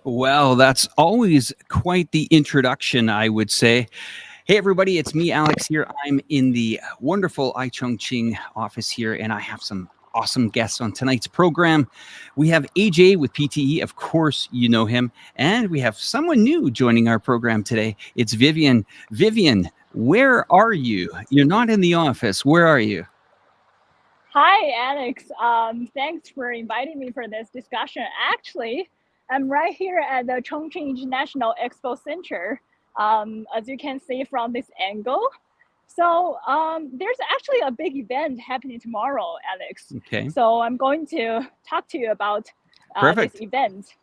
Well, that's always quite the introduction, I would say. Hey, everybody, it's me, Alex, here. I'm in the wonderful Chongqing office here, and I have some awesome guests on tonight's program. We have AJ with PTE. Of course, you know him. And we have someone new joining our program today. It's Vivian. Vivian, where are you? You're not in the office. Where are you? Hi, Alex. Thanks for inviting me for this discussion. Actually, I'm right here at the Chongqing International Expo Center, as you can see from this angle. So there's actually a big event happening tomorrow, Alex. Okay. So I'm going to talk to you about this Perfect. event.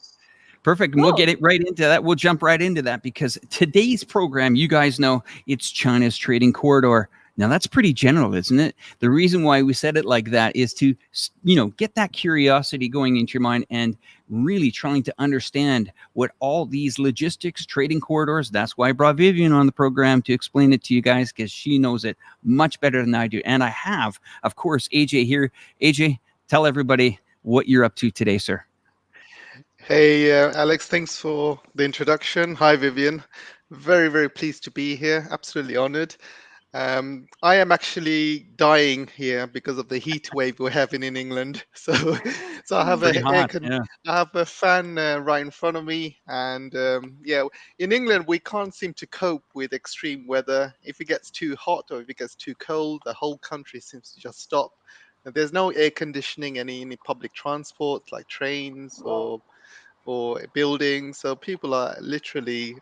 Perfect. And we'll get it right into that. We'll jump right into that because today's program, you guys know, it's China's trading corridor. Now, that's pretty general, isn't it? The reason why we said it like that is to, get that curiosity going into your mind and really trying to understand what all these logistics, trading corridors, that's why I brought Vivian on the program to explain it to you guys because she knows it much better than I do. And I have, of course, AJ here. AJ, tell everybody what you're up to today, sir. Hey, Alex, thanks for the introduction. Hi, Vivian. Very, very pleased to be here. Absolutely honored. I am actually dying here because of the heat wave we're having in England. So I have Pretty a hot, yeah. I have a fan right in front of me, and yeah, in England we can't seem to cope with extreme weather. If it gets too hot or if it gets too cold, the whole country seems to just stop. And there's no air conditioning any public transport like trains or buildings. So people are literally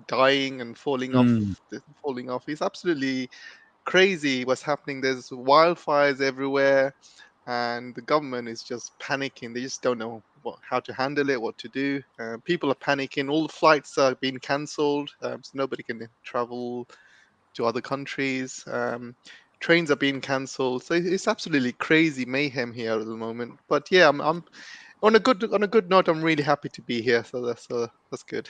dying and Mm. falling off. It's absolutely crazy what's happening. There's wildfires everywhere, and the government is just panicking. They just don't know how to handle it, what to do. People are panicking. All the flights are being cancelled, so nobody can travel to other countries. Trains are being cancelled. So it's absolutely crazy mayhem here at the moment. But yeah, I'm on a good note. I'm really happy to be here. So that's good.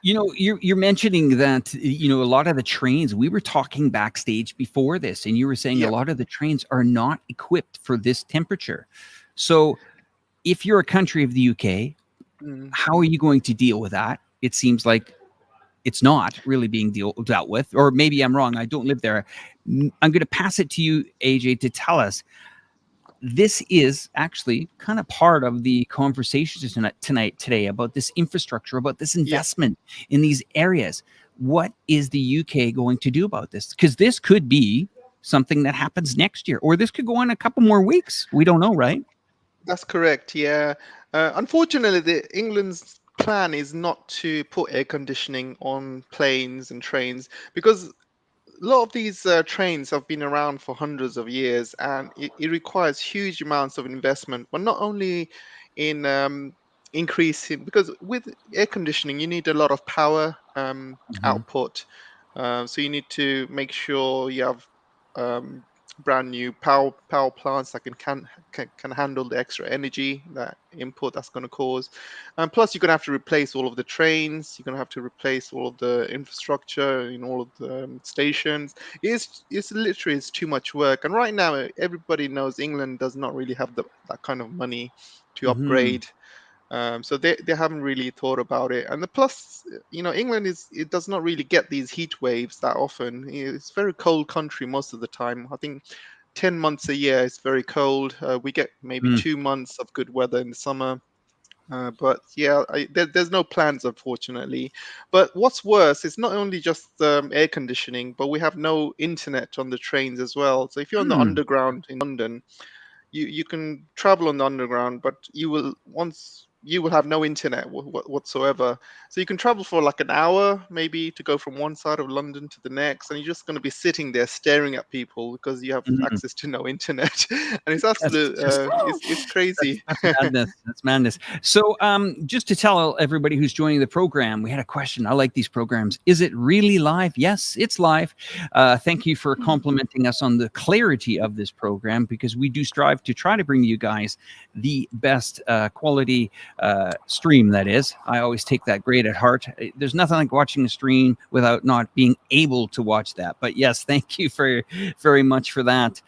You're mentioning that a lot of the trains. We were talking backstage before this, and you were saying a Yep. lot of the trains are not equipped for this temperature. So, if you're a country of the UK, Mm. how are you going to deal with that? It seems like it's not really being dealt with, or maybe I'm wrong. I don't live there. I'm going to pass it to you, AJ, to tell us. This is actually kind of part of the conversations today about this infrastructure, about this Yep. investment in these areas. What is the UK going to do about this? Because this could be something that happens next year, or this could go on a couple more weeks. We don't know, right? That's correct. Yeah. Unfortunately, the England's plan is not to put air conditioning on planes and trains because a lot of these trains have been around for hundreds of years, and it requires huge amounts of investment. But not only in increasing, because with air conditioning you need a lot of power Mhm. output. So you need to make sure you have um, brand new power plants that can handle the extra energy that input that's going to cause. And plus, you're going to have to replace all of the trains. You're going to have to replace all of the infrastructure in all of the stations. It's too much work. And right now, everybody knows England does not really have that kind of money to Mhm. upgrade. So they haven't really thought about it. And the plus, England it does not really get these heat waves that often. It's a very cold country most of the time. I think 10 months a year is very cold. We get maybe Mm. 2 months of good weather in the summer. But yeah, there's no plans, unfortunately. But what's worse is not only just air conditioning, but we have no internet on the trains as well. So if you're on the Mm. underground in London, you can travel on the underground, but you will have no internet whatsoever. So you can travel for like an hour, maybe, to go from one side of London to the next, and you're just going to be sitting there staring at people because you have Mm. access to no internet, and it's That's absolute, just it's crazy. That's madness. That's madness. So, just to tell everybody who's joining the program, we had a question. I like these programs. Is it really live? Yes, it's live. Thank you for complimenting us on the clarity of this program because we do strive to try to bring you guys the best quality stream, that is. I always take that great at heart. There's nothing like watching a stream without not being able to watch that. But yes, thank you very much for that.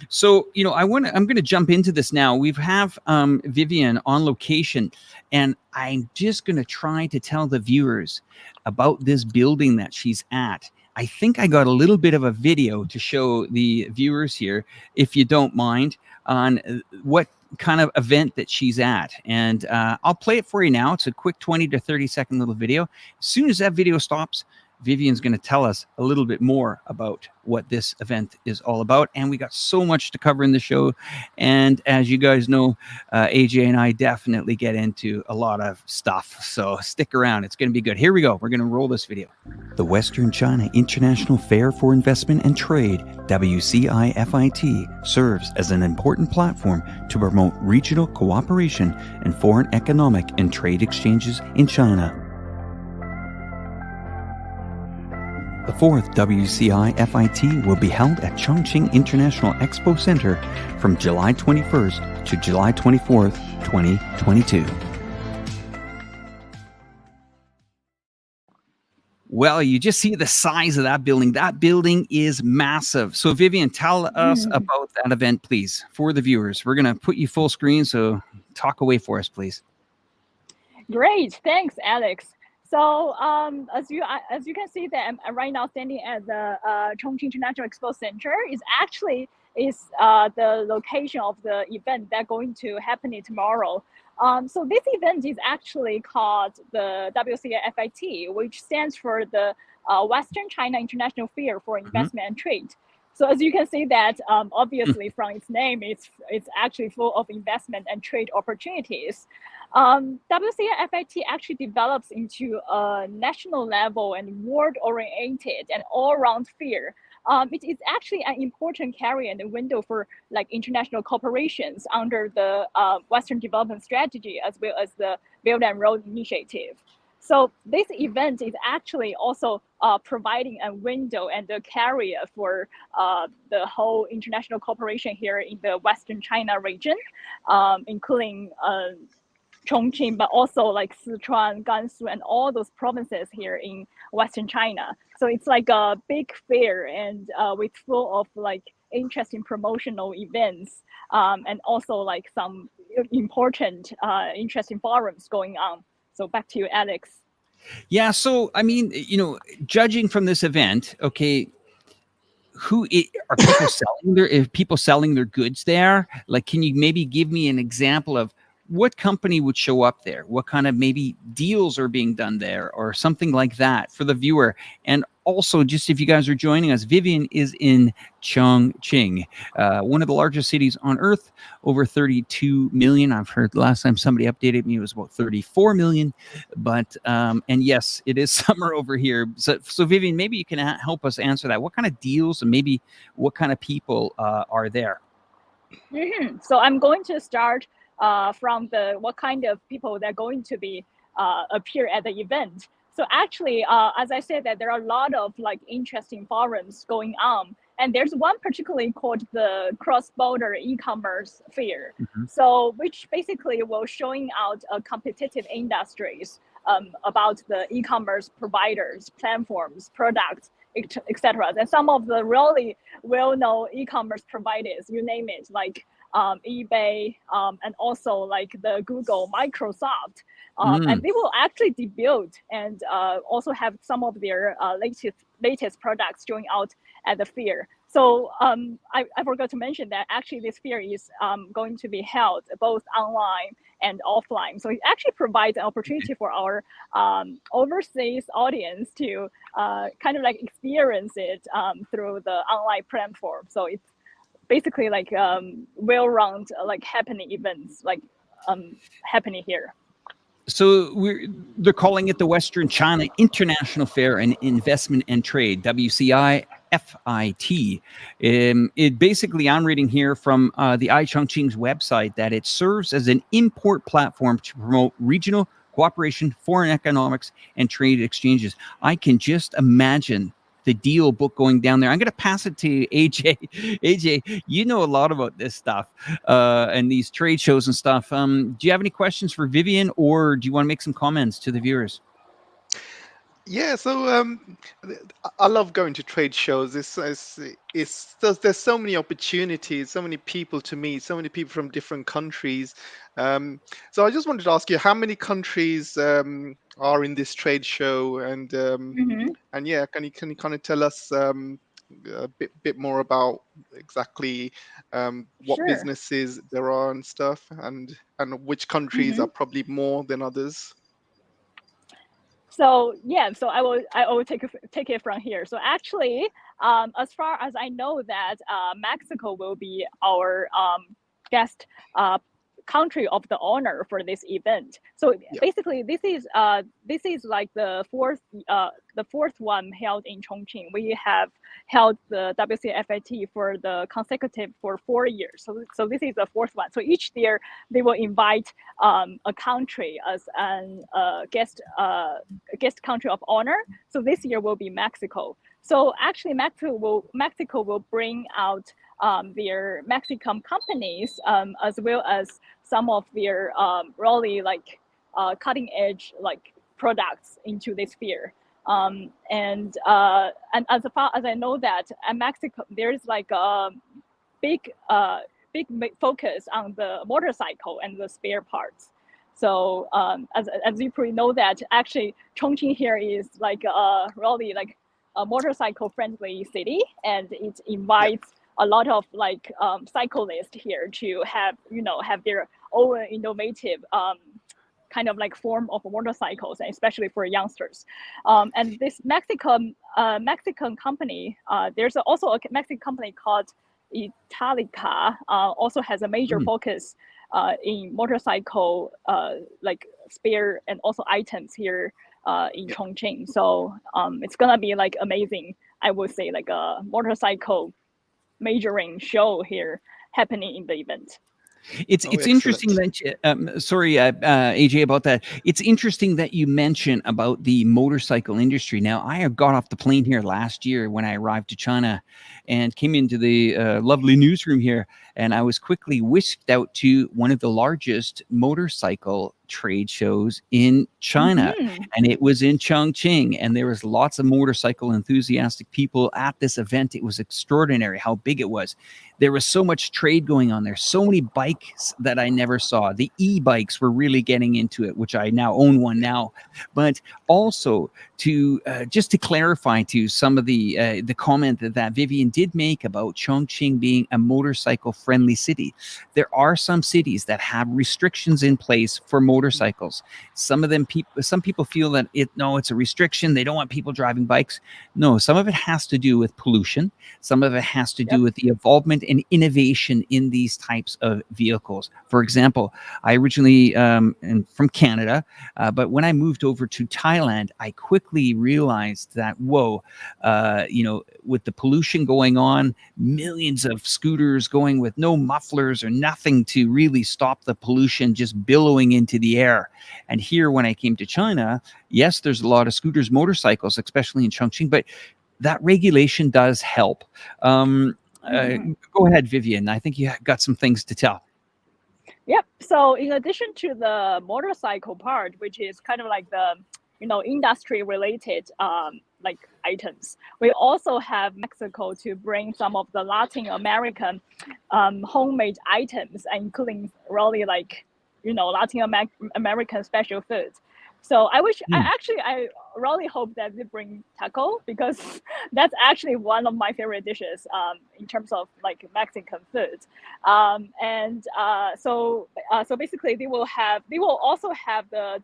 So, I'm going to jump into this now. We have Vivian on location, and I'm just going to try to tell the viewers about this building that she's at. I think I got a little bit of a video to show the viewers here, if you don't mind, on what kind of event that she's at. And I'll play it for you now. It's a quick 20 to 30 second little video. As soon as that video stops, Vivian's going to tell us a little bit more about what this event is all about. And we got so much to cover in the show. And as you guys know, AJ and I definitely get into a lot of stuff. So stick around. It's going to be good. Here we go. We're going to roll this video. The Western China International Fair for Investment and Trade, WCIFIT, serves as an important platform to promote regional cooperation and foreign economic and trade exchanges in China. The fourth WCIFIT will be held at Chongqing International Expo Center from July 21st to July 24th, 2022. Well, you just see the size of that building. That building is massive. So, Vivian, tell us about that event, please, for the viewers. We're going to put you full screen, so talk away for us, please. Great. Thanks, Alex. So as you can see that I'm right now standing at the Chongqing International Expo Center is the location of the event that's going to happen tomorrow. So this event is actually called the WCIFIT, which stands for the Western China International Fair for Investment and Trade. So as you can see that obviously from its name, it's actually full of investment and trade opportunities. WCIFIT actually develops into a national level and world-oriented and all-round fair. It is actually an important carrier and a window for international corporations under the Western Development Strategy as well as the Belt and Road Initiative. So this event is actually also providing a window and a carrier for the whole international cooperation here in the Western China region, including Chongqing, but also Sichuan, Gansu, and all those provinces here in Western China. So it's like a big fair and with full of interesting promotional events and also some important interesting forums going on. So back to you, Alex. Yeah. So, I mean, judging from this event, okay, are people selling their goods there? Can you maybe give me an example of what company would show up there? What kind of maybe deals are being done there or something like that for the viewer? And also, just if you guys are joining us, Vivian is in Chongqing, one of the largest cities on earth, over 32 million. I've heard last time somebody updated me, it was about 34 million. But, and yes, it is summer over here. So Vivian, maybe you can help us answer that. What kind of deals and maybe what kind of people are there? So I'm going to start from what kind of people that are going to be appear at the event. So actually, as I said, that there are a lot of interesting forums going on, and there's one particularly called the Cross-Border E-commerce Fair. So which basically will showing out competitive industries about the e-commerce providers, platforms, products, etc. And some of the really well-known e-commerce providers, you name it, eBay, and also the Google, Microsoft, and they will actually debut and also have some of their latest products showing out at the fair. So I forgot to mention that actually this fair is going to be held both online and offline. So it actually provides an opportunity for our overseas audience to kind of experience it through the online platform. So it's basically well-rounded happening events happening here. So they're calling it the Western China International Fair and Investment and Trade, WCIFIT. It basically, I'm reading here from the iChongqing's website that it serves as an import platform to promote regional cooperation, foreign economics, and trade exchanges. I can just imagine the deal book going down there. I'm going to pass it to AJ. AJ, you know a lot about this stuff and these trade shows and stuff. Do you have any questions for Vivian, or do you want to make some comments to the viewers? Yeah, so I love going to trade shows. There's so many opportunities, so many people to meet, so many people from different countries. So I just wanted to ask you, how many countries are in this trade show, and yeah, can you kind of tell us a bit more about exactly what Sure. businesses there are and stuff, and which countries are probably more than others? So yeah, so I will take it from here. So actually, as far as I know, that Mexico will be our guest country of the honor for this event. So Yeah, basically, this is like the fourth one held in Chongqing. We have held the WCFIT for the consecutive for 4 years. So this is the fourth one. So each year they will invite a country as an guest country of honor. So this year will be Mexico. So actually, Mexico will bring out their Mexican companies, as well as some of their really like cutting edge like products into this sphere. And as far as I know, that at Mexico there is like a big focus on the motorcycle and the spare parts. So as you probably know, that actually Chongqing here is like really like a motorcycle friendly city, and it yeah, invites a lot of like cyclists here to have their own innovative kind of like form of motorcycles, and especially for youngsters. And this Mexican company, there's also a Mexican company called Italica, also has a major focus in motorcycle like spare and also items here in yeah. Chongqing. So it's gonna be like amazing, I would say, like a motorcycle majoring show here happening in the event. Oh, It's interesting excellent. that sorry, AJ, about that. It's interesting that you mention about the motorcycle industry. Now, I got off the plane here last year when I arrived to China, and came into the lovely newsroom here, and I was quickly whisked out to one of the largest motorcycle trade shows in China, and it was in Chongqing, and there was lots of motorcycle enthusiastic people at this event. It was extraordinary how big it was. There was so much trade going on there, so many bikes that I never saw. The e-bikes were really getting into it, which I now own one now. But also to just to clarify to some of the comment that Vivian did make about Chongqing being a motorcycle friendly city, there are some cities that have restrictions in place for motorcycles. Some people feel that it's a restriction. They don't want people driving bikes. No, some of it has to do with pollution. Some of it has to do Yep. with the involvement and innovation in these types of vehicles. For example, I originally am from Canada, but when I moved over to Thailand, I quickly realized that, with the pollution going on, millions of scooters going with no mufflers or nothing to really stop the pollution just billowing into the air. And here, when I came to China, yes, there's a lot of scooters, motorcycles, especially in Chongqing, but that regulation does help. Go ahead, Vivian. I think you got some things to tell. Yep. So in addition to the motorcycle part, which is kind of like the industry related like items, we also have Mexico to bring some of the Latin American homemade items, including really like Latin American special foods. So I really hope that they bring taco, because that's actually one of my favorite dishes in terms of like Mexican food. So basically they will also have the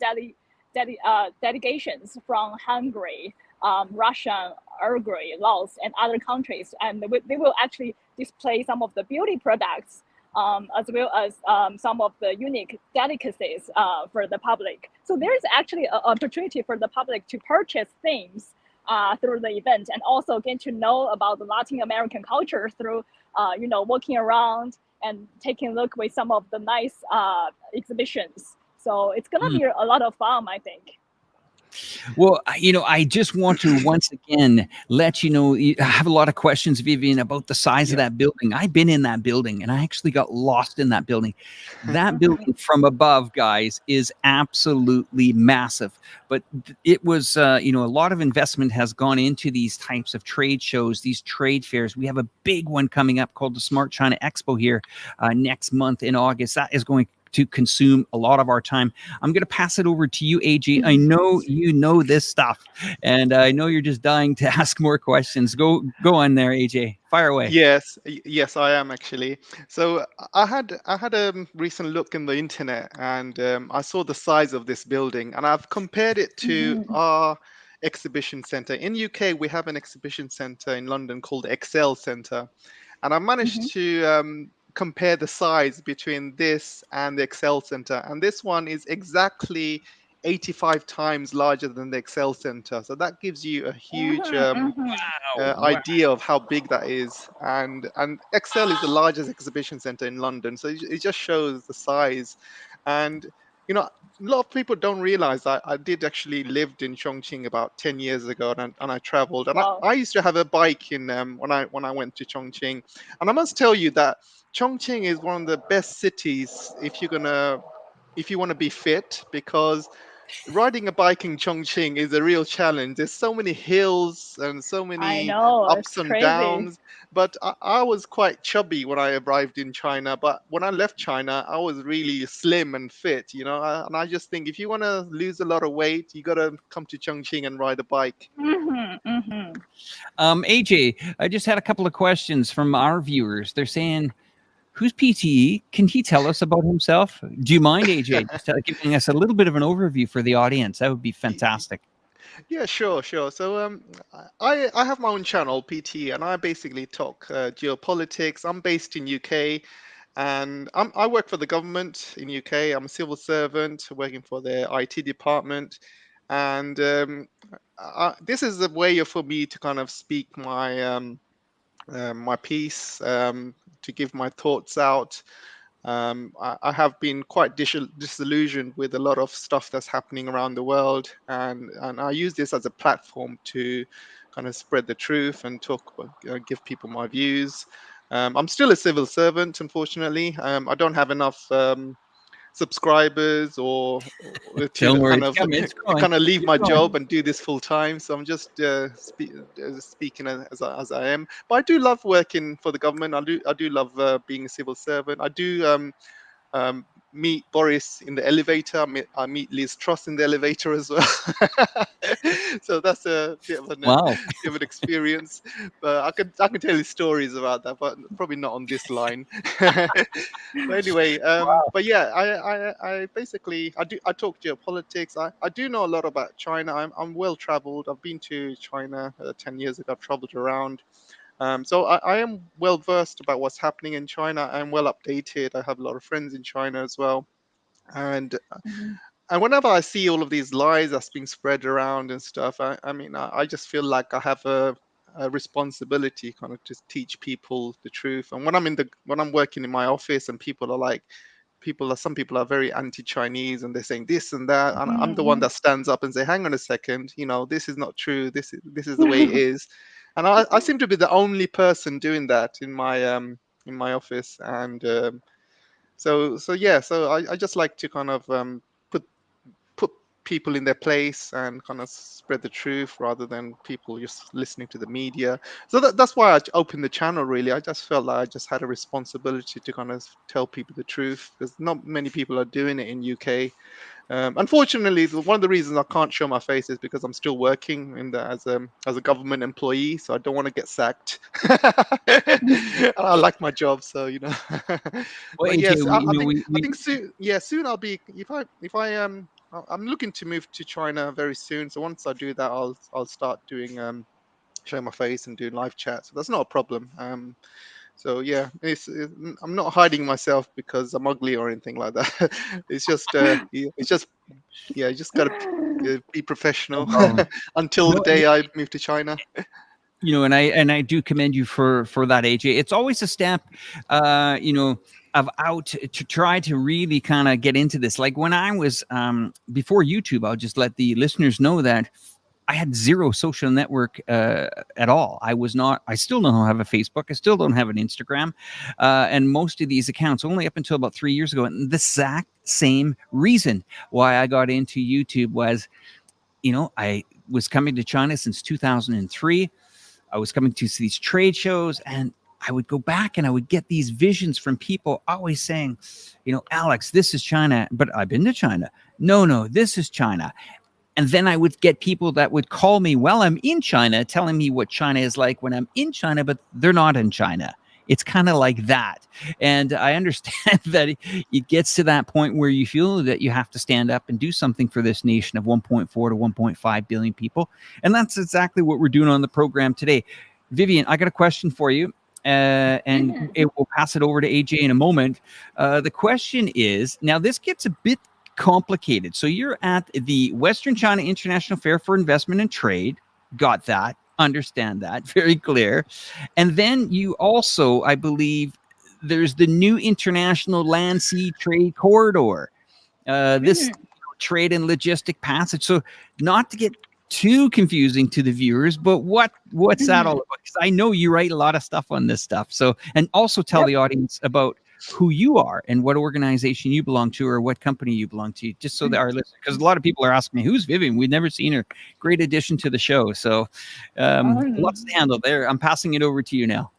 delegations from Hungary, Russia, Uruguay, Laos, and other countries, and they will actually display some of the beauty products, as well as some of the unique delicacies for the public. So there is actually an opportunity for the public to purchase things through the event, and also get to know about the Latin American culture through walking around and taking a look with some of the nice exhibitions. So it's gonna be a lot of fun, I think. Well, I just want to once again let you know, I have a lot of questions, Vivian, about the size of Yeah. that building. I've been in that building and I actually got lost in that building. That building from above, guys, is absolutely massive. But it was, a lot of investment has gone into these types of trade shows, these trade fairs. We have a big one coming up called the Smart China Expo here next month in August. That is going to consume a lot of our time. I'm going to pass it over to you, AJ. I know you know this stuff, and I know you're just dying to ask more questions. Go on there, AJ. Fire away. Yes, I am actually. So I had a recent look in the internet, and I saw the size of this building, and I've compared it to our exhibition center in UK. We have an exhibition center in London called Excel Center, and I managed to compare the size between this and the Excel Center, and this one is exactly 85 times larger than the Excel Center. So that gives you a huge Wow. idea of how big that is. And Excel is the largest exhibition center in London, so it just shows the size. And a lot of people don't realize I did actually lived in Chongqing about 10 years ago, and I traveled, and Wow. I used to have a bike in when I went to Chongqing. And I must tell you that Chongqing is one of the best cities if you want to be fit, because riding a bike in Chongqing is a real challenge. There's so many hills and so I many know, it's ups and crazy. downs. But I was quite chubby when I arrived in China. But when I left China, I was really slim and fit, and I just think if you want to lose a lot of weight, you got to come to Chongqing and ride a bike. AJ, I just had a couple of questions from our viewers. They're saying, who's PTE? Can he tell us about himself? Do you mind, AJ, just giving us a little bit of an overview for the audience? That would be fantastic. Yeah, sure. So I have my own channel, PT, and I basically talk geopolitics. I'm based in UK, and I work for the government in UK. I'm a civil servant working for the IT department, and this is a way for me to kind of speak my piece, to give my thoughts out. I have been quite disillusioned with a lot of stuff that's happening around the world, and I use this as a platform to kind of spread the truth and give people my views. I'm still a civil servant, unfortunately. I don't have enough subscribers or Don't to worry, kind it's of coming. It's growing. leave It's my growing. job and do this full time. So I'm just speaking as I am. But I do love working for the government. I do love being a civil servant. I do um, meet Boris in the elevator. I meet Liz Truss in the elevator as well. So that's a Wow. bit of an experience. But I can tell you stories about that, but probably not on this line. But anyway, but yeah, I basically I talk geopolitics. I do know a lot about China. I'm well traveled. I've been to China 10 years ago. I've traveled around. So I am well versed about what's happening in China. I'm well updated. I have a lot of friends in China as well, and and whenever I see all of these lies that's being spread around and stuff, I just feel like I have a responsibility kind of to teach people the truth. And when I'm working in my office and some people are very anti-Chinese and they're saying this and that, and I'm the one that stands up and say, hang on a second, this is not true. This is the way it is. And I seem to be the only person doing that in my office. And so yeah, so I just like to kind of put put people in their place and kind of spread the truth rather than people just listening to the media. So that's why I opened the channel. Really, I just felt like I just had a responsibility to kind of tell people the truth, because not many people are doing it in UK. Unfortunately, one of the reasons I can't show my face is because I'm still working as a government employee, so I don't want to get sacked. And I like my job, so Well, But AJ, yes, we, I think soon. Yeah, soon I'll be I'm looking to move to China very soon. So once I do that, I'll start doing showing my face and doing live chat. So that's not a problem. So yeah, I'm not hiding myself because I'm ugly or anything like that. It's just yeah, you just gotta be no professional problem. until the No, day I move to China. And I do commend you for that, AJ. It's always a step, of out to try to really kind of get into this. Like when I was before YouTube, I'll just let the listeners know that I had zero social network at all. I still don't have a Facebook. I still don't have an Instagram. And most of these accounts only up until about 3 years ago. And the exact same reason why I got into YouTube was, I was coming to China since 2003. I was coming to these trade shows, and I would go back and I would get these visions from people always saying, Alex, this is China, but I've been to China. No, this is China. And then I would get people that would call me while I'm in China, telling me what China is like when I'm in China, but they're not in China. It's kind of like that. And I understand that it gets to that point where you feel that you have to stand up and do something for this nation of 1.4 to 1.5 billion people. And that's exactly what we're doing on the program today. Vivian, I got a question for you. And we'll pass it over to AJ in a moment. The question is, now this gets a bit complicated. So you're at the Western China International Fair for Investment and Trade. Got that. Understand that. Very clear. And then you also, I believe, there's the new International Land Sea Trade Corridor. This trade and logistic passage. So not to get too confusing to the viewers, but what's that all about? Because I know you write a lot of stuff on this stuff. So, and also tell the audience about who you are and what organization you belong to or what company you belong to, just so that our listeners, because a lot of people are asking me, who's Vivian? We've never seen her. Great addition to the show. So lots to handle there. I'm passing it over to you now.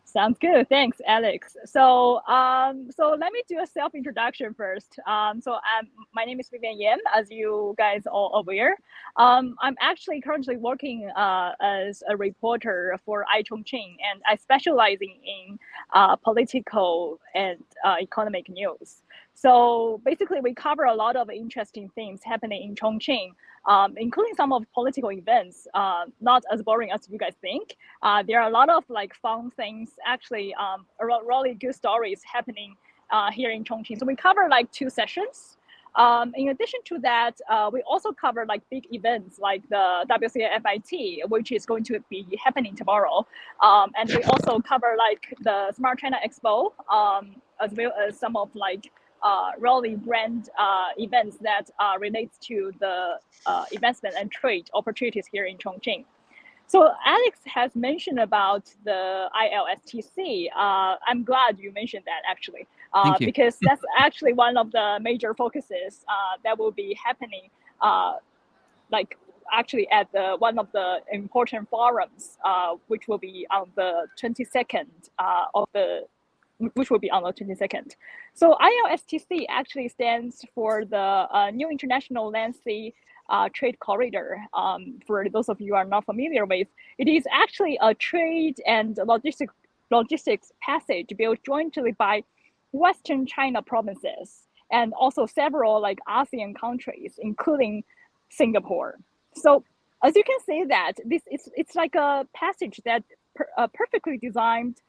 Sounds good. Thanks, Alex. So let me do a self-introduction first. My name is Vivian Yan, as you guys all aware. I'm actually currently working as a reporter for Chongqing, and I specializing in political and economic news. So basically, we cover a lot of interesting things happening in Chongqing, including some of political events, not as boring as you guys think. There are a lot of fun things, actually, really good stories happening here in Chongqing. So we cover 2 sessions. In addition to that, we also cover big events like the WCFIT, which is going to be happening tomorrow. And we also cover the Smart China Expo, as well as some of really brand events that relates to the investment and trade opportunities here in Chongqing. So Alex has mentioned about the ILSTC. I'm glad you mentioned that actually, because that's actually one of the major focuses that will be happening, actually at one of the important forums, which will be on the 22nd which will be on the 22nd. So ILSTC actually stands for the New International Land Sea Trade Corridor. For those of you who are not familiar with, it is actually a trade and logistics passage built jointly by Western China provinces and also several ASEAN countries, including Singapore. So as you can see that it's like a passage that perfectly designed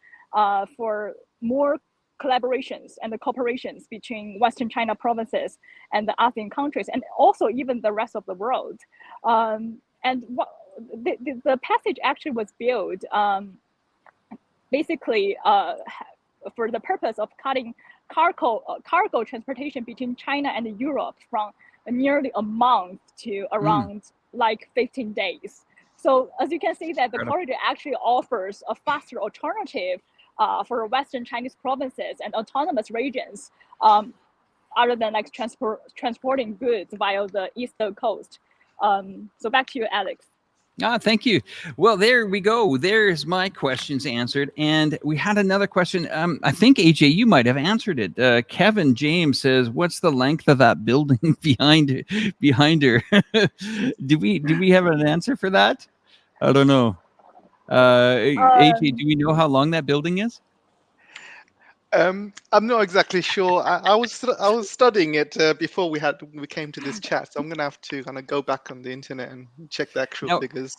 for more collaborations and the cooperations between Western China provinces and the ASEAN countries, and also even the rest of the world. And the passage actually was built basically for the purpose of cutting cargo transportation between China and Europe from nearly a month to around 15 days. So as you can see that the corridor actually offers a faster alternative for Western Chinese provinces and autonomous regions, other than transporting goods via the eastern coast. So back to you, Alex. Thank you. Well, there we go. There's my questions answered. And we had another question. I think, AJ, you might have answered it. Kevin James says, what's the length of that building behind her? Do we have an answer for that? I don't know. AJ, do we know how long that building is? I'm not exactly sure. I was studying it before we came to this chat, so I'm gonna have to kind of go back on the internet and check the actual figures.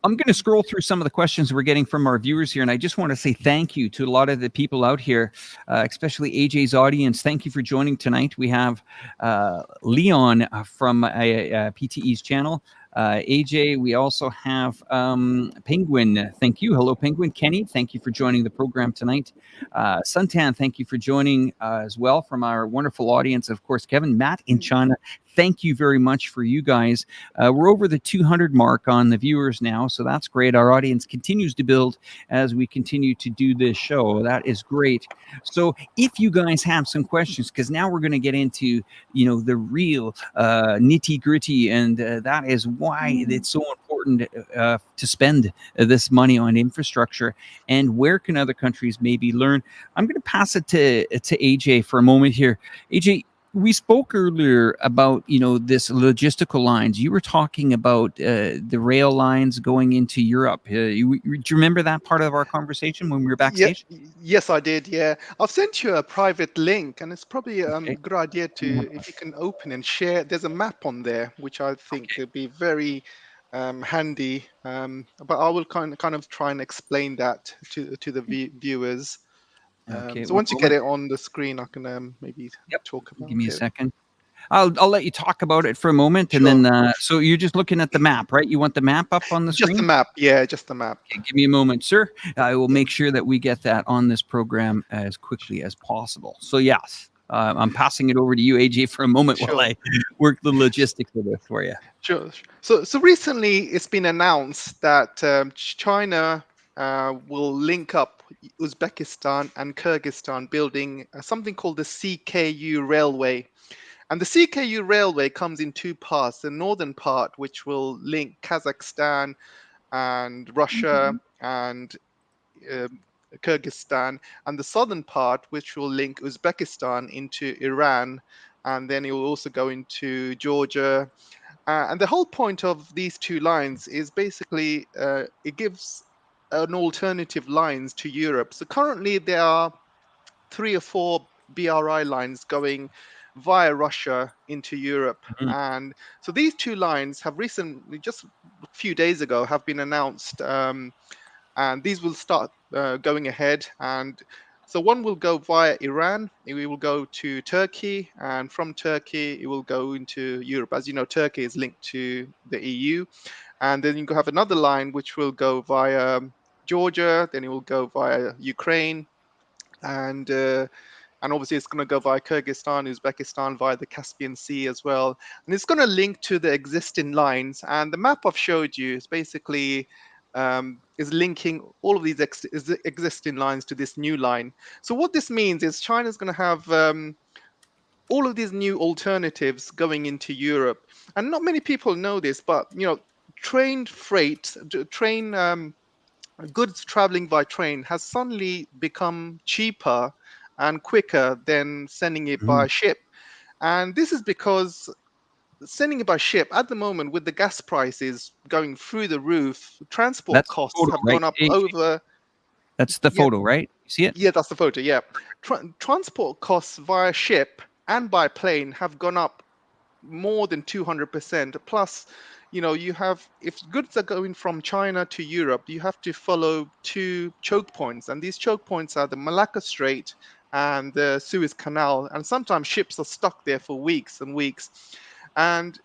I'm going to scroll through some of the questions we're getting from our viewers here, and I just want to say thank you to a lot of the people out here, especially AJ's audience. Thank you for joining tonight. We have Leon from PTE's channel, AJ, we also have Penguin. Thank you. Hello, Penguin. Kenny, thank you for joining the program tonight. Suntan, thank you for joining as well from our wonderful audience. Of course, Kevin, Matt in China, thank you very much for you guys. We're over the 200 mark on the viewers now, so that's great. Our audience continues to build as we continue to do this show. That is great. So if you guys have some questions, because now we're going to get into, the real nitty gritty, and that is why it's so important to spend this money on infrastructure, and where can other countries maybe learn. I'm going to pass it to AJ for a moment here. AJ, we spoke earlier about this logistical lines. You were talking about the rail lines going into Europe. Do you remember that part of our conversation when we were backstage? Yes, I did. Yeah, I've sent you a private link, and it's probably a Okay. good idea to, if you can open and share. There's a map on there, which I think would be very handy. But I will kind of try and explain that to the viewers. Okay, So one once you get moment. it on the screen, I can maybe Yep. talk about Give me a it. second. I'll let you talk about it for a moment, and Sure. then so you're just looking at the map, right? You want the map up on the Just the screen? map. Yeah, just the map. Okay, give me a moment, sir. I will Yeah. make sure that we get that on this program as quickly as possible. So yes, I'm passing it over to you, AJ, for a moment while Sure. I work the logistics of it for you. Sure. So recently it's been announced that China will link up Uzbekistan and Kyrgyzstan, building something called the CKU Railway. And the CKU Railway comes in two parts: the northern part, which will link Kazakhstan and Russia and um, Kyrgyzstan, and the southern part, which will link Uzbekistan into Iran, and then it will also go into Georgia. And the whole point of these two lines is basically it gives an alternative lines to Europe. So currently there are 3 or 4 BRI lines going via Russia into Europe. Mhm. And so these two lines have recently, just a few days ago, have been announced, and these will start going ahead. And so one will go via Iran, it will go to Turkey, and from Turkey it will go into Europe. As you know, Turkey is linked to the EU, and then you have another line which will go via Georgia, then it will go via Ukraine, and obviously it's going to go via Kyrgyzstan, Uzbekistan, via the Caspian Sea as well. And it's going to link to the existing lines. And the map I've showed you is basically is linking all of these existing lines to this new line. So what this means is China's going to have all of these new alternatives going into Europe. And not many people know this, but train freight, train goods traveling by train has suddenly become cheaper and quicker than sending it by Mhm. ship. And this is because sending it by ship at the moment, with the gas prices going through the roof, transport That's the costs photo, have right, gone up AJ? over. That's the Yeah, photo, right? You see it? yeah, that's the photo. Yeah, transport costs via ship and by plane have gone up more than 200%. Plus, you have, if goods are going from China to Europe, you have to follow two choke points, and these choke points are the Malacca Strait and the Suez Canal, and sometimes ships are stuck there for weeks and weeks. And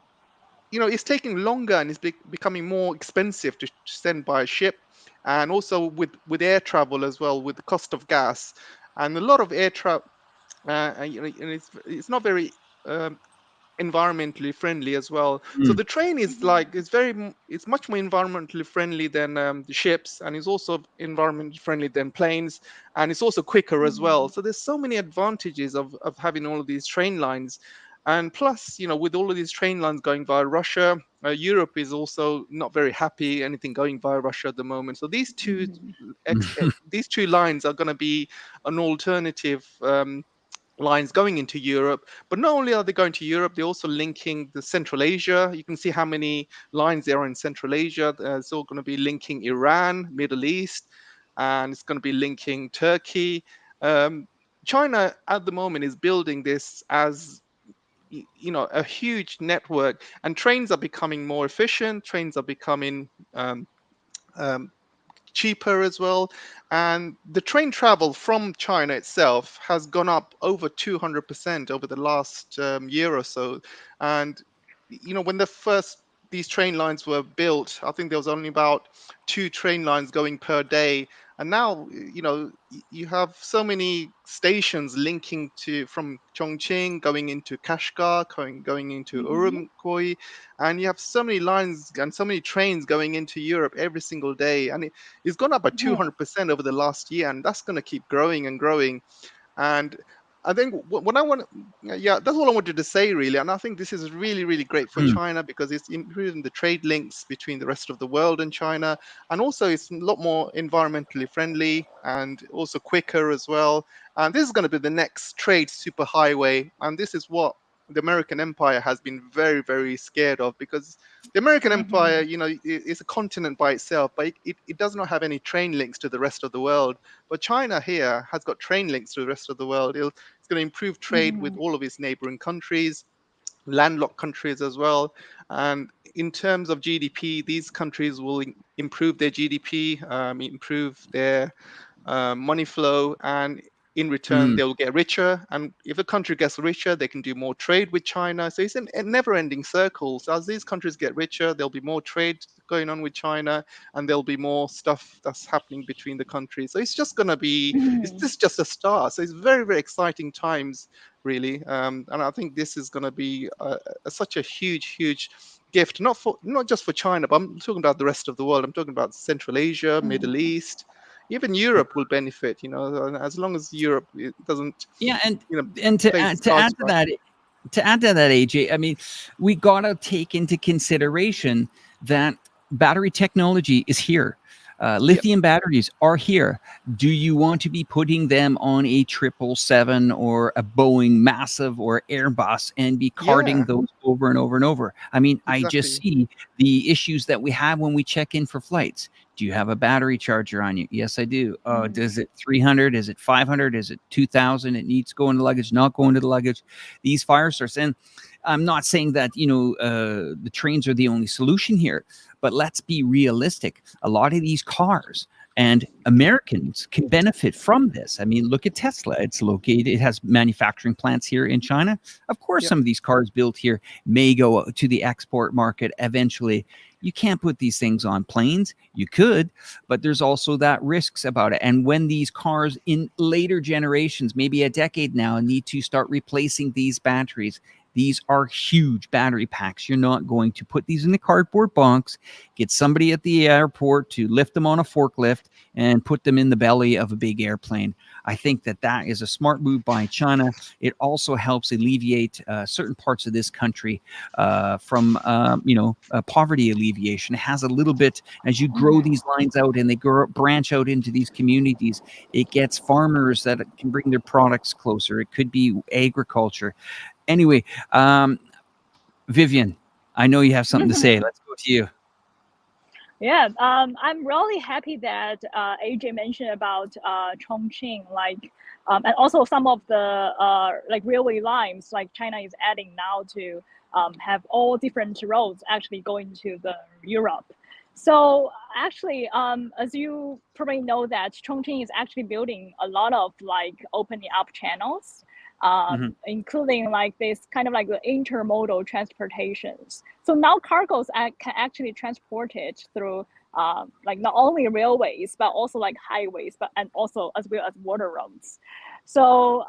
it's taking longer, and it's becoming more expensive to send by ship, and also with air travel as well, with the cost of gas. And a lot of air travel, and it's not very um, environmentally friendly as well. So Mm. the train is like, it's much more environmentally friendly than the ships, and it's also environmentally friendly than planes, and it's also quicker as well. So there's so many advantages of having all of these train lines. And plus, with all of these train lines going via Russia, Europe is also not very happy anything going via Russia at the moment. So these two lines are going to be an alternative lines going into Europe. But not only are they going to Europe, they're also linking the Central Asia. You can see how many lines there are in Central Asia. It's all going to be linking Iran, Middle East, and it's going to be linking Turkey. Um, China at the moment is building this as a huge network, and trains are becoming more efficient. Trains are becoming um, cheaper as well. And the train travel from China itself has gone up over 200% over the last year or so. And when these train lines were built, I think there was only about 2 train lines going per day. And now, you have so many stations linking to from Chongqing going into Kashgar, going into Urumqi, and you have so many lines and so many trains going into Europe every single day, and it's gone up by 200% over the last year, and that's going to keep growing and growing. And I think what I want, yeah, that's all I wanted to say really. And I think this is really, really great for China because it's improving the trade links between the rest of the world and China. And also it's a lot more environmentally friendly and also quicker as well. And this is going to be the next trade superhighway. And this is what the American empire has been very, very scared of, because the American empire, is a continent by itself, but it does not have any train links to the rest of the world. But China here has got train links to the rest of the world. It's going to improve trade with all of its neighboring countries, landlocked countries as well. And in terms of GDP, these countries will improve their GDP, improve their money flow, and in return they'll get richer. And if a country gets richer, they can do more trade with China. So it's a never-ending circle. So as these countries get richer, there'll be more trade going on with China, and there'll be more stuff that's happening between the countries. So it's just going to be, this is just a start. So it's very, very exciting times, really. And I think this is going to be such a huge, huge gift, not just for China, but I'm talking about the rest of the world. I'm talking about Central Asia, Middle East. Even Europe will benefit, as long as Europe doesn't, Yeah, and play its to cards add to right. that, AJ, I mean, we gotta take into consideration that battery technology is here. Lithium batteries are here. Do you want to be putting them on a 777 or a Boeing massive or Airbus and be carting Yeah, those over and over and over? I mean, I just exactly. see the issues that we have when we check in for flights. Do you have a battery charger on you? Yes, I do. Does it 300? Is it 500? Is it 2,000? It needs to go into the luggage, not go into the luggage. These fire starts. And I'm not saying that, the trains are the only solution here, but let's be realistic. A lot of these cars and Americans can benefit from this. I mean, look at Tesla. It's located, it has manufacturing plants here in China. Of course, Yep. some of these cars built here may go to the export market eventually. You can't put these things on planes. You could, but there's also that risks about it. And when these cars in later generations, maybe a decade now, need to start replacing these batteries, these are huge battery packs. You're not going to put these in a cardboard box, get somebody at the airport to lift them on a forklift and put them in the belly of a big airplane. I think that is a smart move by China. It also helps alleviate certain parts of this country from poverty alleviation. It has a little bit, as you grow these lines out and they branch out into these communities, it gets farmers that can bring their products closer. It could be agriculture. Anyway, Vivian, I know you have something to say. Let's go to you. Yeah, I'm really happy that AJ mentioned about Chongqing, and also some of the railway lines, like China is adding now to have all different roads actually going to the Europe. So actually, as you probably know, that Chongqing is actually building a lot of opening up channels. Including this kind of the intermodal transportations. So now cargoes can actually transport it through not only railways, but also highways, and also as well as water roads. So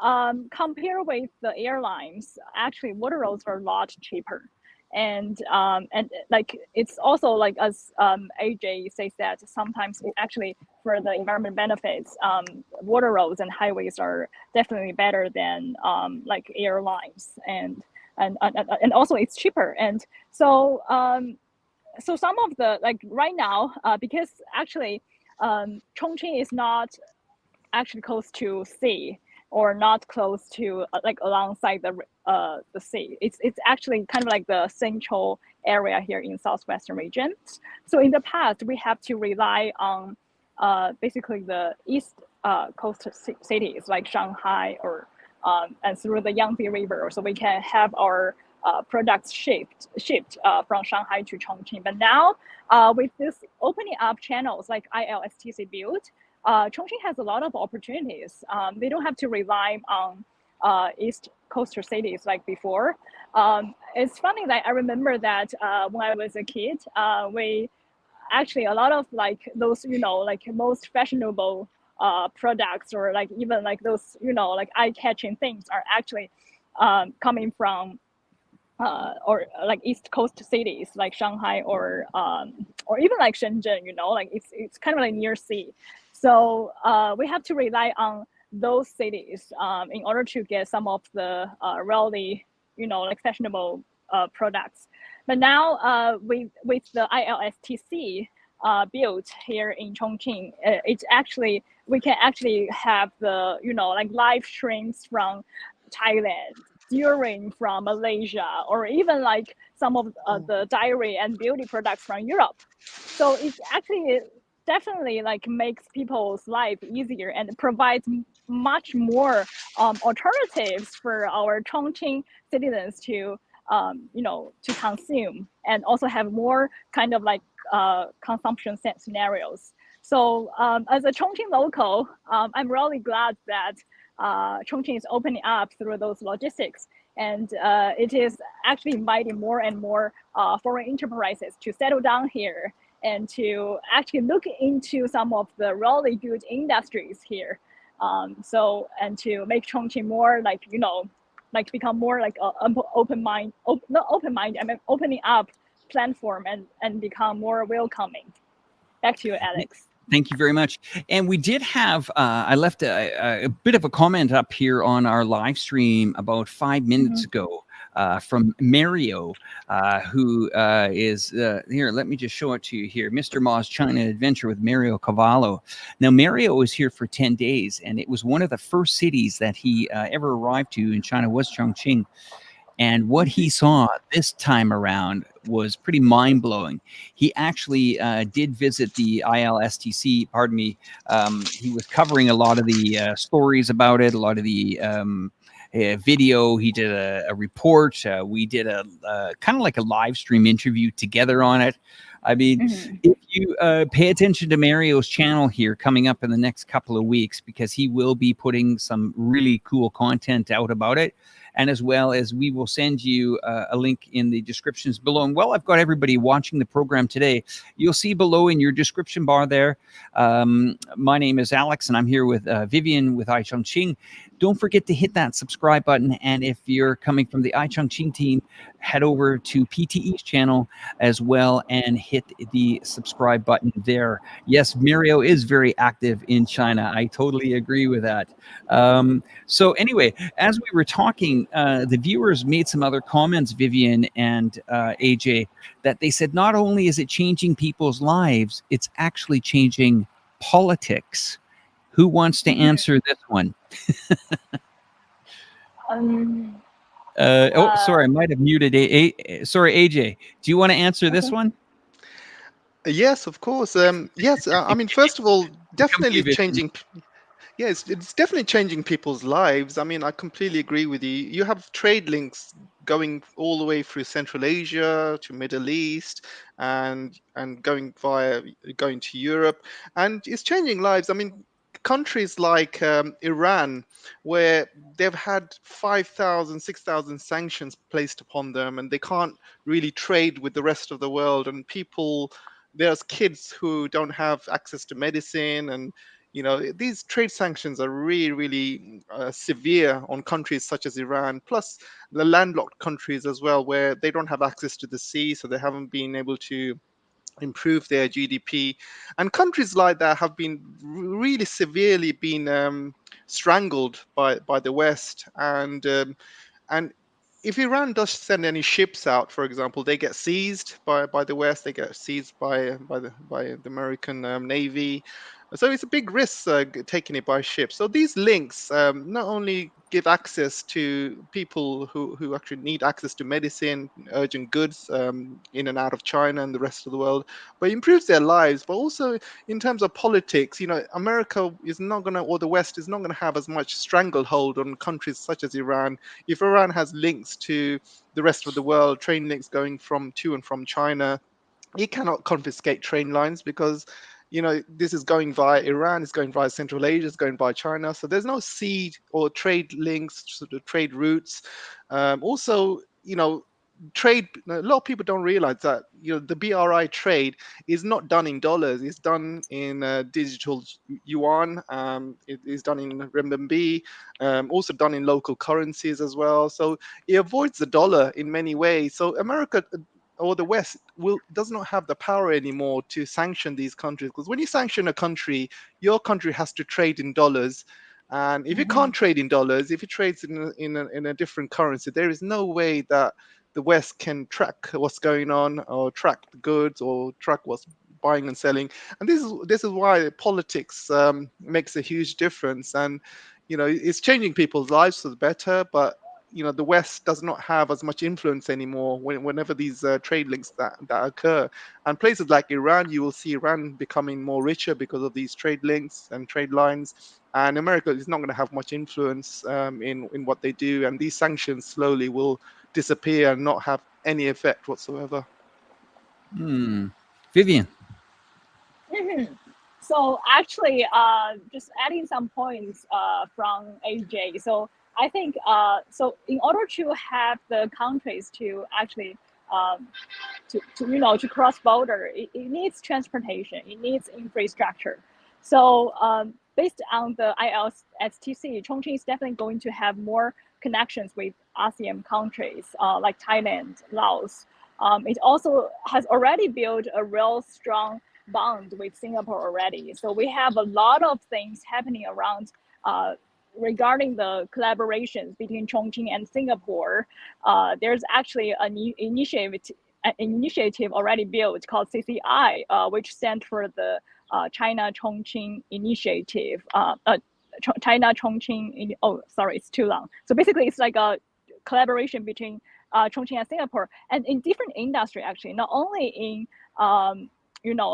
compared with the airlines, actually water roads are a lot cheaper. And it's also as AJ says that sometimes actually for the environment benefits, water roads and highways are definitely better than airlines, and also it's cheaper. And so so some of the right now, because actually Chongqing is not actually close to sea, or not close to alongside the sea. It's actually kind of the central area here in southwestern region. So in the past, we have to rely on basically the east coast cities like Shanghai or and through the Yangtze River, so we can have our products shipped from Shanghai to Chongqing. But now with this opening up channels like ILSTC built, Chongqing has a lot of opportunities. They don't have to rely on East coastal cities like before. It's funny that I remember that when I was a kid, we actually a lot of like those like most fashionable products or like even like those like eye-catching things are actually coming from or like East Coast cities like Shanghai or even like Shenzhen, like it's kind of like near sea. So we have to rely on those cities in order to get some of the really, like fashionable products. But now with the ILSTC built here in Chongqing, it's actually we can actually have the like live streams from Thailand, during from Malaysia, or even like some of the dairy and beauty products from Europe. So it's actually definitely like makes people's life easier and provides much more alternatives for our Chongqing citizens to to consume and also have more kind of like consumption scenarios. So as a Chongqing local, I'm really glad that Chongqing is opening up through those logistics. And it is actually inviting more and more foreign enterprises to settle down here and to actually look into some of the really good industries here. And to make Chongqing more like, like become more like an open mind, not open mind, I mean opening up platform and become more welcoming. Back to you, Alex. Thank you very much. And we did have, I left a bit of a comment up here on our live stream about 5 minutes ago from Mario, who is here. Let me just show it to you here. Mr. Ma's China Adventure with Mario Cavallo. Now, Mario was here for 10 days, and it was one of the first cities that he ever arrived to in China was Chongqing. And what he saw this time around was pretty mind-blowing. He actually did visit the ILSTC, pardon me. He was covering a lot of the stories about it, a lot of the video. He did a report. We did a kind of like a live stream interview together on it. I mean, if you pay attention to Mario's channel here coming up in the next couple of weeks, because he will be putting some really cool content out about it. And as well as we will send you a link in the descriptions below. And while I've got everybody watching the program today, you'll see below in your description bar there, my name is Alex, and I'm here with Vivian with iChongqing. Don't forget to hit that subscribe button. And if you're coming from the iChongqing team, head over to PTE's channel as well and hit the subscribe button there. Yes, Mario is very active in China. I totally agree with that. So anyway, as we were talking, the viewers made some other comments, Vivian and AJ, that they said not only is it changing people's lives, it's actually changing politics. Who wants to answer this one? Sorry, I might have muted. Sorry, AJ. Do you want to answer this one? Yes, of course. Yes, I mean, first of all, definitely changing. Yeah, it's definitely changing people's lives. I mean, I completely agree with you. You have trade links going all the way through Central Asia to Middle East and going to Europe, and it's changing lives. I mean, countries like Iran, where they've had 5,000, 6,000 sanctions placed upon them, and they can't really trade with the rest of the world, and there's kids who don't have access to medicine, and these trade sanctions are really, really severe on countries such as Iran, plus the landlocked countries as well, where they don't have access to the sea, so they haven't been able to improve their GDP. And countries like that have been really severely been strangled by the West. And if Iran does send any ships out, for example, they get seized by the West. They get seized by the American Navy. So it's a big risk taking it by ship. So these links not only give access to people who actually need access to medicine, urgent goods in and out of China and the rest of the world, but improves their lives. But also in terms of politics, America is not going to, or the West is not going to have as much stranglehold on countries such as Iran. If Iran has links to the rest of the world, train links going to and from China, you cannot confiscate train lines because this is going via Iran, it's going via Central Asia, it's going via China. So there's no sea or trade links, sort of trade routes. Also, trade. A lot of people don't realize that the BRI trade is not done in dollars. It's done in digital yuan. It is done in renminbi. Also done in local currencies as well. So it avoids the dollar in many ways. So America or the West does not have the power anymore to sanction these countries, because when you sanction a country, your country has to trade in dollars. And if you can't trade in dollars, if it trades in a different currency, there is no way that the West can track what's going on, or track the goods, or track what's buying and selling. And this is why politics makes a huge difference. And it's changing people's lives for the better, but the West does not have as much influence anymore whenever these trade links that occur. And places like Iran, you will see Iran becoming more richer because of these trade links and trade lines. And America is not going to have much influence in what they do. And these sanctions slowly will disappear and not have any effect whatsoever. Vivian. So actually, just adding some points from AJ. So I think so in order to have the countries to actually to cross border, it needs transportation, it needs infrastructure. So based on the ILSTC, Chongqing is definitely going to have more connections with ASEAN countries like Thailand, Laos. It also has already built a real strong bond with Singapore already. So we have a lot of things happening around regarding the collaborations between Chongqing and Singapore. There's actually an initiative already built called CCI, which stands for the China Chongqing Initiative. China Chongqing, it's too long. So basically it's like a collaboration between Chongqing and Singapore, and in different industry actually, not only in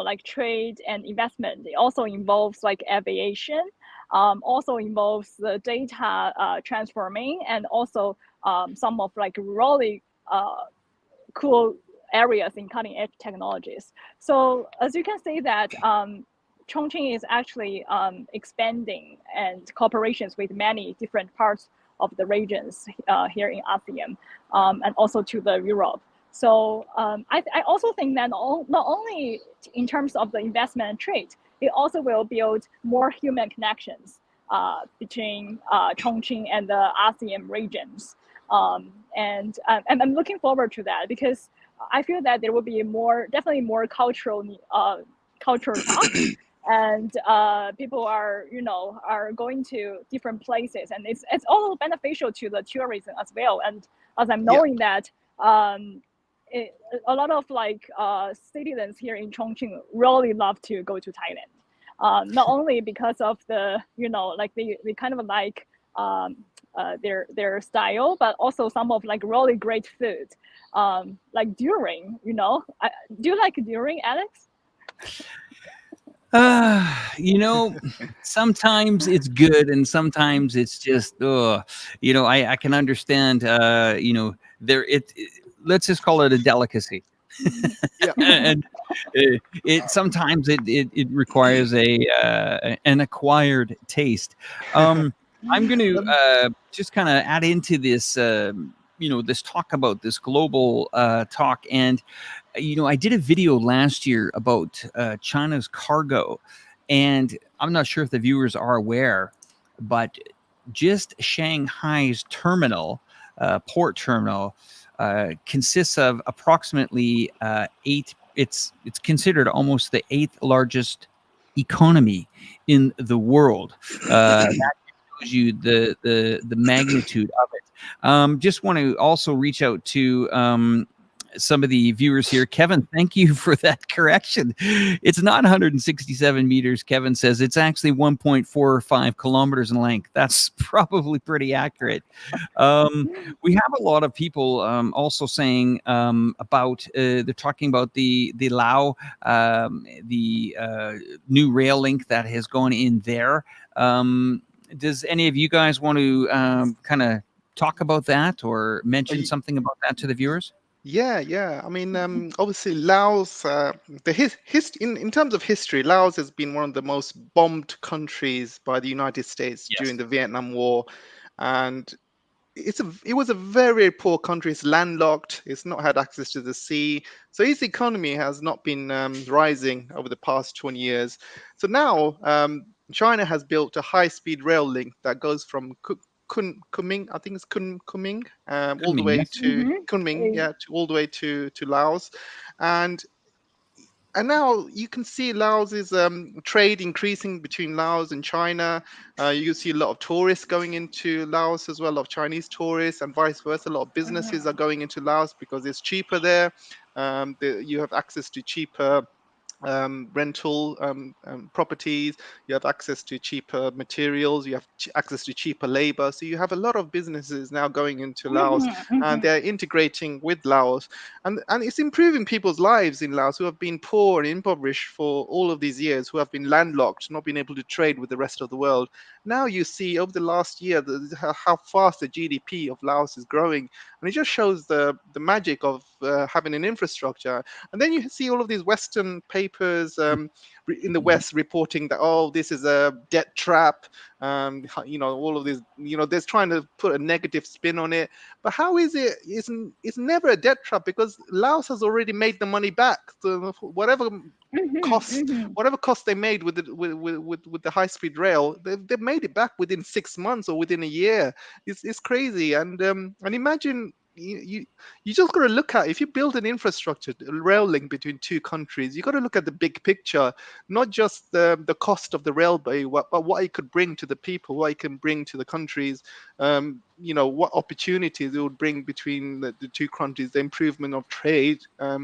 like trade and investment. It also involves like aviation, also involves the data transforming, and also some of like really cool areas in cutting edge technologies. So as you can see that Chongqing is actually expanding and cooperations with many different parts of the regions here in ASEAN, and also to the Europe. So I also think that not only in terms of the investment and trade, it also will build more human connections between Chongqing and the ASEAN regions. And I'm looking forward to that, because I feel that there will be definitely more cultural talk. And people are going to different places, and it's all beneficial to the tourism as well. And as I'm knowing that a lot of like citizens here in Chongqing really love to go to Thailand, not only because of the like they kind of like their style, but also some of like really great food, like durian. Do you like durian, Alex? Sometimes it's good and sometimes it's just I can understand let's just call it a delicacy. And sometimes it requires an acquired taste. I'm going to just kind of add into this this talk about this global talk. And I did a video last year about China's cargo, and I'm not sure if the viewers are aware, but just Shanghai's port terminal consists of approximately 8. It's considered almost the 8th largest economy in the world. That shows you the magnitude of it. Just want to also reach out to some of the viewers here. Kevin, thank you for that correction. It's not 167 meters. Kevin says it's actually 1.45 kilometers in length. That's probably pretty accurate. We have a lot of people also saying about they're talking about the Lao, the new rail link that has gone in there. Does any of you guys want to kind of talk about that or mention something about that to the viewers? Yeah. I mean, obviously, Laos. In terms of history, Laos has been one of the most bombed countries by the United States during Yes. the Vietnam War, and it was a very poor country. It's landlocked. It's not had access to the sea, so its economy has not been rising over the past 20 years. So now China has built a high-speed rail link that goes from Kunming, I think it's Kunming, Could all the mean way yes. to Kunming, Mm-hmm. yeah, all the way to Laos, and now you can see Laos's trade increasing between Laos and China. You see a lot of tourists going into Laos as well, a lot of Chinese tourists, and vice versa. A lot of businesses are going into Laos because it's cheaper there. You have access to cheaper rental properties, you have access to cheaper materials, you have access to cheaper labor. So you have a lot of businesses now going into Laos, and Mm-hmm. they're integrating with Laos, and it's improving people's lives in Laos who have been poor and impoverished for all of these years, who have been landlocked, not been able to trade with the rest of the world. Now you see over the last year how fast the GDP of Laos is growing, and it just shows the magic of having an infrastructure. And then you see all of these Western papers in the West reporting that, oh, this is a debt trap. All of these, they're trying to put a negative spin on it. But how is it? It's never a debt trap because Laos has already made the money back. So Mm-hmm. whatever cost they made with with the high speed rail, they've made it back within 6 months or within a year. It's crazy. And imagine you just got to look at, if you build an infrastructure, a rail link between two countries, you got to look at the big picture, not just the cost of the railway, but what it could bring to the people, what it can bring to the countries, what opportunities it would bring between the two countries, the improvement of trade. I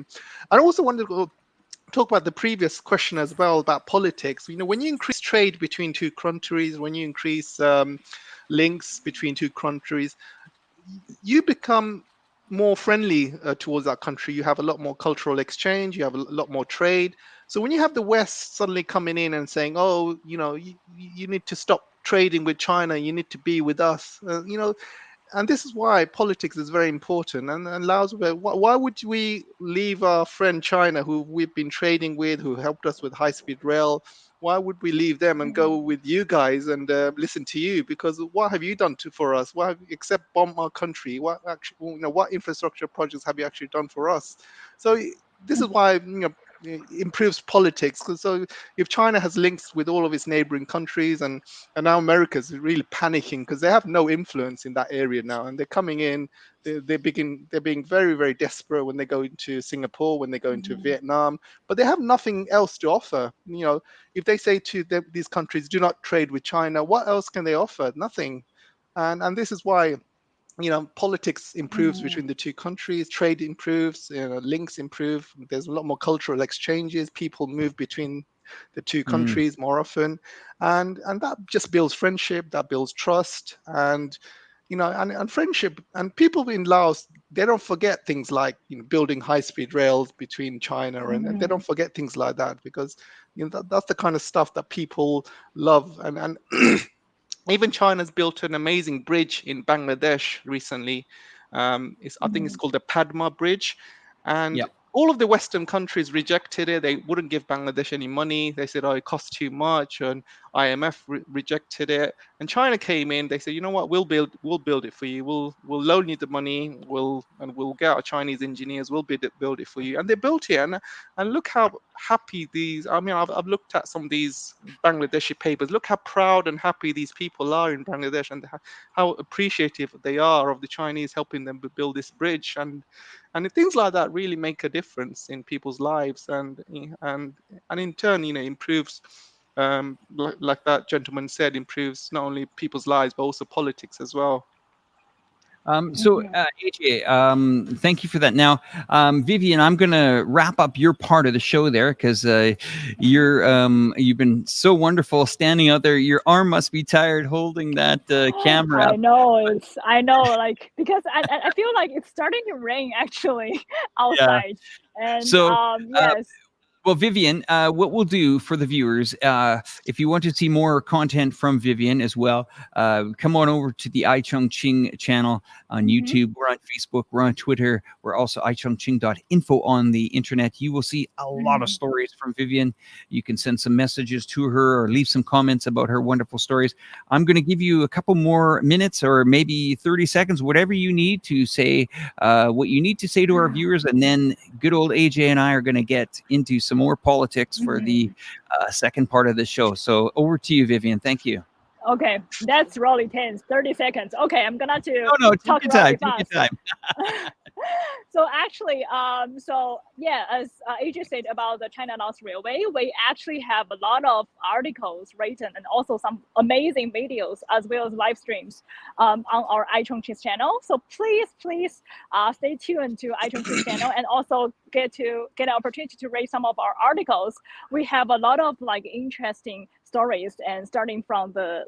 also wanted to talk about the previous question as well about politics. When you increase trade between two countries, when you increase links between two countries, you become more friendly towards that country. You have a lot more cultural exchange. You have a lot more trade. So when you have the West suddenly coming in and saying, "Oh, you need to stop trading with China. You need to be with us," and this is why politics is very important. And Laos, why would we leave our friend China, who we've been trading with, who helped us with high-speed rail? Why would we leave them and go with you guys and listen to you? Because what have you done for us? What have, except bomb our country? What actually, what infrastructure projects have you actually done for us? So this is why improves politics. So if China has links with all of its neighboring countries, and now America's really panicking because they have no influence in that area now, and they're coming in. They're being very, very desperate when they go into Singapore, when they go into Vietnam, but they have nothing else to offer. If they say to these countries, do not trade with China, what else can they offer? Nothing. And this is why politics improves Mm-hmm. between the two countries, trade improves, links improve, there's a lot more cultural exchanges, people move between the two Mm. countries more often, and that just builds friendship, that builds trust, and friendship. And people in Laos, they don't forget things like building high speed rails between China, and they Mm-hmm. don't forget things like that, because that's the kind of stuff that people love. And even China's built an amazing bridge in Bangladesh recently. I think it's Mm-hmm. called the Padma Bridge, and Yep. all of the Western countries rejected it. They wouldn't give Bangladesh any money. They said, "Oh, it costs too much," and IMF rejected it. And China came in. They said, "You know what? We'll build it for you. We'll loan you the money. We'll get our Chinese engineers. We'll build it for you." And they built it. And look how happy these. I mean, I've looked at some of these Bangladeshi papers. Look how proud and happy these people are in Bangladesh, and how appreciative they are of the Chinese helping them build this bridge. And things like that really make a difference in people's lives, and in turn, improves. Like that gentleman said, improves not only people's lives but also politics as well. So, Mm-hmm. AJ, thank you for that. Now, Vivian, I'm going to wrap up your part of the show there because you've been so wonderful standing out there. Your arm must be tired holding that camera. I know, like, because I feel like it's starting to rain actually Yeah. outside, and So, uh, yes. Well, Vivian, what we'll do for the viewers, if you want to see more content from Vivian as well, come on over to the iChongqing channel on YouTube. We're on Facebook. We're on Twitter. We're also ichongqing.info on the internet. You will see a lot of stories from Vivian. You can send some messages to her or leave some comments about her wonderful stories. I'm going to give you a couple more minutes or maybe 30 seconds, whatever you need to say what you need to say to our viewers. And then good old AJ and I are going to get into some more politics for the second part of the show. So over to you, Vivian. Thank you. Okay, that's really tense. 30 seconds. Okay, I'm gonna talk take your really time. fast. Take your time. So actually, as AJ said about the China North Railway, we actually have a lot of articles written and also some amazing videos as well as live streams on our iChongqing channel. So please stay tuned to iChongqing channel and also get an opportunity to read some of our articles. We have a lot of like interesting stories and starting from the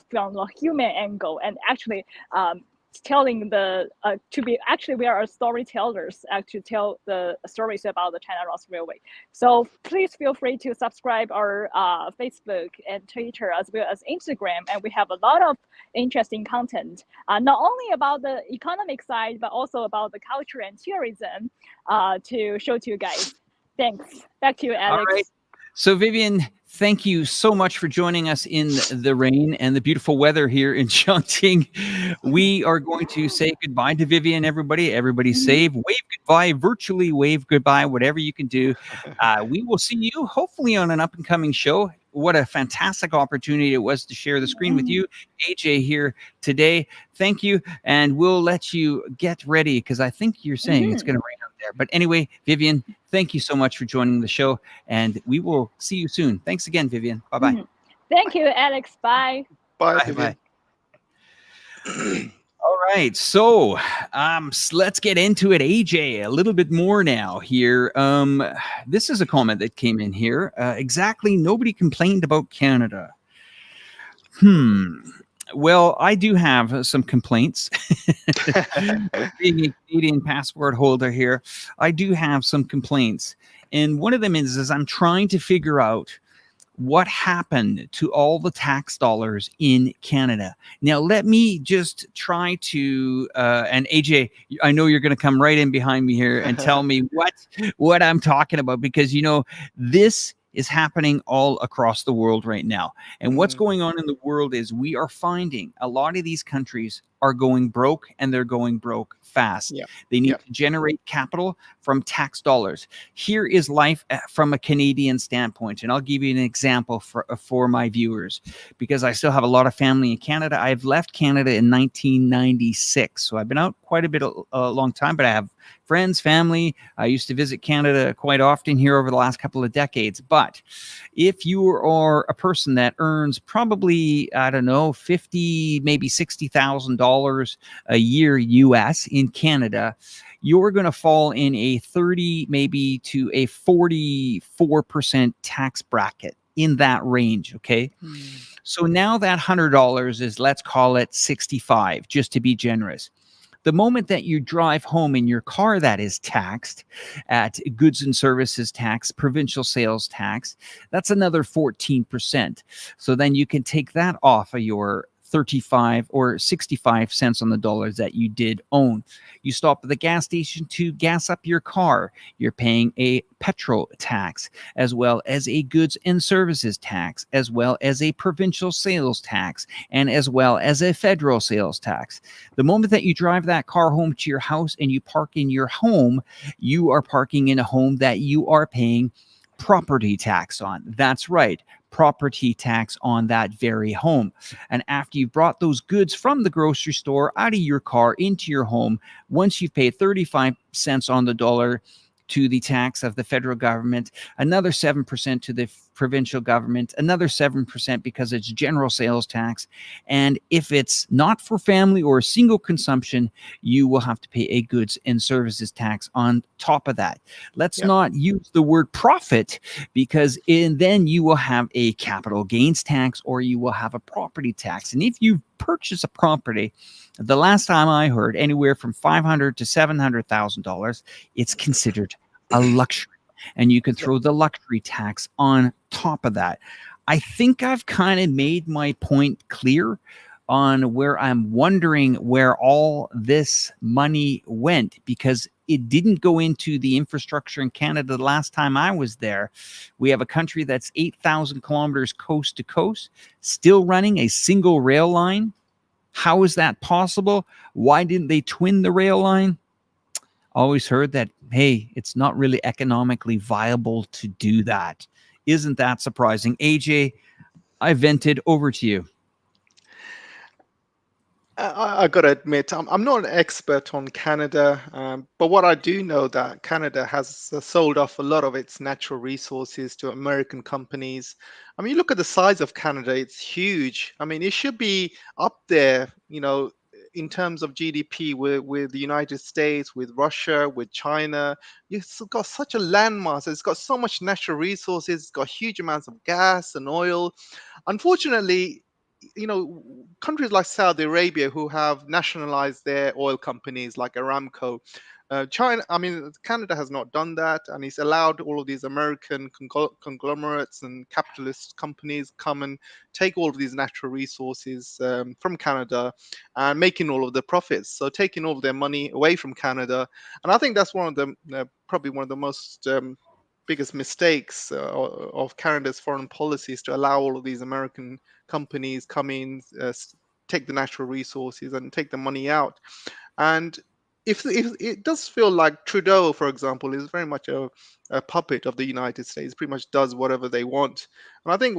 from the human angle and actually telling we are storytellers to tell the stories about the China North Railway. So please feel free to subscribe our Facebook and Twitter as well as Instagram, and we have a lot of interesting content, not only about the economic side but also about the culture and tourism to show to you guys. Thanks. Back to you, Alex. All right. So Vivian, thank you so much for joining us in the rain and the beautiful weather here in Chongqing. We are going to say goodbye to Vivian, everybody. Everybody safe. Wave goodbye, virtually wave goodbye, whatever you can do. We will see you hopefully on an up-and-coming show. What a fantastic opportunity it was to share the screen with you, AJ, here today. Thank you. And we'll let you get ready because I think you're saying it's going to rain out there. But anyway, Vivian, thank you so much for joining the show. And we will see you soon. Thanks again, Vivian. Bye-bye. Thank you, Alex. Bye. Bye, Vivian. All right, so let's get into it, AJ, a little bit more now here. This is a comment that came in here. Exactly, nobody complained about Canada. Well, I do have some complaints. Being a Canadian passport holder here, I do have some complaints. And one of them is I'm trying to figure out what happened to all the tax dollars in Canada. Now, let me just try to, and AJ, I know you're going to come right in behind me here and tell me what I'm talking about, because, this is happening all across the world right now. And what's going on in the world is we are finding a lot of these countries are going broke, and they're going broke fast. Yeah. They need to generate capital from tax dollars. Here is life from a Canadian standpoint. And I'll give you an example for my viewers, because I still have a lot of family in Canada. I've left Canada in 1996. So I've been out quite a long time, but I have friends, family. I used to visit Canada quite often here over the last couple of decades. But if you are a person that earns probably, I don't know, $50,000, maybe $60,000 a year US in Canada, you're going to fall in a 30 maybe to a 44% tax bracket, in that range. Okay. So now that $100 is, let's call it 65, just to be generous. The moment that you drive home in your car, that is taxed at goods and services tax, provincial sales tax, that's another 14%. So then you can take that off of your 35 or 65 cents on the dollar that you did own. You stop at the gas station to gas up your car. You're paying a petrol tax, as well as a goods and services tax, as well as a provincial sales tax, and as well as a federal sales tax. The moment that you drive that car home to your house and you park in your home, you are parking in a home that you are paying property tax on. That's right. Property tax on that very home. And after you've brought those goods from the grocery store out of your car into your home, once you've paid 35 cents on the dollar to the tax of the federal government, another 7% to the provincial government, another 7% because it's general sales tax. And if it's not for family or single consumption, you will have to pay a goods and services tax on top of that. Let's not use the word profit, because then you will have a capital gains tax, or you will have a property tax. And if you purchase a property, the last time I heard, anywhere from $500,000 to $700,000, it's considered a luxury and you could Yep. throw the luxury tax on top of that. I think I've kind of made my point clear on where I'm wondering where all this money went, because it didn't go into the infrastructure in Canada the last time I was there. We have a country that's 8,000 kilometers coast to coast, still running a single rail line. How is that possible? Why didn't they twin the rail line? Always heard that, hey, it's not really economically viable to do that. Isn't that surprising? AJ, I vented. Over to you. I got to admit, I'm not an expert on Canada, but what I do know that Canada has sold off a lot of its natural resources to American companies. I mean, you look at the size of Canada; it's huge. I mean, it should be up there, in terms of GDP with the United States, with Russia, with China. It's got such a landmass. It's got so much natural resources. It's got huge amounts of gas and oil. Unfortunately, countries like Saudi Arabia who have nationalized their oil companies like Aramco. Canada has not done that, and it's allowed all of these American conglomerates and capitalist companies come and take all of these natural resources from Canada and making all of the profits. So taking all of their money away from Canada, and I think that's one of the probably one of the most biggest mistakes of Canada's foreign policies, to allow all of these American companies come in, take the natural resources and take the money out. And if it does feel like Trudeau, for example, is very much a puppet of the United States, pretty much does whatever they want. And I think,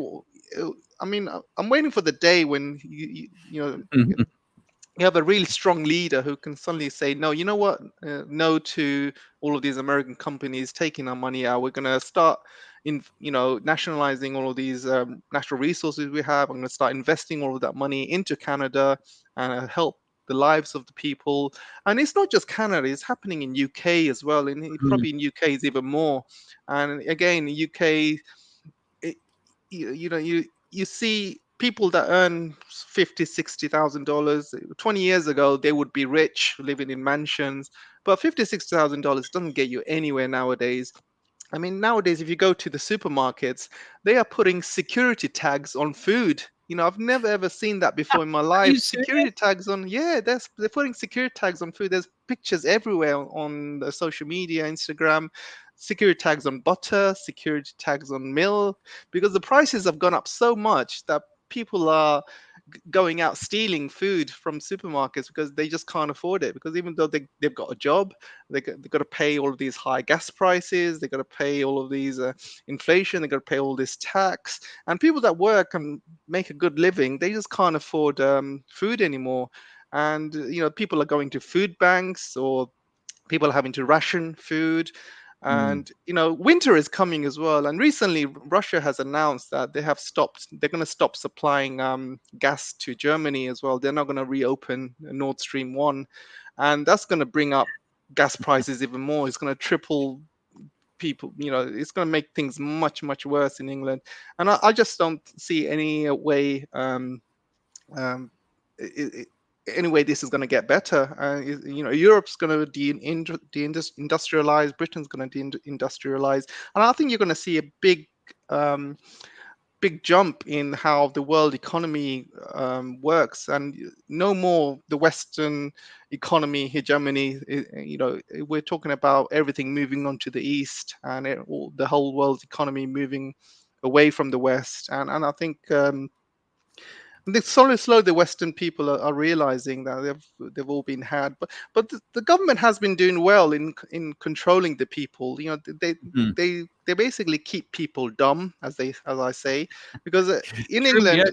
I'm waiting for the day when Mhm. you have a really strong leader who can suddenly say, no, you know what, no to all of these American companies taking our money out. We're going to start nationalizing all of these natural resources we have. I'm going to start investing all of that money into Canada and help the lives of the people. And it's not just Canada; it's happening in UK as well, and Mm. probably in UK is even more. And again, in UK, it, you see people that earn 50, $60,000. 20 years ago they would be rich, living in mansions, but $50,000, $60,000 doesn't get you anywhere nowadays. I mean, nowadays, if you go to the supermarkets, they are putting security tags on food. I've never ever seen that before in my Are you life. serious? Security tags on, yeah, they're putting security tags on food. There's pictures everywhere on the social media, Instagram, security tags on butter, security tags on milk, because the prices have gone up so much that people are going out stealing food from supermarkets because they just can't afford it. Because even though they've got a job, they've got to pay all of these high gas prices, they've got to pay all of these inflation, they've got to pay all this tax. And people that work and make a good living, they just can't afford food anymore. And people are going to food banks, or people are having to ration food. Mm. And winter is coming as well, and recently Russia has announced that they're going to stop supplying gas to Germany as well. They're not going to reopen Nord Stream 1, and that's going to bring up gas prices even more. It's going to triple people. It's going to make things much, much worse in England. And I just don't see any way um, it, it, anyway this is going to get better. Europe's going to deindustrialize, Britain's going to deindustrialize, and I think you're going to see a um, big jump in how the world economy works, and no more the Western economy hegemony. We're talking about everything moving on to the east, and the whole world's economy moving away from the West. And I think slowly the Western people are realizing that they've all been had, but the government has been doing well in controlling the people. Mm. They basically keep people dumb, as I say, because in True. Yeah. England,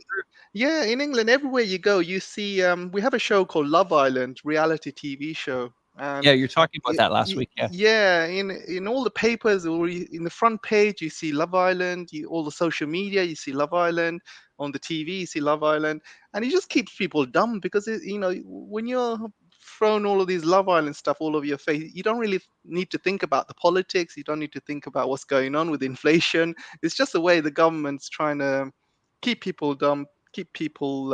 yeah, in England, everywhere you go, you see. We have a show called Love Island, reality TV show, Yeah. and You're talking about that last week. Yeah. yeah, in all the papers, or in the front page, you see Love Island. All the social media, you see Love Island. On the TV, you see Love Island, and it just keeps people dumb, because when you're thrown all of these Love Island stuff all over your face, you don't really need to think about the politics. You don't need to think about what's going on with inflation. It's just the way the government's trying to keep people dumb, keep people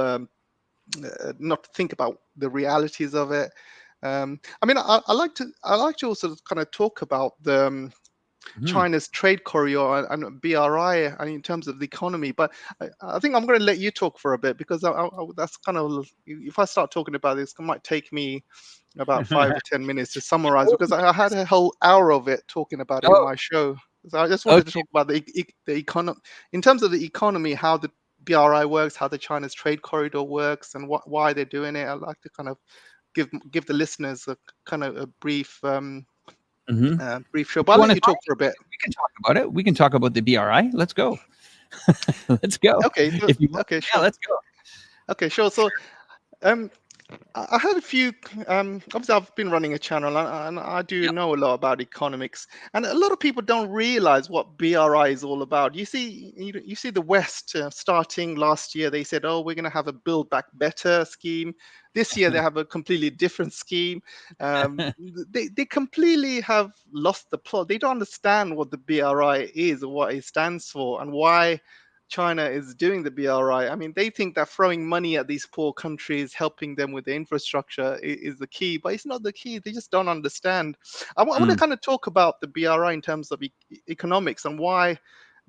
not think about the realities of it. I like to also kind of talk about China's trade corridor and BRI and in terms of the economy. But I think I'm going to let you talk for a bit, because that's kind of, if I start talking about this, it might take me about 5 or 10 minutes to summarize, because I had a whole hour of it talking about it in Oh, my show. So I just wanted to okay. talk about the economy, in terms of the economy, how the BRI works, how the China's trade corridor works, and why they're doing it. I'd like to kind of give the listeners a kind of a brief Mhm. brief show. Do But you I'll want let to you talk? talk for a bit. We can talk about it. We can talk about the BRI. Let's go. Let's go. Okay, If you want. okay, Yeah, sure. let's go. Okay, sure. So um, I had a few. Obviously, I've been running a channel, and I do Yep. know a lot about economics. And a lot of people don't realize what BRI is all about. You see the West starting last year. They said, "Oh, we're going to have a Build Back Better scheme." This year, they have a completely different scheme. They completely have lost the plot. They don't understand what the BRI is, or what it stands for, and why China is doing the BRI. I mean, they think that throwing money at these poor countries, helping them with the infrastructure is the key, but it's not the key. They just don't understand. I want to Mm, kind of talk about the BRI in terms of economics and why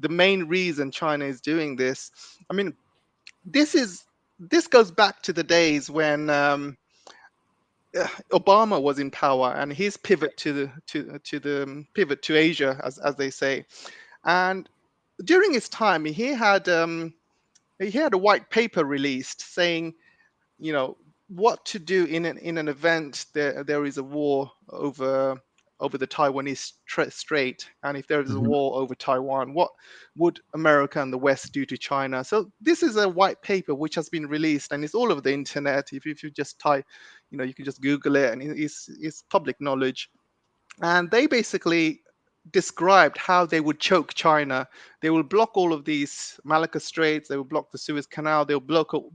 the main reason China is doing this. I mean, this goes back to the days when Obama was in power, and his pivot to the pivot to Asia, as they say. And during his time, he had a white paper released saying, what to do in an event there is a war over the Taiwanese Strait, and if there is a mhm. war over Taiwan, what would America and the West do to China? So this is a white paper which has been released, and it's all over the internet. If you just type, you can just Google it, and it's public knowledge. And they basically described how they would choke China. They will block all of these Malacca Straits. They will block the Suez Canal. They'll block all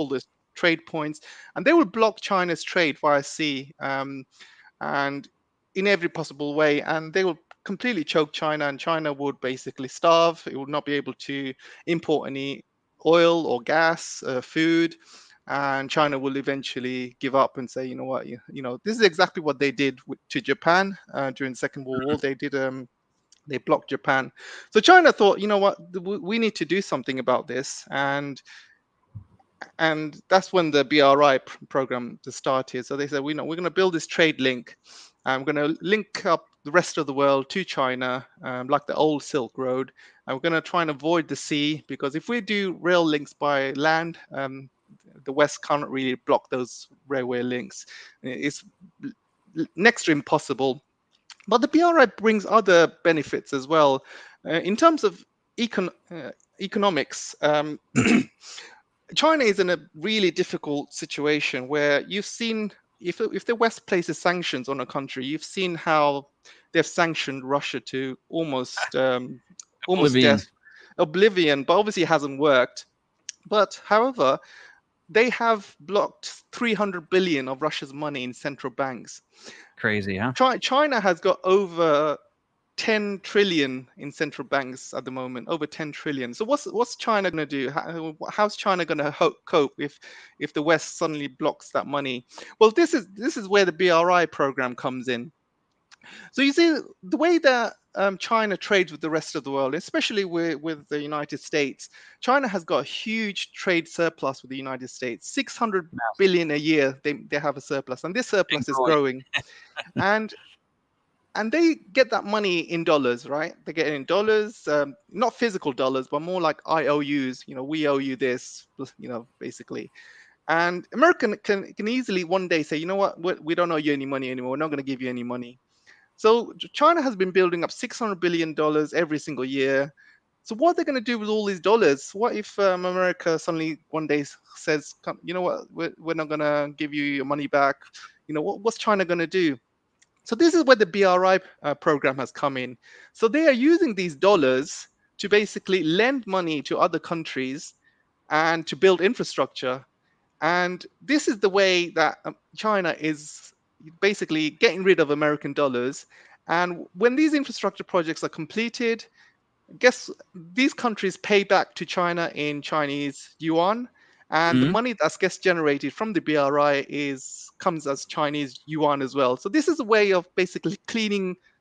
the trade points, and they will block China's trade via sea, and in every possible way. And they will completely choke China, and China would basically starve. It would not be able to import any oil or gas, food, and China will eventually give up and say, you know what, this is exactly what they did to Japan during the Second World War. They blocked Japan. So China thought, you know what, we need to do something about this, and that's when the BRI program started. So they said, we're going to build this trade link. And we're going to link up the rest of the world to China, like the old Silk Road. And we're going to try and avoid the sea, because if we do rail links by land, the West can't really block those railway links. It's next to impossible. But the BRI brings other benefits as well. In terms of economics, China is in a really difficult situation where you've seen, if the West places sanctions on a country, you've seen how they've sanctioned Russia to almost Oblivion. death, oblivion, but obviously it hasn't worked. But however, they have blocked 300 billion of Russia's money in central banks. Crazy, huh? China has got over 10 trillion in central banks at the moment, over 10 trillion. So what's China going to do? How's China going to cope if the West suddenly blocks that money? Well, this is where the BRI program comes in. So you see the way that China trades with the rest of the world, especially with the United States. China has got a huge trade surplus with the United States, 600 Massive billion a year. They have a surplus, and this and surplus is growing. growing. And they get that money in dollars, right? They get it in dollars, not physical dollars, but more like IOUs. We owe you this, basically. And American can easily one day say, you know what, we don't owe you any money anymore. We're not going to give you any money. So China has been building up $600 billion every single year. So what are they going to do with all these dollars? What if America suddenly one day says, you know what, we're not going to give you your money back? What's China going to do? So this is where the BRI program has come in. So they are using these dollars to basically lend money to other countries and to build infrastructure. And this is the way that China is basically getting rid of American dollars. And when these infrastructure projects are completed, guess these countries pay back to China in Chinese yuan, and the Mhm. money that gets generated from the BRI comes as Chinese yuan as well. So this is a way of basically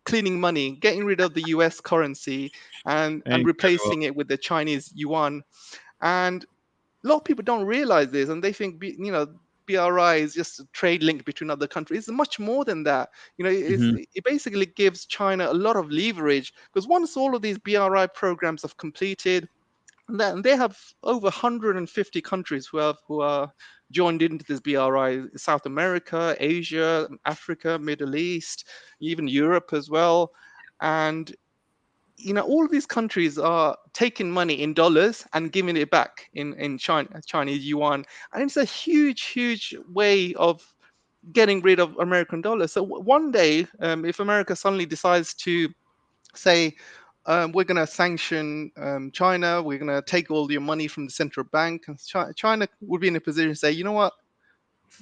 cleaning money, getting rid of the US currency and Incredible. replacing it with the Chinese yuan. And a lot of people don't realize this, and they think, BRI is just a trade link between other countries. It's much more than that. Mhm. It basically gives China a lot of leverage, because once all of these BRI programs have completed, and they have over 150 countries who are joined into this BRI: South America, Asia, Africa, Middle East, even Europe as well. And all of these countries are taking money in dollars and giving it back in Chinese yuan, and it's a huge way of getting rid of American dollars. So one day, if America suddenly decides to say, we're going to sanction China, we're going to take all your money from the central bank, and China would be in a position to say, you know what,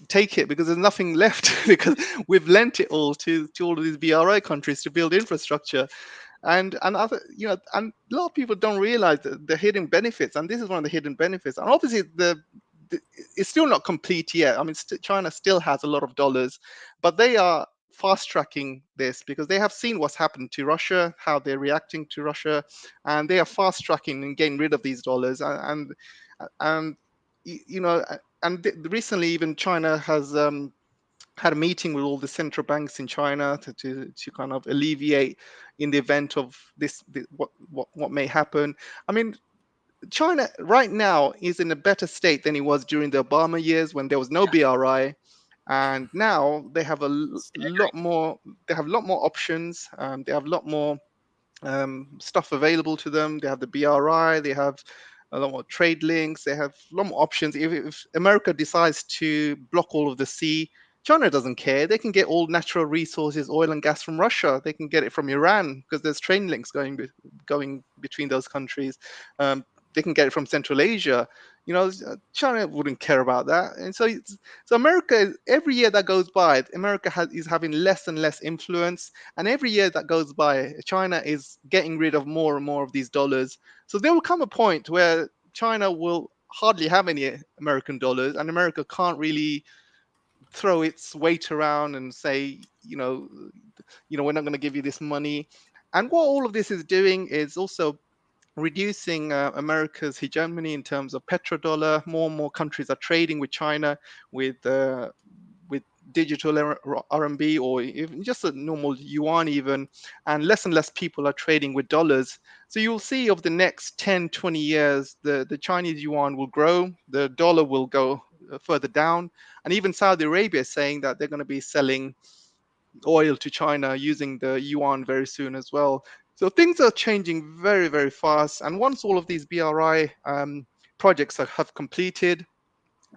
take it, because there's nothing left, because we've lent it all to all of these BRI countries to build infrastructure. And other, and a lot of people don't realize the hidden benefits, and this is one of the hidden benefits. And obviously the it's still not complete yet. I mean, China still has a lot of dollars, but they are fast tracking this because they have seen what's happened to Russia, how they're reacting to Russia, and they are fast tracking and getting rid of these dollars. And recently even China has had a meeting with all the central banks in China to kind of alleviate in the event of what may happen. I mean, China right now is in a better state than it was during the Obama years when there was no BRI, and now they have lot more. They have a lot more options. They have a lot more stuff available to them. They have the BRI. They have a lot more trade links. They have a lot more options. If America decides to block all of the sea, China doesn't care. They can get all natural resources, oil and gas from Russia. They can get it from Iran because there's train links going between those countries. Um, they can get it from Central Asia. China wouldn't care about that. And so America, every year that goes by, America is having less and less influence. And every year that goes by, China is getting rid of more and more of these dollars. So there will come a point where China will hardly have any American dollars, and America can't really throw its weight around and say, we're not going to give you this money. And what all of this is doing is also reducing America's hegemony in terms of petrodollar. More and more countries are trading with China with digital RMB, or even just a normal yuan even, and less people are trading with dollars. So you'll see over the next 10, 20 years, the Chinese yuan will grow, the dollar will go further down, and even Saudi Arabia is saying that they're going to be selling oil to China using the yuan very soon as well. So things are changing very, very fast. And once all of these BRI projects have completed,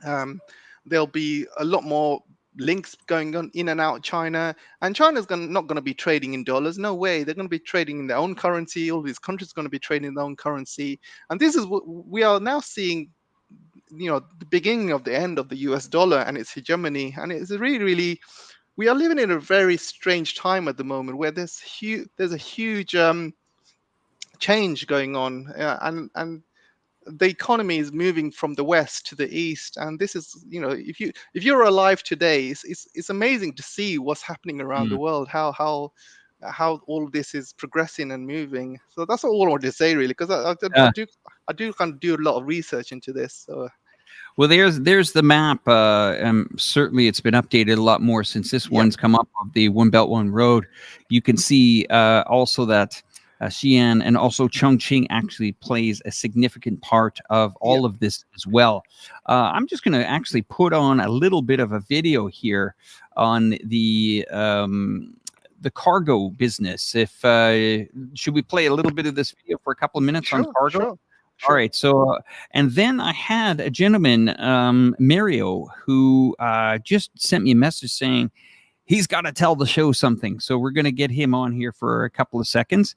um, there'll be a lot more links going on in and out of China. And China's not going to be trading in dollars. No way. They're going to be trading in their own currency. All these countries are going to be trading in their own currency. And this is what we are now seeing, the beginning of the end of the US dollar and its hegemony. And it's really, really, we are living in a very strange time at the moment where there's a huge change going on, and the economy is moving from the west to the east. And this is, if you're alive today, it's amazing to see what's happening around the world, how all of this is progressing and moving. So that's all I want to say, really, because I do kind of do a lot of research into this. So Well, there's the map. Certainly, it's been updated a lot more since this one's come up of the One Belt One Road. You can see also that Xi'an and also Chongqing actually plays a significant part of all of this as well. I'm just going to actually put on a little bit of a video here on the cargo business. If should we play a little bit of this video for a couple of minutes on cargo? Sure. All right. So, and then I had a gentleman, Mario, who just sent me a message saying he's got to tell the show something. So we're going to get him on here for a couple of seconds.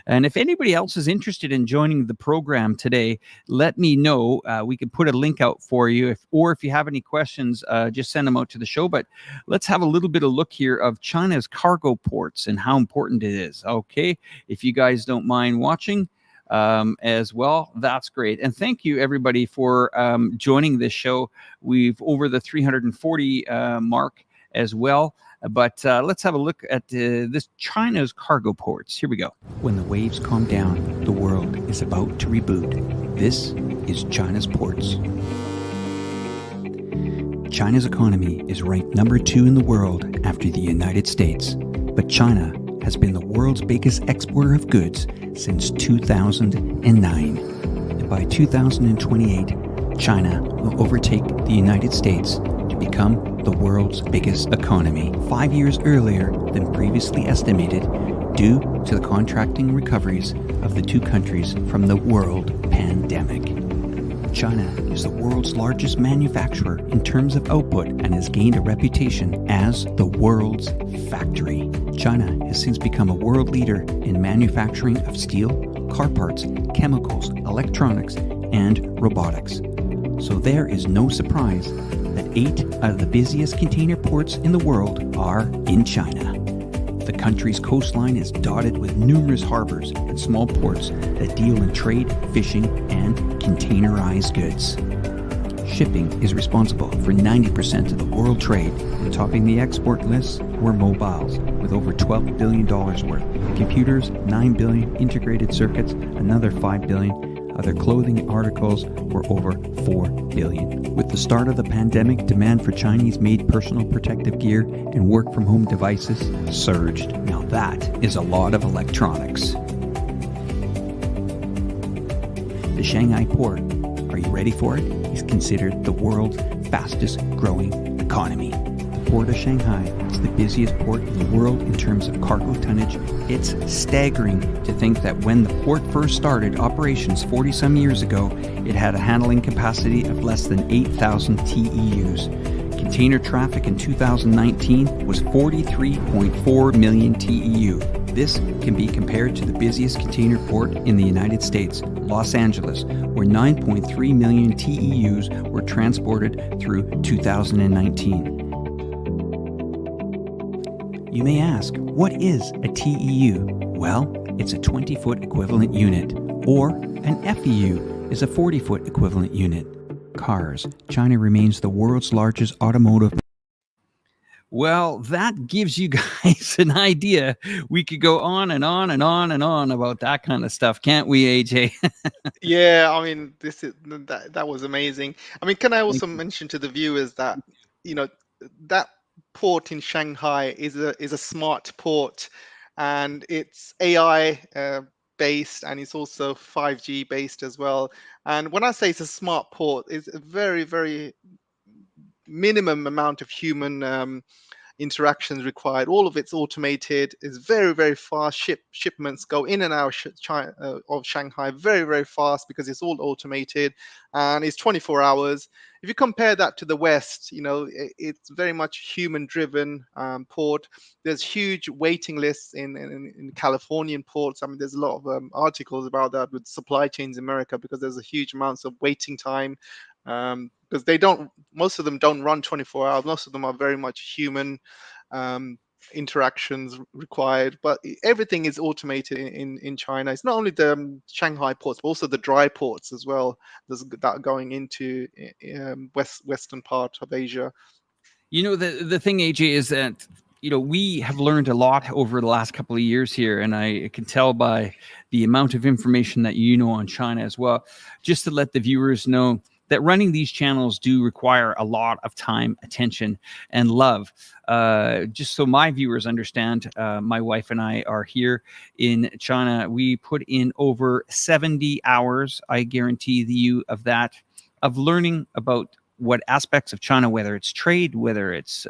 And if anybody else is interested in joining the program today, let me know. We can put a link out for you. Or if you have any questions, just send them out to the show. But let's have a little bit of look here of China's cargo ports and how important it is. Okay. If you guys don't mind watching as well, that's great. And thank you everybody for joining this show. We've over the 340 mark. as well. But let's have a look at this China's cargo ports. Here we go. When the waves calm down, the world is about to reboot. This is China's ports. China's economy is ranked number 2 in the world after the United States. But China has been the world's biggest exporter of goods since 2009. And by 2028, China will overtake the United States to become the world's biggest economy, 5 years earlier than previously estimated, due to the contracting recoveries of the two countries from the world pandemic. China is the world's largest manufacturer in terms of output and has gained a reputation as the world's factory. China has since become a world leader in manufacturing of steel, car parts, chemicals, electronics, and robotics. So there is no surprise that 8 out of the busiest container ports in the world are in China. The country's coastline is dotted with numerous harbors and small ports that deal in trade, fishing, and containerized goods. Shipping is responsible for 90% of the world trade, and topping the export list were mobiles, with over $12 billion worth, computers, 9 billion, integrated circuits, another 5 billion, other clothing articles were over 4 billion. With the start of the pandemic, demand for Chinese-made personal protective gear and work-from-home devices surged. Now that is a lot of electronics. The Shanghai port, are you ready for it? Is considered the world's fastest growing economy. The port of Shanghai is the busiest port in the world in terms of cargo tonnage. It's staggering to think that when the port first started operations 40-some years ago, it had a handling capacity of less than 8,000 TEUs. Container traffic in 2019 was 43.4 million TEU. This can be compared to the busiest container port in the United States, Los Angeles, where 9.3 million TEUs were transported through 2019. You may ask, what is a TEU? Well, it's a 20-foot equivalent unit, or an FEU is a 40-foot equivalent unit. Cars. China remains the world's largest automotive. Well, that gives you guys an idea. We could go on and on and on and on about that kind of stuff, can't we, AJ? Yeah, I mean, that was amazing. I mean, can I also mention to the viewers that, you know, that port in Shanghai is a smart port, and it's AI based, and it's also 5G based as well. And when I say it's a smart port, it's a very, very minimum amount of human interactions required. All of it's automated. It's very, very fast. Shipments go in and out of Shanghai very, very fast because it's all automated, and it's 24 hours. If you compare that to the West, you know, it's very much human-driven port. There's huge waiting lists in Californian ports. I mean, there's a lot of articles about that with supply chains in America, because there's a huge amounts of waiting time. Because most of them don't run 24 hours. Most of them are very much human interactions required, but everything is automated in China. It's not only the Shanghai ports, but also the dry ports as well. There's that going into western part of Asia. You know, the thing, AJ, is that, you know, we have learned a lot over the last couple of years here, and I can tell by the amount of information that you know on China as well. Just to let the viewers know that running these channels do require a lot of time, attention, and love. Just so my viewers understand, my wife and I are here in China. We put in over 70 hours, I guarantee you, of that, of learning about what aspects of China, whether it's trade, whether it's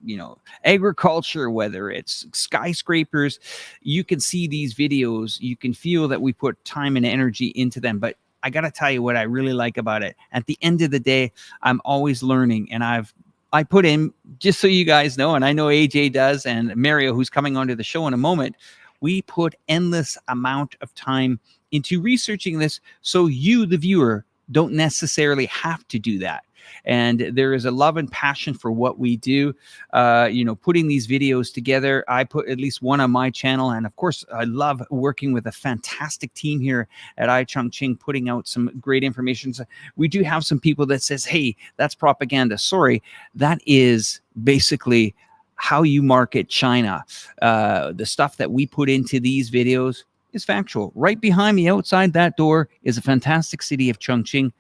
you know, agriculture, whether it's skyscrapers. You can see these videos, you can feel that we put time and energy into them. But I got to tell you what I really like about it. At the end of the day, I'm always learning, and I put in, just so you guys know, and I know AJ does, and Mario, who's coming onto the show in a moment, we put endless amount of time into researching this, so you, the viewer, don't necessarily have to do that. and there is a love and passion for what we do. Putting these videos together, I put at least one on my channel, and of course, I love working with a fantastic team here at Chongqing, putting out some great information. So we do have some people that says, "Hey, that's propaganda." Sorry, that is basically how you market China. The stuff that we put into these videos is factual. Right behind me, outside that door, is a fantastic city of Chongqing.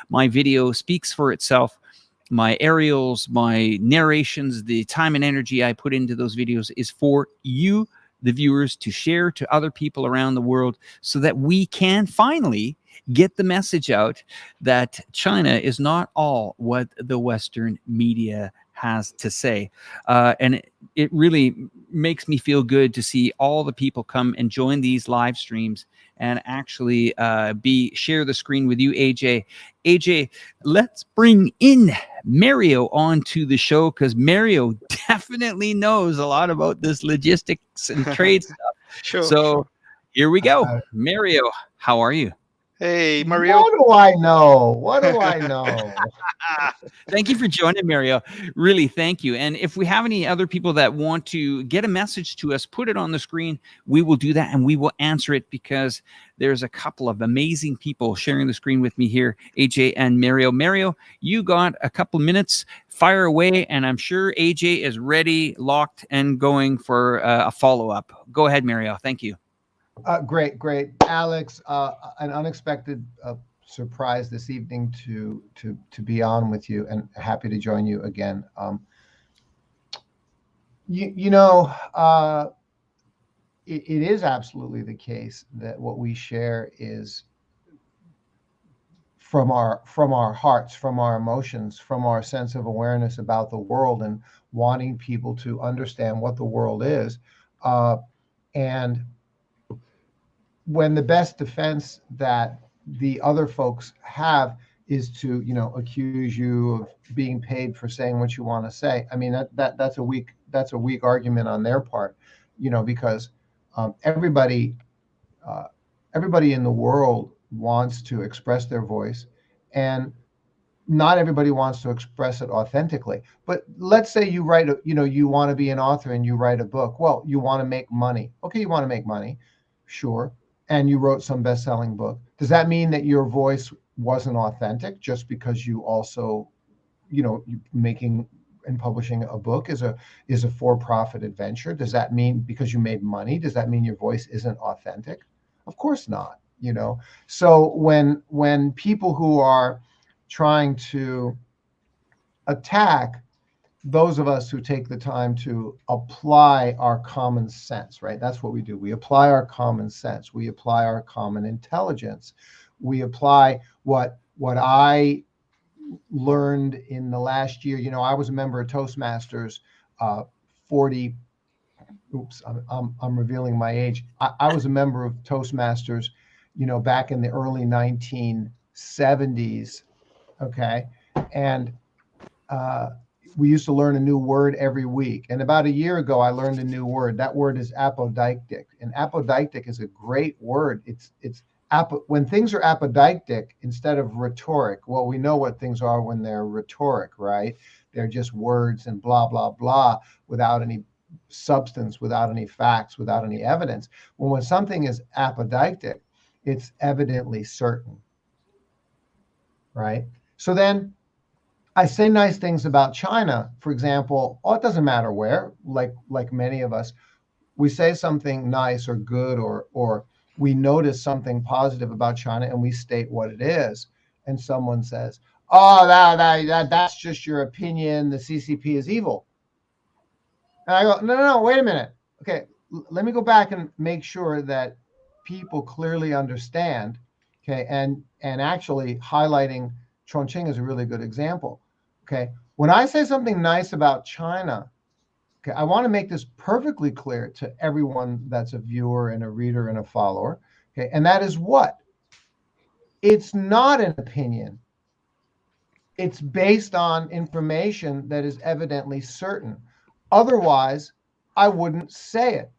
My video speaks for itself. My aerials, my narrations, the time and energy I put into those videos is for you, the viewers, to share to other people around the world so that we can finally get the message out that China is not all what the Western media has to say. And it really makes me feel good to see all the people come and join these live streams and actually share the screen with you, AJ. AJ, let's bring in Mario onto the show, because Mario definitely knows a lot about this logistics and trade stuff. Sure. Here we go. Mario, how are you? Hey, Mario. What do I know? What do I know? Thank you for joining, Mario. Really, thank you. And if we have any other people that want to get a message to us, put it on the screen. We will do that, and we will answer it, because there's a couple of amazing people sharing the screen with me here, AJ and Mario. Mario, you got a couple minutes. Fire away, and I'm sure AJ is ready, locked, and going for a follow-up. Go ahead, Mario. Thank you. Great. Alex, an unexpected surprise this evening to be on with you, and happy to join you again. It is absolutely the case that what we share is from our hearts, from our emotions, from our sense of awareness about the world and wanting people to understand what the world is. And when the best defense that the other folks have is to, accuse you of being paid for saying what you want to say. I mean, that's a weak argument on their part, because everybody in the world wants to express their voice, and not everybody wants to express it authentically. But let's say you write, you want to be an author and you write a book. Well, you want to make money. Okay, you want to make money, sure. And you wrote some best-selling book. Does that mean that your voice wasn't authentic just because you also, making and publishing a book is a for-profit adventure? Does that mean because you made money, does that mean your voice isn't authentic? Of course not, So when people who are trying to attack those of us who take the time to apply our common sense, right? That's what we do. We apply our common sense. We apply our common intelligence. We apply what I learned in the last year. I was a member of Toastmasters, 40. Oops, I'm revealing my age. I was a member of Toastmasters, back in the early 1970s. Okay, and we used to learn a new word every week. And about a year ago, I learned a new word. That word is apodeictic. And apodeictic is a great word. It's when things are apodeictic instead of rhetoric. Well, we know what things are when they're rhetoric, right? They're just words and blah, blah, blah, without any substance, without any facts, without any evidence. When something is apodeictic, it's evidently certain, right? So then I say nice things about China, for example. It doesn't matter where, like many of us, we say something nice or good, or we notice something positive about China and we state what it is. And someone says, "Oh, that's just your opinion. The CCP is evil." And I go, no, wait a minute. Okay, let me go back and make sure that people clearly understand. Okay, and actually highlighting Chongqing is a really good example. Okay, when I say something nice about China, okay, I want to make this perfectly clear to everyone that's a viewer and a reader and a follower. Okay, and that is what? It's not an opinion. It's based on information that is evidently certain. Otherwise, I wouldn't say it,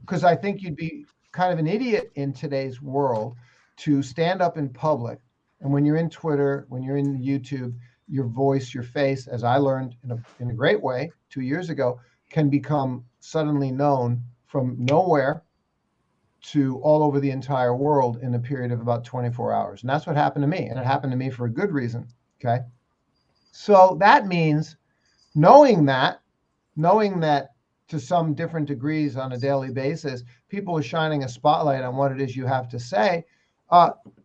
because I think you'd be kind of an idiot in today's world to stand up in public. And when you're in Twitter, when you're in YouTube, your voice, your face, as I learned in a great way 2 years ago, can become suddenly known from nowhere to all over the entire world in a period of about 24 hours. And that's what happened to me. And it happened to me for a good reason. Okay. So that means knowing that to some different degrees on a daily basis, people are shining a spotlight on what it is you have to say.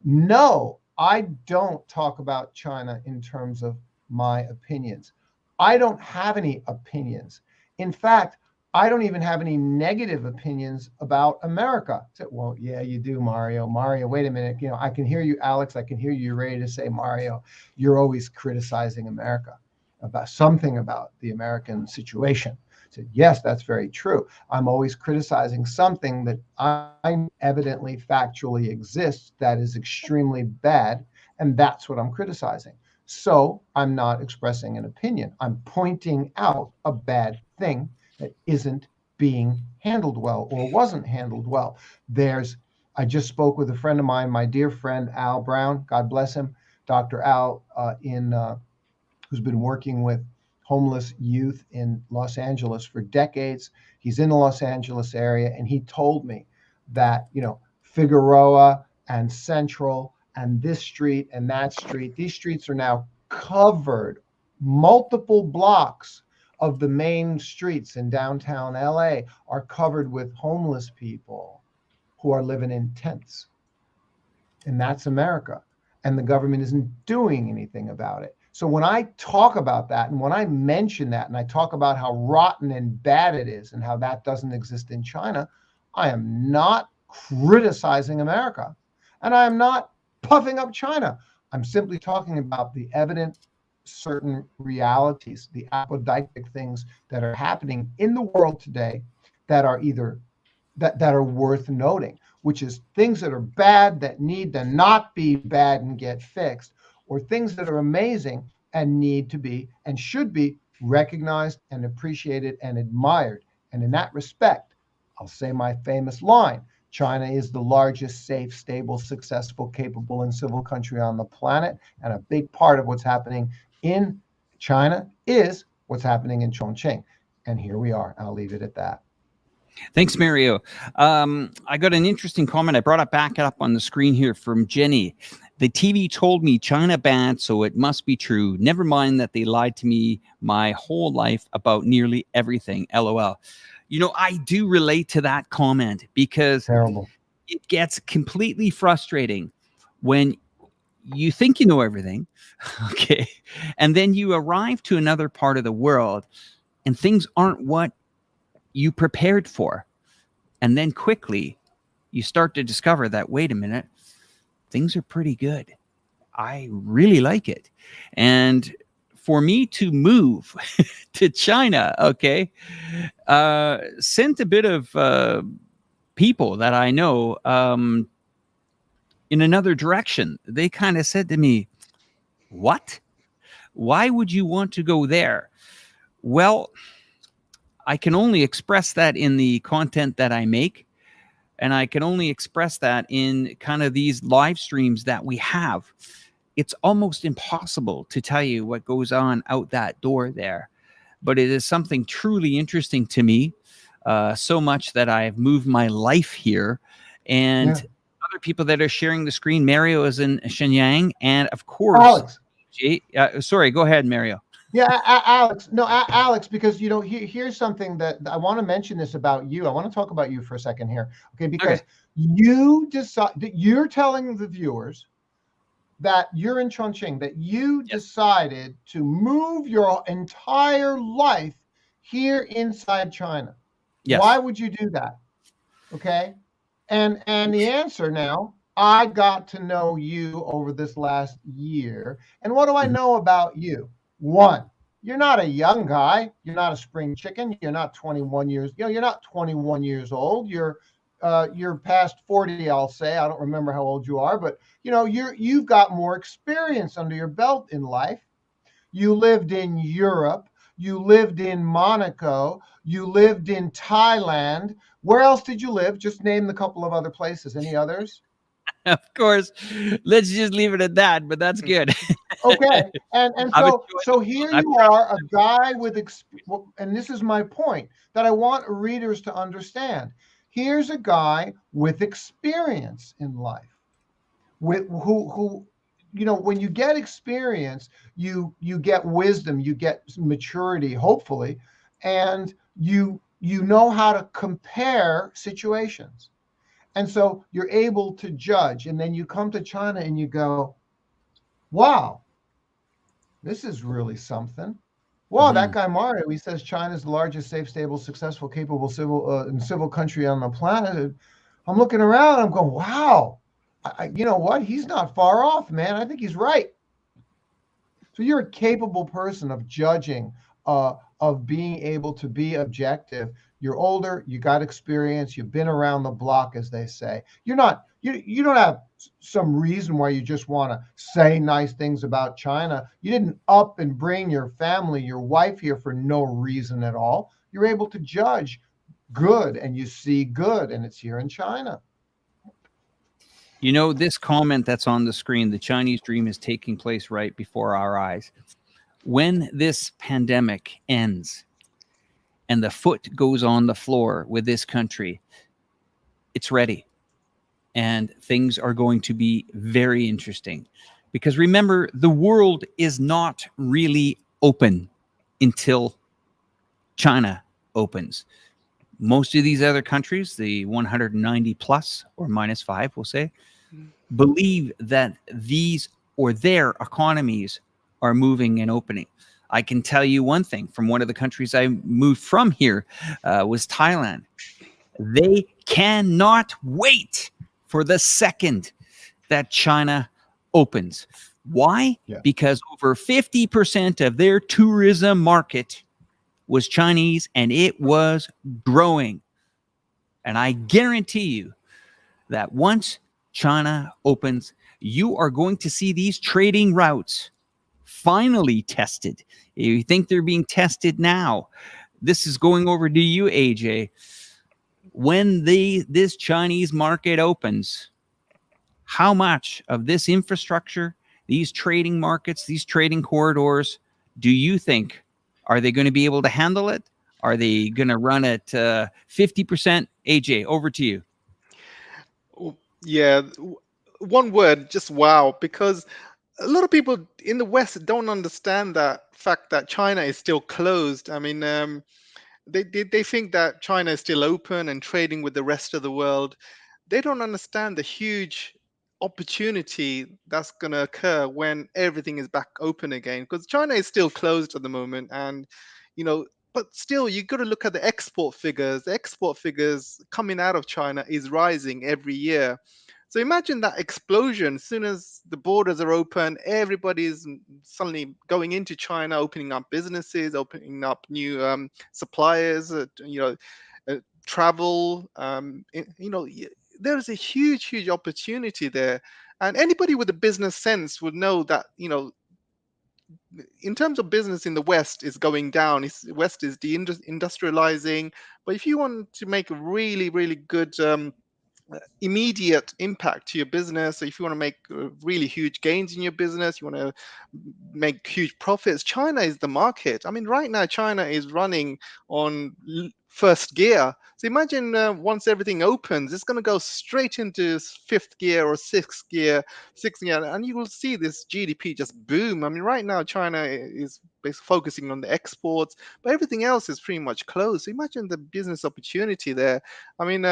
No, I don't talk about China in terms of my opinions. I don't have any opinions. In fact, I don't even have any negative opinions about America. I said, well, yeah, you do, Mario. Mario, wait a minute. I can hear you, Alex. I can hear you ready to say, Mario, you're always criticizing America about something about the American situation. I said, yes, that's very true. I'm always criticizing something that I evidently factually exists that is extremely bad, and that's what I'm criticizing. So I'm not expressing an opinion. I'm pointing out a bad thing that isn't being handled well or wasn't handled well. I just spoke with a friend of mine, my dear friend Al Brown, God bless him, Dr. Al, who's been working with homeless youth in Los Angeles for decades. He's in the Los Angeles area, and he told me that, Figueroa and Central and this street and that street, these streets are now covered, multiple blocks of the main streets in downtown LA are covered with homeless people who are living in tents. And that's America. And the government isn't doing anything about it. So when I talk about that, and when I mention that, and I talk about how rotten and bad it is and how that doesn't exist in China, I am not criticizing America. And I am not puffing up China. I'm simply talking about the evident certain realities, the apodictic things that are happening in the world today that are either that are worth noting, which is things that are bad that need to not be bad and get fixed, or things that are amazing and need to be and should be recognized and appreciated and admired. And in that respect, I'll say my famous line: China is the largest, safe, stable, successful, capable, and civil country on the planet. And a big part of what's happening in China is what's happening in Chongqing. And here we are. I'll leave it at that. Thanks, Mario. I got an interesting comment. I brought it back up on the screen here from Jenny. The TV told me China bad, so it must be true. Never mind that they lied to me my whole life about nearly everything. LOL. I do relate to that comment because Terrible. It gets completely frustrating when you think you know everything, okay, and then you arrive to another part of the world and things aren't what you prepared for. And then quickly you start to discover that, wait a minute, things are pretty good. I really like it. And for me to move to China, okay, sent a bit of people that I know in another direction. They kind of said to me, what? Why would you want to go there? Well, I can only express that in the content that I make. And I can only express that in kind of these live streams that we have. It's almost impossible to tell you what goes on out that door there. But it is something truly interesting to me, so much that I've moved my life here. And other people that are sharing the screen, Mario is in Shenyang. And of course, Alex. Sorry, go ahead, Mario. Yeah, Alex. No, Alex, because here's something that I want to mention this about you. I want to talk about you for a second here, okay? Because you decide that you're telling the viewers that you're in Chongqing, that you decided to move your entire life here inside China. Yes. Why would you do that? Okay, and the answer now. I got to know you over this last year, and what do I know about you? One, you're not a young guy. You're not a spring chicken. You're not 21 years. You're not 21 years old. You're past 40, I'll say. I don't remember how old you are, but you've got more experience under your belt in life. You lived in Europe. You lived in Monaco. You lived in Thailand. Where else did you live? Just name the couple of other places. Any others? Of course, let's just leave it at that. But that's good. Okay, and I've so enjoyed so it. here I've you are, a guy with and this is my point that I want readers to understand. Here's a guy with experience in life, with who when you get experience, you get wisdom, you get maturity, hopefully, and you know how to compare situations. And so you're able to judge, and then you come to China and you go, wow, this is really something. Well, that Mhm. guy Mario, he says China's the largest, safe, stable, successful, capable civil country on the planet. I'm looking around, I'm going, wow. You know what? He's not far off, man. I think he's right. So you're a capable person of judging, of being able to be objective. You're older, you got experience, you've been around the block, as they say. You don't have some reason why you just want to say nice things about China. You didn't up and bring your family, your wife here for no reason at all. You're able to judge good, and you see good, and it's here in China. You know, this comment that's on the screen, the Chinese dream is taking place right before our eyes. When this pandemic ends and the foot goes on the floor with this country, it's ready. And things are going to be very interesting. Because remember, the world is not really open until China opens. Most of these other countries, the 190 plus or minus 5, we'll say, believe that these or their economies are moving and opening. I can tell you one thing from one of the countries I moved from here was Thailand. They cannot wait for the second that China opens. Why? Yeah. Because over 50% of their tourism market was Chinese, and it was growing. And I guarantee you that once China opens, you are going to see these trading routes finally tested. You think they're being tested now. This is going over to you, AJ. When this Chinese market opens, how much of this infrastructure, these trading markets, these trading corridors, do you think are they going to be able to handle it? Are they going to run at 50%? AJ, over to you. Yeah, one word, just wow, because a lot of people in the West don't understand that fact that China is still closed. I mean, they think that China is still open and trading with the rest of the world. They don't understand the huge opportunity that's going to occur when everything is back open again, because China is still closed at the moment. And you know but still, you got to look at the export figures. The export figures coming out of China is rising every year. So imagine that explosion. As soon as the borders are open, everybody's suddenly going into China, opening up businesses, opening up new suppliers, uh, travel. There's a huge, huge opportunity there. And anybody with a business sense would know that, in terms of business in the West is going down. West is deindustrializing. But if you want to make a really, really good immediate impact to your business, so if you want to make really huge gains in your business, you want to make huge profits, China is the market. I mean, right now China is running on first gear. So imagine once everything opens, it's going to go straight into fifth gear or sixth gear, and you will see this GDP just boom. I mean, right now China is basically focusing on the exports, but everything else is pretty much closed. So imagine the business opportunity there. I mean,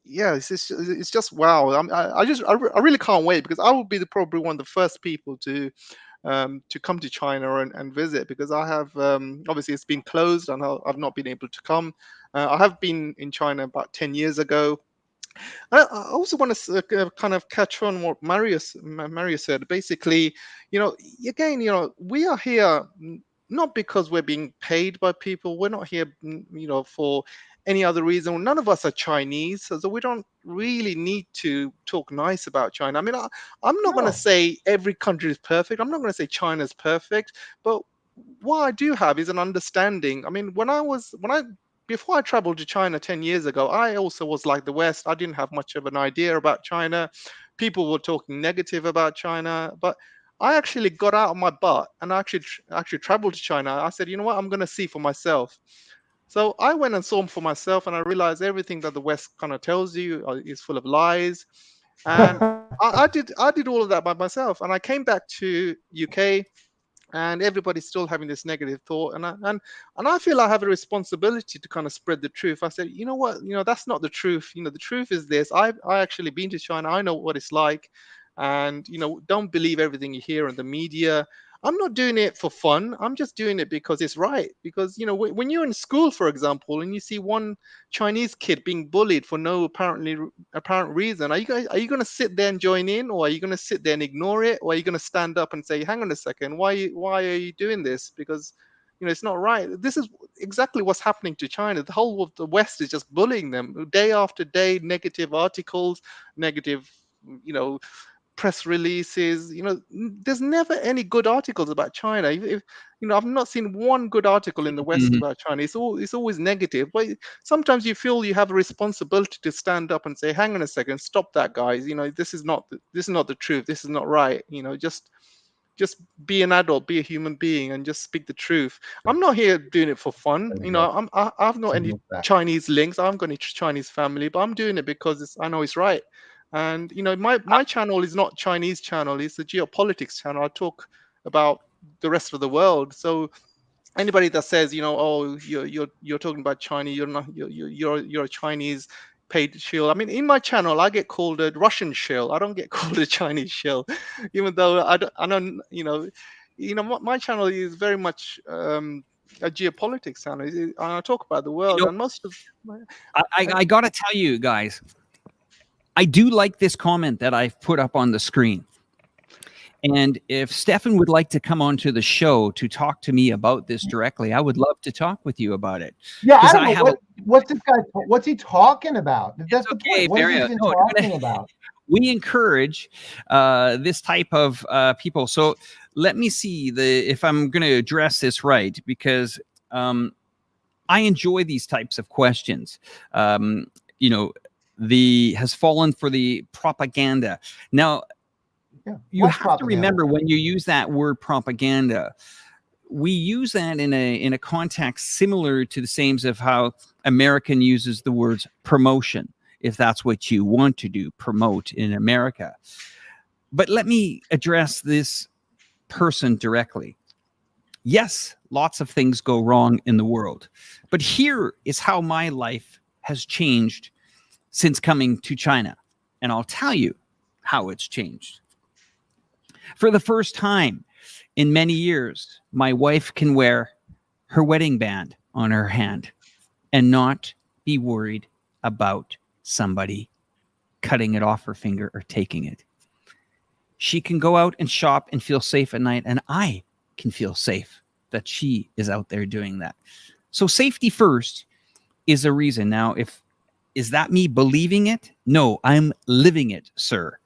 yeah, it's just wow. I really can't wait, because I will be probably one of the first people to come to China and visit, because I have obviously it's been closed and I've not been able to come. I have been in China about 10 years ago. I also want to kind of catch on what Mario said. Basically, again, we are here not because we're being paid by people. We're not here, for any other reason. None of us are Chinese, so we don't really need to talk nice about China. I mean, I'm not going to No. say every country is perfect. I'm not going to say China's perfect, but what I do have is an understanding. I mean, before I traveled to China 10 years ago, I also was like the West. I didn't have much of an idea about China. people were talking negative about China, but I actually got out of my butt and I actually traveled to China. I said, you know what, I'm going to see for myself. So I went and saw them for myself, and I realized everything that the West kind of tells you is full of lies. And I did all of that by myself, and I came back to UK, and everybody's still having this negative thought, and I feel I have a responsibility to kind of spread the truth. I said, you know what, that's not the truth. The truth is this. I actually been to China. I know what it's like, and don't believe everything you hear in the media. I'm not doing it for fun. I'm just doing it because it's right. Because when you're in school, for example, and you see one Chinese kid being bullied for no apparent reason, are you going to sit there and join in, or are you going to sit there and ignore it, or are you going to stand up and say, hang on a second, why are you doing this? Because it's not right. This is exactly what's happening to China. The whole of the West is just bullying them day after day. Negative articles, negative press releases. There's never any good articles about China. I've not seen one good article in the West Mhm. about China. It's always negative. But sometimes you feel you have a responsibility to stand up and say, hang on a second, stop that, guys. This is not the truth. This is not right. Just be an adult, be a human being, and just speak the truth. I'm not here doing it for fun. I've not any Chinese links. I haven't got any Chinese family, but I'm doing it because I know it's right. And my channel is not Chinese channel. It's a geopolitics channel. I talk about the rest of the world. So anybody that says, oh, you're talking about China, you're not, you're a Chinese paid shill. I mean, in my channel, I get called a Russian shill. I don't get called a Chinese shill, even though I don't, my channel is very much a geopolitics channel. I talk about the world, and most of I got to tell you guys, I do like this comment that I've put up on the screen. And if Stefan would like to come onto the show to talk to me about this directly, I would love to talk with you about it. Yeah, I don't know. What's this guy? What's he talking about? That's the point. What is he even talking about? We encourage this type of people. So let me see if I'm going to address this right, because I enjoy these types of questions. Has fallen for the propaganda. Now, you have to remember, when you use that word propaganda, we use that in a context similar to the same of how American uses the words promotion, if that's what you want to do, promote in America. But let me address this person directly. Yes, lots of things go wrong in the world, but here is how my life has changed since coming to China. And I'll tell you how it's changed. For the first time in many years, my wife can wear her wedding band on her hand and not be worried about somebody cutting it off her finger or taking it. She can go out and shop and feel safe at night, and I can feel safe that she is out there doing that. So safety first is a reason. Now, is that me believing it? No, I'm living it, sir.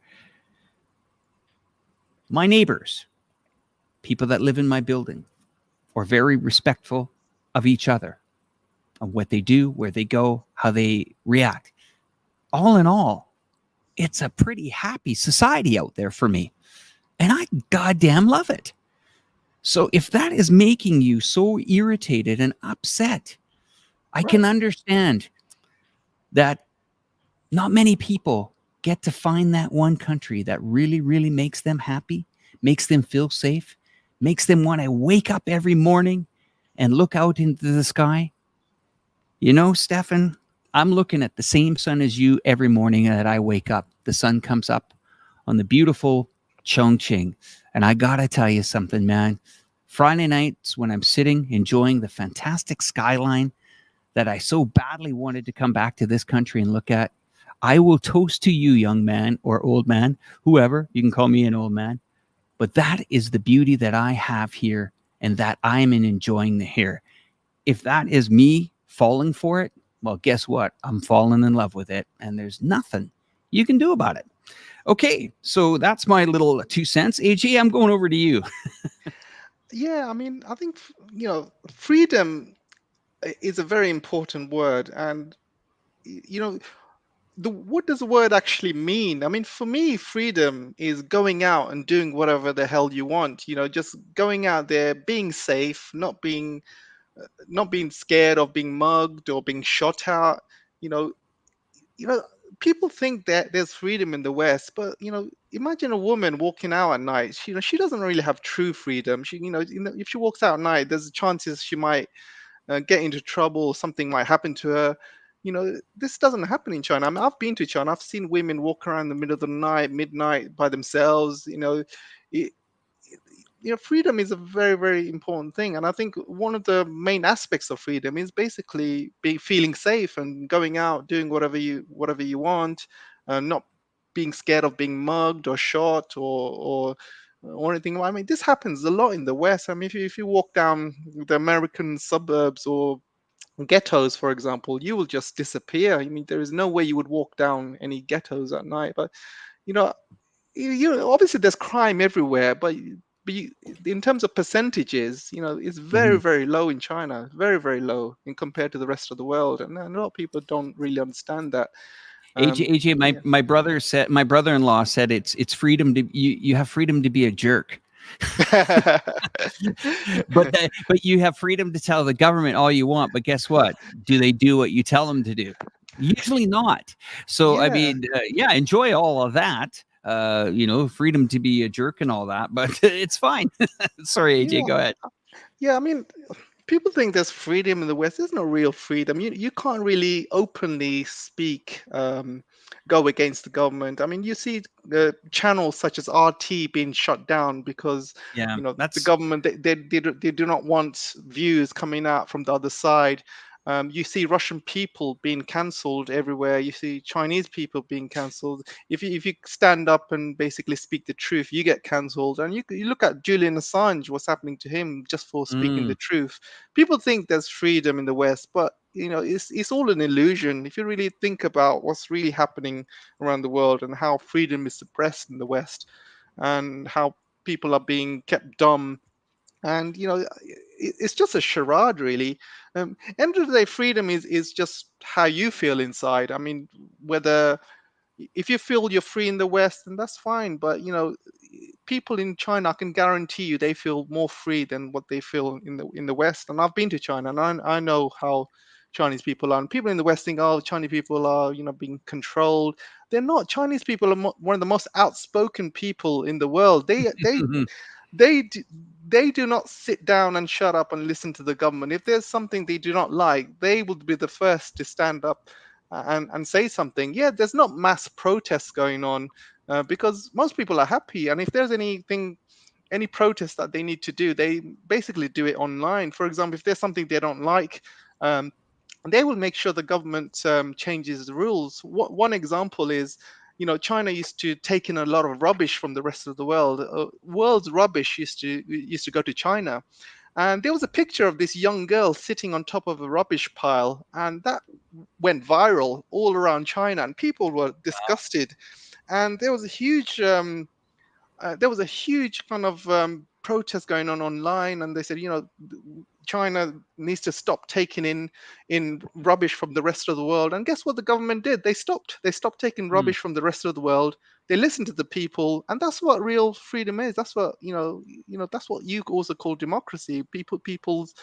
My neighbors, people that live in my building, are very respectful of each other, of what they do, where they go, how they react. All in all, it's a pretty happy society out there for me, and I goddamn love it. So if that is making you so irritated and upset, I can understand that not many people get to find that one country that really, really makes them happy, makes them feel safe, makes them want to wake up every morning and look out into the sky. Stefan, I'm looking at the same sun as you every morning that I wake up. The sun comes up on the beautiful Chongqing. And I got to tell you something, man. Friday nights when I'm sitting, enjoying the fantastic skyline that I so badly wanted to come back to this country and look at, I will toast to you, young man or old man, whoever. You can call me an old man. But that is the beauty that I have here, and that I'm enjoying here. If that is me falling for it, well, guess what? I'm falling in love with it, and there's nothing you can do about it. Okay, so that's my little 2 cents. AJ, I'm going over to you. Yeah, I mean, I think, freedom is a very important word. And, what does the word actually mean? I mean, for me, freedom is going out and doing whatever the hell you want. Just going out there, being safe, not being scared of being mugged or being shot at. You know, you know, People think that there's freedom in the West, but imagine a woman walking out at night. She doesn't really have true freedom. If she walks out at night, there's chances she might get into trouble, something might happen to her. This doesn't happen in China. I mean, I've been to China. I've seen women walk around in the middle of the night, midnight by themselves. It, Freedom is a very, very important thing, and I think one of the main aspects of freedom is basically feeling safe and going out, doing whatever you want, not being scared of being mugged or shot or anything. I mean, this happens a lot in the West. I mean, if you walk down the American suburbs or ghettos, for example, you will just disappear. I mean, there is no way you would walk down any ghettos at night. But you know, obviously there's crime everywhere, but in terms of percentages, it's very, Mhm. very low in China, very, very low in compared to the rest of the world, and a lot of people don't really understand that. AJ, my Yeah. my brother-in-law said it's freedom to you have freedom to be a jerk. But you have freedom to tell the government all you want, but guess what? Do they do what you tell them to do? Usually not. So I Yeah. mean, yeah, enjoy all of that. Freedom to be a jerk and all that, but it's fine. Sorry, AJ, Yeah. go ahead. Yeah. I mean, people think there's freedom in the West. There's no real freedom. You can't really openly speak, go against the government. I mean, you see channels such as RT being shut down because Yeah, the that's government they do not want views coming out from the other side. You see Russian people being cancelled everywhere. You see Chinese people being cancelled. If you stand up and basically speak the truth, you get cancelled. And you look at Julian Assange, what's happening to him just for speaking mm, the truth. People think there's freedom in the West, but it's all an illusion. If you really think about what's really happening around the world and how freedom is suppressed in the West, and how people are being kept dumb, and it's just a charade, really. End of the day, freedom is just how you feel inside. I mean, whether if you feel you're free in the West, then that's fine. But people in China, I can guarantee you, they feel more free than what they feel in the West. And I've been to China, and I know how Chinese people are. And people in the West think, oh, Chinese people are being controlled. They're not. Chinese people are one of the most outspoken people in the world. They do, they do not sit down and shut up and listen to the government. If there's something they do not like, they will be the first to stand up and say something. Yeah, there's not mass protests going on because most people are happy. And if there's any protest that they need to do, they basically do it online. For example, if there's something they don't like, um, they will make sure the government changes the rules. One example is, China used to take in a lot of rubbish from the rest of the world. World's rubbish used to go to China, and there was a picture of this young girl sitting on top of a rubbish pile, and that went viral all around China, and people were disgusted. And there was a huge kind of protest going on online, and they said, China needs to stop taking in rubbish from the rest of the world. And guess what the government did? They stopped taking mm, rubbish from the rest of the world. They listened to the people, and that's what real freedom is. That's what that's what you also call democracy. People's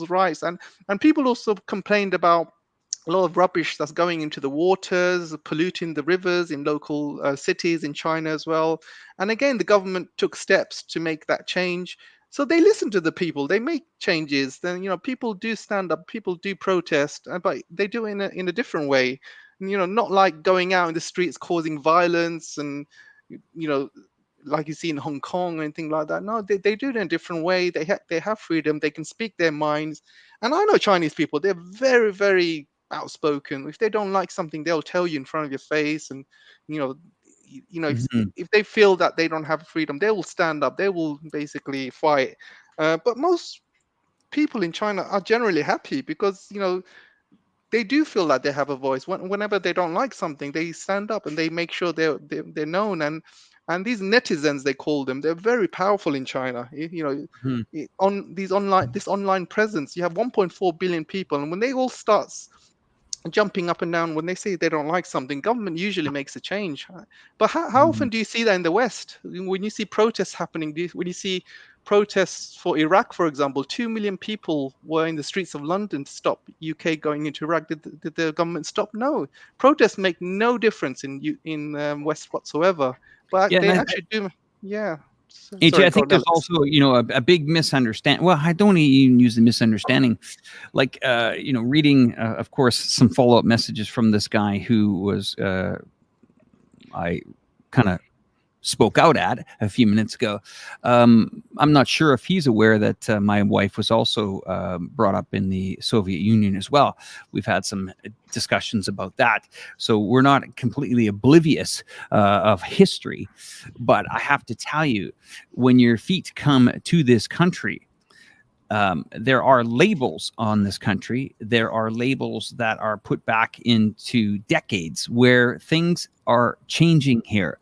rights. And people also complained about a lot of rubbish that's going into the waters, polluting the rivers in local cities in China as well. And again, the government took steps to make that change. So they listen to the people, they make changes. Then people do stand up, people do protest, but they do it in a different way. Not like going out in the streets causing violence and you know like you see in Hong Kong or anything like that. No, they do it in a different way. They have freedom. They can speak their minds. And I know Chinese people. They're very, very outspoken. If they don't like something, they'll tell you in front of your face. And you know, if mhm, if they feel that they don't have freedom, they will stand up. They will basically fight. But most people in China are generally happy because they do feel like they have a voice. Whenever they don't like something, they stand up and they make sure they're known. And these netizens, they call them, they're very powerful in China. mhm. On this online presence, you have 1.4 billion people, and when they all start jumping up and down when they say they don't like something. Government usually makes a change. But how often do you see that in the West? When you see protests happening, when you see protests for Iraq, for example, 2 million people were in the streets of London to stop UK going into Iraq. Did the government stop? No. Protests make no difference in West whatsoever. But Yeah, they and actually do. Yeah. AJ, Sorry, I go think on, there's Alex. also, a big misunderstanding. Well, I don't even use the misunderstanding. Like, reading, of course, some follow-up messages from this guy who was, I kind of spoke out at a few minutes ago. I'm not sure if he's aware that my wife was also brought up in the Soviet Union as well. We've had some discussions about that. So we're not completely oblivious of history. But I have to tell you, when your feet come to this country, there are labels on this country. There are labels that are put back into decades where things are changing here.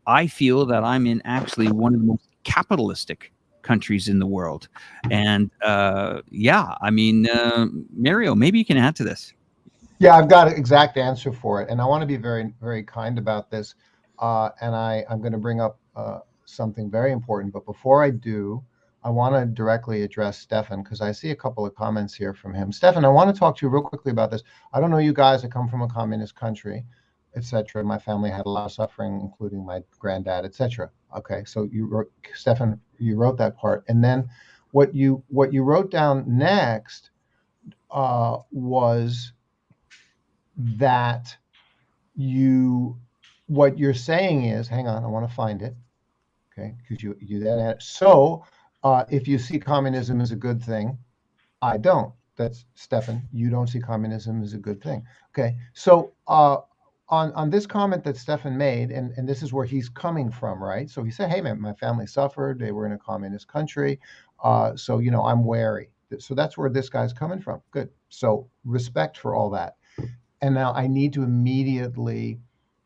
I feel that I'm in actually one of the most capitalistic countries in the world. And Mario, maybe you can add to this. Yeah, I've got an exact answer for it, and I want to be very, very kind about this. And I'm going to bring up something very important. But before I do, I want to directly address Stefan because I see a couple of comments here from him. Stefan, I want to talk to you real quickly about this. I don't know you guys. I come from a communist country, etc. My family had a lot of suffering, including my granddad, etc. Okay, so Stefan, you wrote that part, and then what you wrote down next was that what you're saying is, hang on, I want to find it. Okay, because you then so if you see communism as a good thing, I don't. That's Stefan. You don't see communism as a good thing. Okay, so on this comment that Stefan made, and this is where he's coming from, right? So he said, "Hey, man, my family suffered. They were in a communist country, so I'm wary." So that's where this guy's coming from. Good. So respect for all that. And now I need to immediately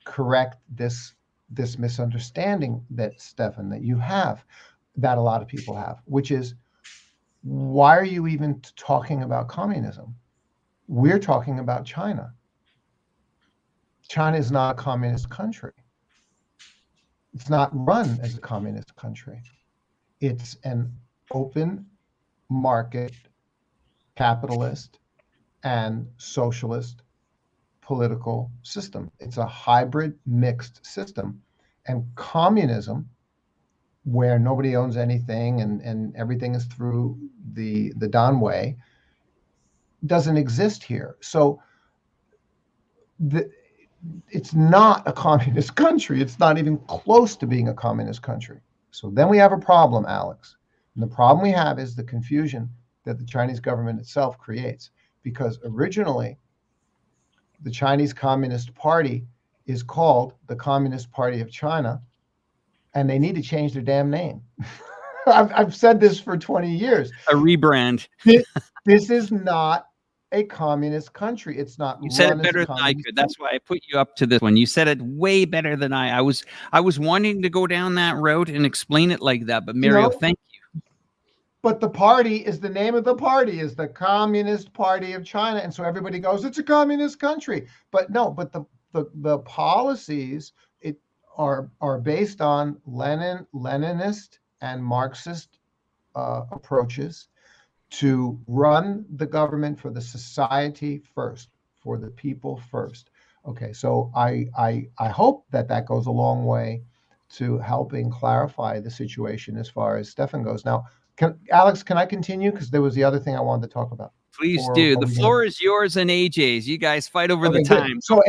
correct this misunderstanding that Stefan, that you have, that a lot of people have, which is, why are you even talking about communism? We're talking about China. China is not a communist country. It's not run as a communist country. It's an open market, capitalist, and socialist political system. It's a hybrid mixed system. And communism, where nobody owns anything and everything is through the Dan way, doesn't exist here. So it's not a communist country. It's not even close to being a communist country. So then we have a problem, Alex. And the problem we have is the confusion that the Chinese government itself creates. Because originally, the Chinese Communist Party is called the Communist Party of China, and they need to change their damn name. I've said this for 20 years. A rebrand. This is not a communist country. It's not. You said it better than I could. That's why I put you up to this one. You said it way better than I was wanting to go down that route and explain it like that. But Mario, thank you. But the party is, the name of the party is the Communist Party of China. And so everybody goes, it's a communist country. But no, but the policies are based on Leninist and Marxist approaches to run the government for the society first, for the people first. Okay, so I hope that goes a long way to helping clarify the situation as far as Stefan goes. Now, Alex, can I continue? Because there was the other thing I wanted to talk about. Please do. The floor is yours and AJ's. You guys fight over the time. So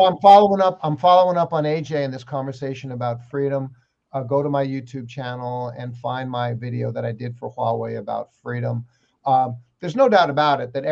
I'm following up on AJ in this conversation about freedom. Go to my YouTube channel and find my video that I did for Huawei about freedom. There's no doubt about it that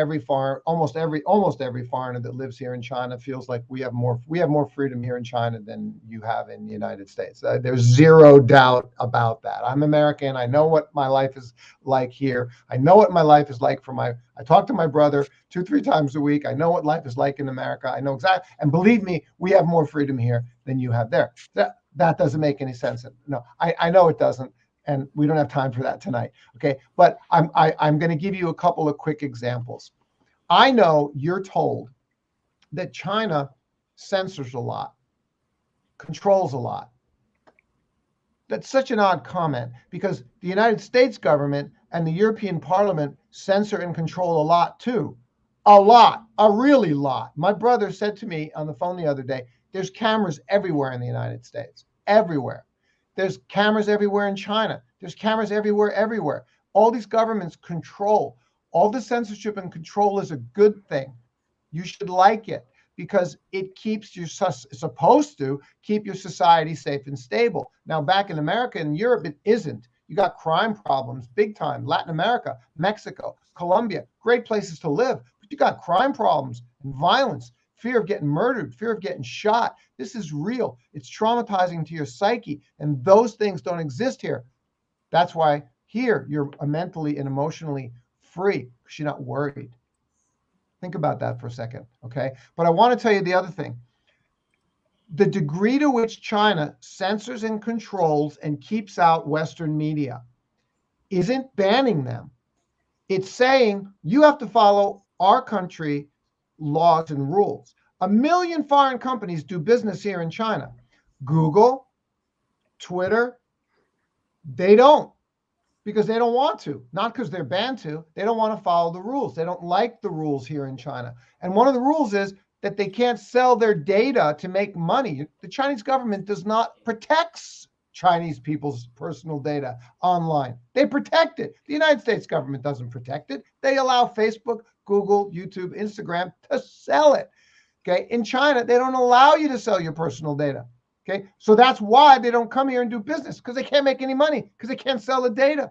almost every foreigner that lives here in China feels like we have more freedom here in China than you have in the United States. There's zero doubt about that. I'm American. I know what my life is like here. I know what my life is like I talk to my brother 2-3 times a week. I know what life is like in America. I know exactly. And believe me, we have more freedom here than you have there. That doesn't make any sense. No, I know it doesn't. And we don't have time for that tonight. Okay. But I'm going to give you a couple of quick examples. I know you're told that China censors a lot, controls a lot. That's such an odd comment because the United States government and the European Parliament censor and control a lot too. A lot, a really lot. My brother said to me on the phone the other day, there's cameras everywhere in the United States, everywhere. There's cameras everywhere in China. There's cameras everywhere. All these governments control. All the censorship and control is a good thing. You should like it because it keeps you supposed to keep your society safe and stable. Now, back in America and Europe, it isn't. You got crime problems, big time. Latin America, Mexico, Colombia, great places to live. But you got crime problems and violence, fear of getting murdered, fear of getting shot. This is real. It's traumatizing to your psyche. And those things don't exist here. That's why here you're mentally and emotionally free because you're not worried. Think about that for a second, okay? But I want to tell you the other thing. The degree to which China censors and controls and keeps out Western media isn't banning them. It's saying you have to follow our country laws and rules. 1 million foreign companies do business here in China. Google, Twitter, they don't. Because they don't want to, not because they're banned to. They don't want to follow the rules. They don't like the rules here in China. And one of the rules is that they can't sell their data to make money. The Chinese government does not protect Chinese people's personal data online. They protect it. The United States government doesn't protect it. They allow Facebook, Google, YouTube, Instagram to sell it. Okay. In China, they don't allow you to sell your personal data. Okay, so that's why they don't come here and do business because they can't make any money because they can't sell the data.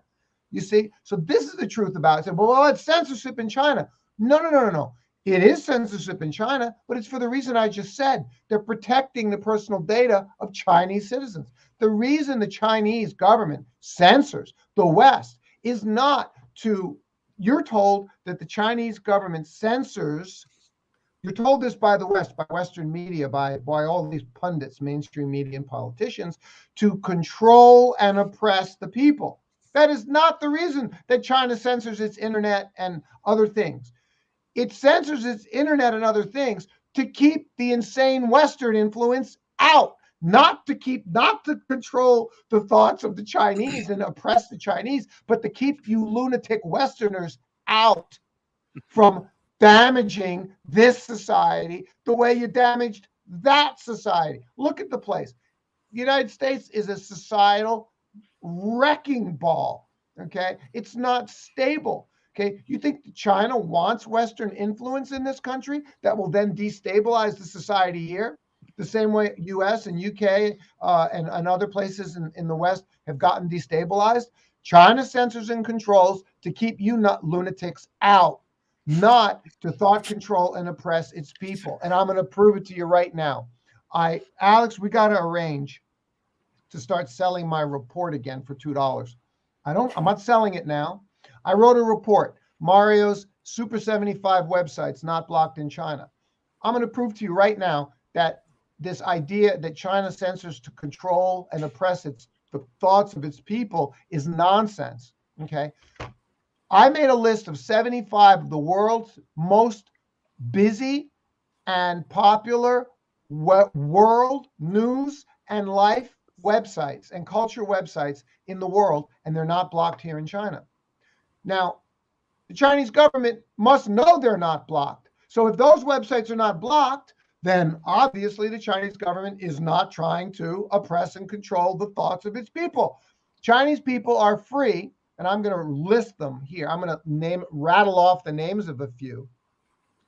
You see, so this is the truth about it. Say, well, it's censorship in China. No. It is censorship in China, but it's for the reason I just said. They're protecting the personal data of Chinese citizens. The reason the Chinese government censors the West is not to, you're told that the Chinese government censors. You're told this by the West, by Western media, by all these pundits, mainstream media and politicians, to control and oppress the people. That is not the reason that China censors its internet and other things. It censors its internet and other things to keep the insane Western influence out, not to control the thoughts of the Chinese and oppress the Chinese, but to keep you lunatic Westerners out from damaging this society the way you damaged that society. Look at the place. The United States is a societal wrecking ball. Okay. It's not stable. Okay. You think China wants Western influence in this country that will then destabilize the society here? The same way US and UK and other places in the West have gotten destabilized. China censors and controls to keep you lunatics out, not to thought control and oppress its people. And I'm going to prove it to you right now. Alex, we got to arrange to start selling my report again for $2. I'm not selling it now. I wrote a report, Mario's Super 75 websites not blocked in China. I'm going to prove to you right now that this idea that China censors to control and oppress the thoughts of its people is nonsense. Okay. I made a list of 75 of the world's most busy and popular world news and life websites and culture websites in the world, and they're not blocked here in China. Now, the Chinese government must know they're not blocked. So if those websites are not blocked, then obviously the Chinese government is not trying to oppress and control the thoughts of its people. Chinese people are free, and I'm going to list them here. I'm going to rattle off the names of a few.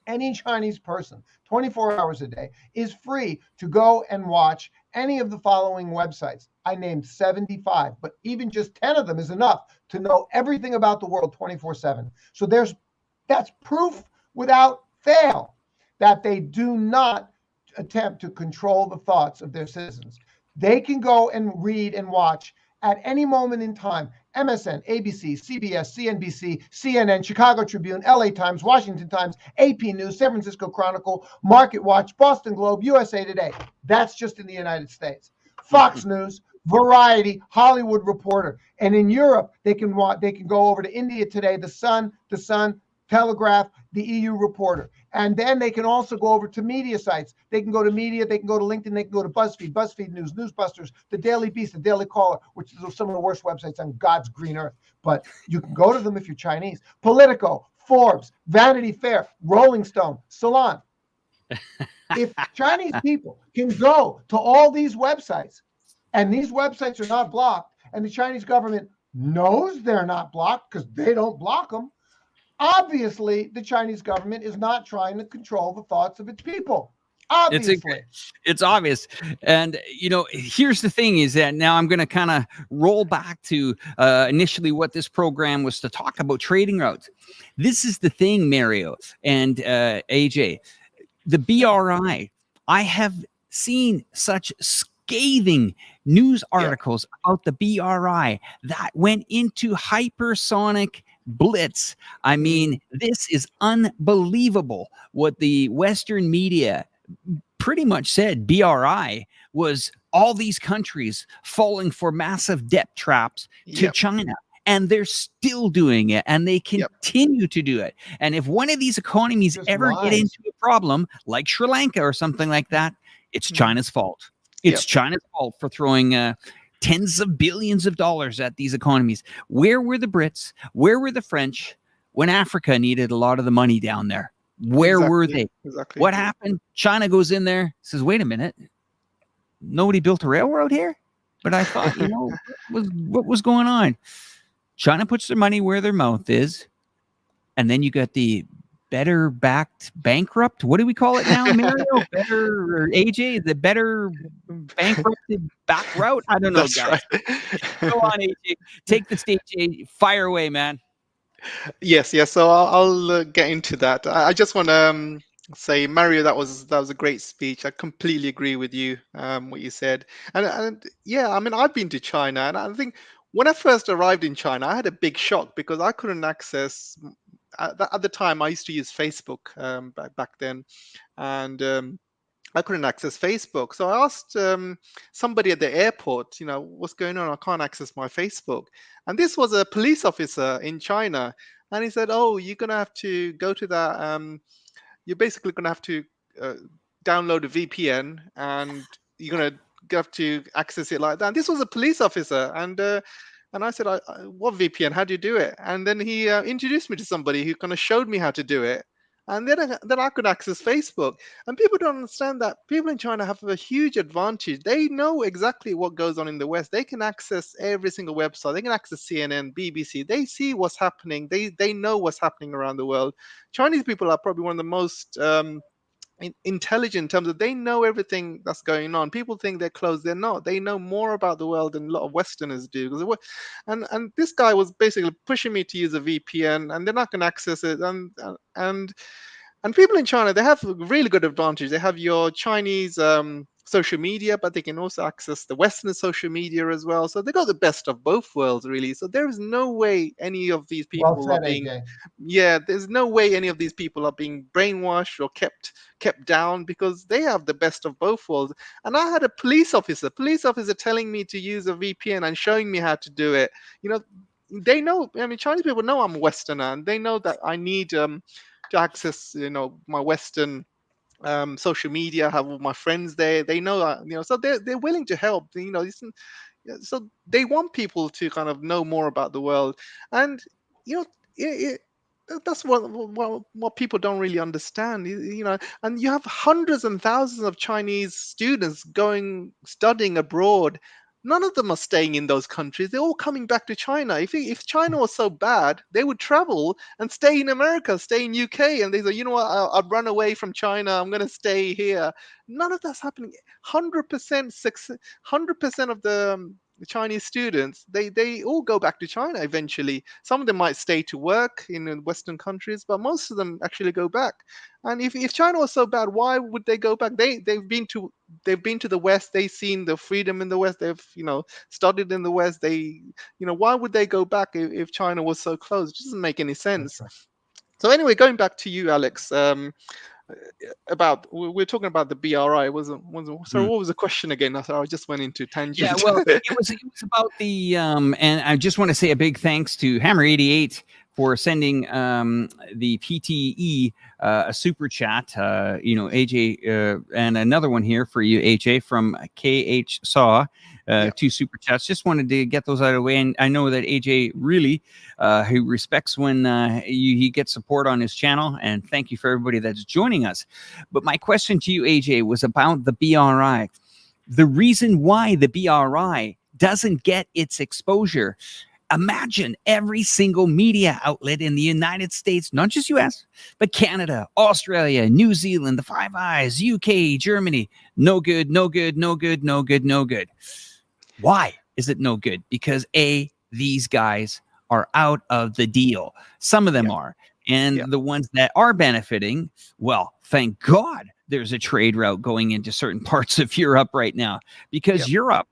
Any Chinese person, 24 hours a day, is free to go and watch any of the following websites. I named 75, but even just 10 of them is enough to know everything about the world 24/7. So that's proof without fail that they do not attempt to control the thoughts of their citizens. They can go and read and watch at any moment in time. MSN, ABC, CBS, CNBC, CNN, Chicago Tribune, LA Times, Washington Times, AP News, San Francisco Chronicle, Market Watch, Boston Globe, USA Today. That's just in the United States. Fox News, Variety, Hollywood Reporter. And in Europe, they can go over to India Today, The Sun, Telegraph. the EU reporter. And then they can also go over to media sites. They can go to media, they can go to LinkedIn, they can go to BuzzFeed News, Newsbusters, the Daily Beast, the Daily Caller, which are some of the worst websites on God's green earth. But you can go to them if you're Chinese. Politico, Forbes, Vanity Fair, Rolling Stone, Salon. If Chinese people can go to all these websites, and these websites are not blocked, and the Chinese government knows they're not blocked because they don't block them, obviously the Chinese government is not trying to control the thoughts of its people. Obviously. It's obvious. And, here's the thing is that now I'm going to kind of roll back to initially what this program was to talk about, trading routes. This is the thing, Mario and AJ. The BRI, I have seen such scathing news articles about the BRI that went into hypersonic blitz. I mean, this is unbelievable what the Western media pretty much said. BRI was all these countries falling for massive debt traps to China. And they're still doing it, and they continue to do it. And if one of these economies ever get into a problem, like Sri Lanka or something like that, it's China's fault. It's China's fault for throwing tens of billions of dollars at these economies. Where were the Brits? Where were the French when Africa needed a lot of the money down there? Where were they? Exactly. What happened? China goes in there, says, wait a minute, nobody built a railroad here? But I thought, what was going on? China puts their money where their mouth is, and then you got the better backed bankrupt. What do we call it now, Mario? Better or AJ? The better bankrupted back route? I don't know, That's guys. right. Go on, AJ. Take the stage. Fire away, man. Yes. So I'll get into that. I just want to say, Mario, that was a great speech. I completely agree with you, what you said. And yeah, I mean, I've been to China, and I think when I first arrived in China, I had a big shock because I couldn't access. At the time, I used to use Facebook back then, and I couldn't access Facebook. So I asked somebody at the airport, what's going on? I can't access my Facebook. And this was a police officer in China, and he said, "Oh, you're gonna have to go to that. You're basically gonna have to download a VPN, and you're gonna have to access it like that." And this was a police officer, and I said, "What VPN? How do you do it?" And then he introduced me to somebody who kind of showed me how to do it, and then I could access Facebook. And people don't understand that people in China have a huge advantage. They know exactly what goes on in the West. They can access every single website. They can access CNN, BBC. They see what's happening. They know what's happening around the world. Chinese people are probably one of the most intelligent in terms of they know everything that's going on. People think they're closed. They're not. They know more about the world than a lot of Westerners do. And this guy was basically pushing me to use a VPN, and they're not going to access it. And people in China, they have a really good advantage. They have your Chinese social media, but they can also access the Western social media as well. So they got the best of both worlds, really. So there is no way any of these people are being, there's no way any of these people are being brainwashed or kept down, because they have the best of both worlds. And I had a police officer telling me to use a VPN and showing me how to do it. They know. I mean, Chinese people know I'm a Westerner, and they know that I need to access, my Western social media. I have all my friends there. They know, so they're willing to help. So they want people to kind of know more about the world, and that's what people don't really understand. And you have hundreds and thousands of Chinese students studying abroad. None of them are staying in those countries. They're all coming back to China. If China was so bad, they would travel and stay in America, stay in UK, and they say, you know what, I'd run away from China. I'm going to stay here. None of that's happening. 100% of the Chinese students, they all go back to China eventually. Some of them might stay to work in Western countries, but most of them actually go back. And if China was so bad, why would they go back? They've been to the West. They've seen the freedom in the West. They've studied in the West. Why would they go back if China was so close? It doesn't make any sense. Right. So anyway, going back to you, Alex. We're talking about the BRI. Sorry, what was the question again? I just went into tangent. Yeah, well, it was about the and I just want to say a big thanks to Hammer 88 for sending the PTE a super chat. AJ, and another one here for you, AJ, from KH Saw. Two super chats. Just wanted to get those out of the way. And I know that AJ really, who respects when he gets support on his channel. And thank you for everybody that's joining us. But my question to you, AJ, was about the BRI. The reason why the BRI doesn't get its exposure. Imagine every single media outlet in the United States, not just US, but Canada, Australia, New Zealand, the Five Eyes, UK, Germany. No good, no good, no good, no good, no good. Why is it no good? Because these guys are out of the deal. Some of them are. And the ones that are benefiting, well, thank God there's a trade route going into certain parts of Europe right now. Because Europe,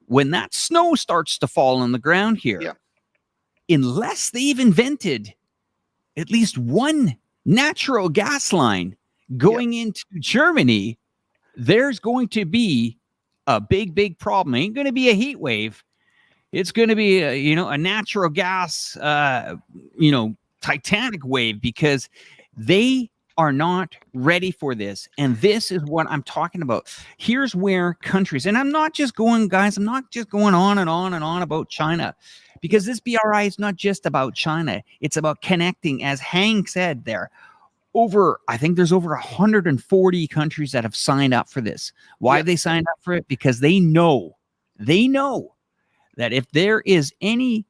when that snow starts to fall on the ground here, unless they've invented at least one natural gas line going into Germany, there's going to be a big problem. It ain't going to be a heat wave. It's going to be a natural gas Titanic wave, because they are not ready for this. And this is what I'm talking about. Here's where countries, and I'm not just going on and on and on about China, because this BRI is not just about China. It's about connecting, as Hang said there. I think there's over 140 countries that have signed up for this. Why have they signed up for it? Because they know that if there is any,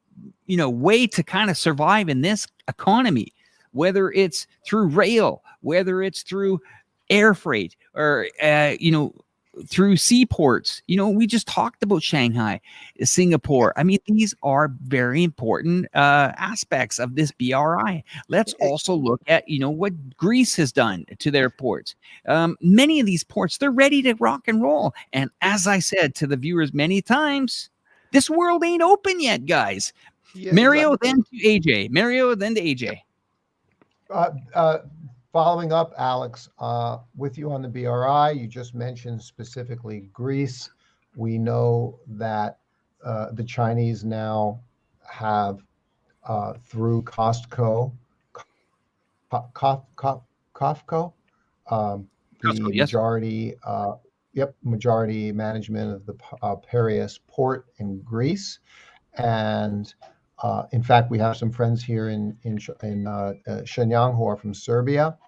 way to kind of survive in this economy, whether it's through rail, whether it's through air freight, or, through seaports, we just talked about Shanghai, Singapore. I mean, these are very important aspects of this BRI. Let's also look at, what Greece has done to their ports. Many of these ports, they're ready to rock and roll. And as I said to the viewers many times, this world ain't open yet, guys. Mario, then to AJ. Mario, then to AJ. Following up, Alex, with you on the BRI, you just mentioned specifically Greece. We know that the Chinese now have, through COFCO, majority management of the Piraeus port in Greece. And in fact, we have some friends here in Shenyang who are from Serbia.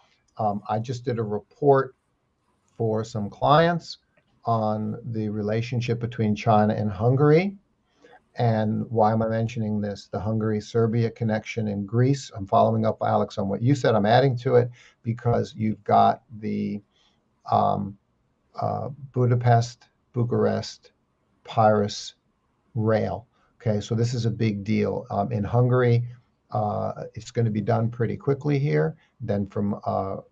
I just did a report for some clients on the relationship between China and Hungary. And why am I mentioning this? The Hungary-Serbia connection in Greece. I'm following up, Alex, on what you said. I'm adding to it because you've got the Budapest, Bucharest, Piraeus rail. Okay, so this is a big deal. In Hungary, it's going to be done pretty quickly here. Then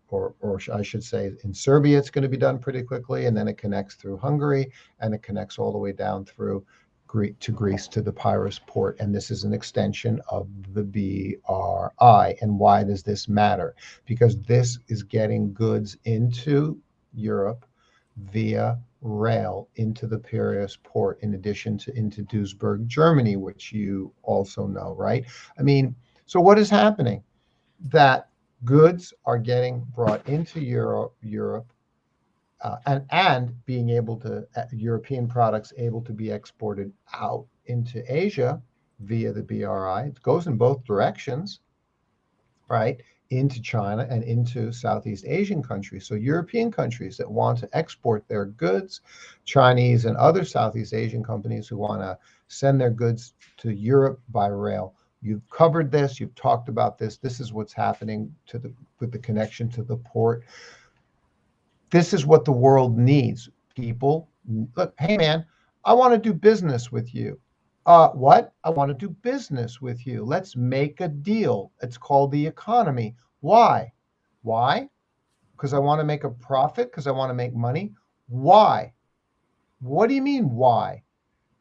or I should say, in Serbia, it's going to be done pretty quickly, and then it connects through Hungary, and it connects all the way down through to Greece to the Piraeus port. And this is an extension of the BRI. And why does this matter? Because this is getting goods into Europe via rail into the Piraeus port, in addition to into Duisburg, Germany, which you also know, right? I mean, so what is happening? That goods are getting brought into Europe, and being able to, European products able to be exported out into Asia via the BRI. It goes in both directions, right? Into China and into Southeast Asian countries. So European countries that want to export their goods, Chinese and other Southeast Asian companies who want to send their goods to Europe by rail. You've covered this. You've talked about this. This is what's happening with the connection to the port. This is what the world needs. People, look, hey man, I want to do business with you. What? I want to do business with you. Let's make a deal. It's called the economy. Why? Why? Because I want to make a profit, because I want to make money. Why? What do you mean, why?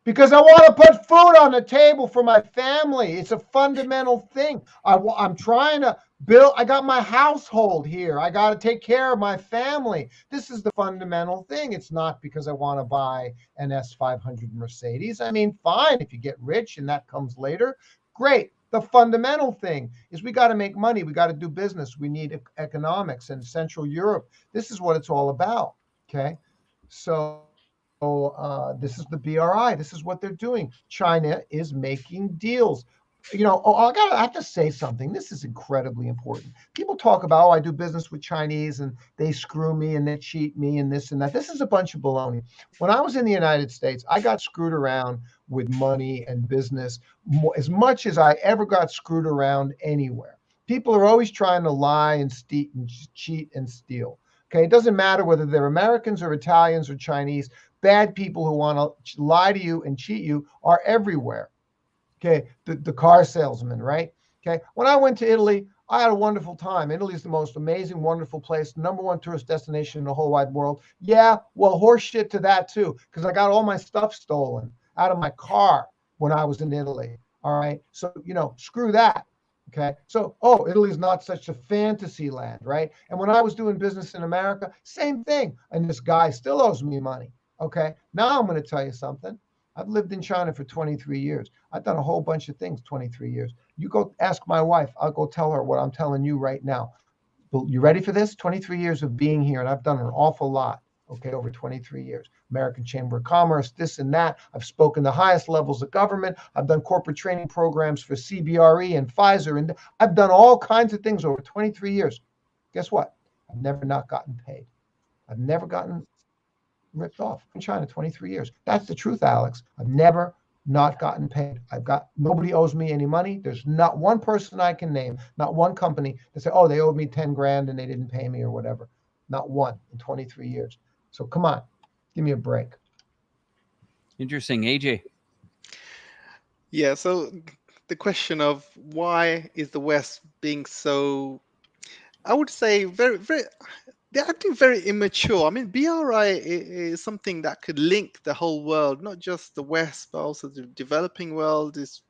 Because I want to put food on the table for my family. It's a fundamental thing. I'm trying to build. I got my household here. I got to take care of my family. This is the fundamental thing. It's not because I want to buy an S500 Mercedes. I mean, fine, if you get rich and that comes later, great. The fundamental thing is we got to make money. We got to do business. We need economics. And Central Europe, this is what it's all about. Okay. So this is the BRI. This is what they're doing. China is making deals. I have to say something. This is incredibly important. People talk about, I do business with Chinese and they screw me and they cheat me and this and that. This is a bunch of baloney. When I was in the United States, I got screwed around with money and business as much as I ever got screwed around anywhere. People are always trying to lie and cheat and steal. Okay, it doesn't matter whether they're Americans or Italians or Chinese. Bad people who want to lie to you and cheat you are everywhere. Okay, the car salesman, right? Okay, when I went to Italy, I had a wonderful time. Italy is the most amazing, wonderful place, #1 tourist destination in the whole wide world. Yeah, well, horse shit to that too, because I got all my stuff stolen out of my car when I was in Italy. All right, so screw that. Okay, so Italy's not such a fantasy land, right? And when I was doing business in America, same thing. And this guy still owes me money. Okay, now I'm going to tell you something. I've lived in China for 23 years. I've done a whole bunch of things 23 years. You go ask my wife. I'll go tell her what I'm telling you right now. You ready for this? 23 years of being here, and I've done an awful lot, okay, over 23 years. American Chamber of Commerce, this and that. I've spoken the highest levels of government. I've done corporate training programs for CBRE and Pfizer, and I've done all kinds of things over 23 years. Guess what? I've never not gotten paid. I've never gotten ripped off in China 23 years. That's the truth, Alex. I've never not gotten paid. Nobody owes me any money. There's not one person I can name, not one company that say, they owed me 10 grand and they didn't pay me or whatever. Not one in 23 years. So come on, give me a break. Interesting. AJ. Yeah, so the question of why is the West being so, I would say, very, very, they're acting very immature. I mean, BRI is something that could link the whole world, not just the West, but also the developing world. Is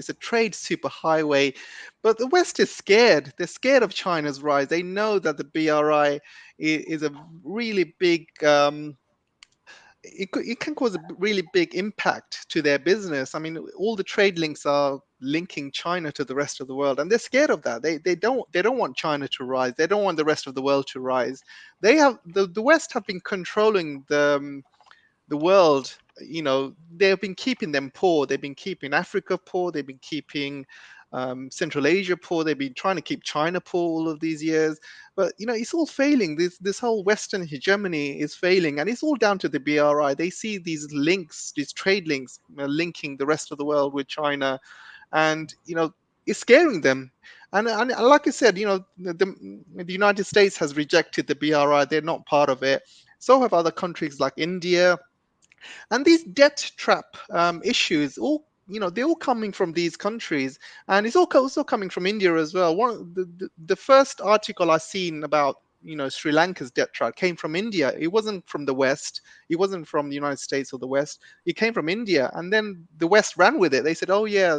a trade superhighway, but the West is scared. They're scared of China's rise. They know that the BRI is a really big. It can cause a really big impact to their business. I mean, all the trade links are linking China to the rest of the world, and they're scared of that. They don't want China to rise. They don't want the rest of the world to rise. They have the West have been controlling the world. They've been keeping them poor. They've been keeping Africa poor. They've been keeping Central Asia poor. They've been trying to keep China poor all of these years. But it's all failing. This whole Western hegemony is failing, and it's all down to the BRI. They see these links, these trade links, linking the rest of the world with China, and it's scaring them. And like I said, the United States has rejected the BRI. They're not part of it. So have other countries like India. And these debt trap issues, they're all coming from these countries, and it's also coming from India as well. The first article I seen about Sri Lanka's debt trap came from India. It wasn't from the West. It wasn't from the United States or the West. It came from India, and then the West ran with it. They said, "Oh yeah,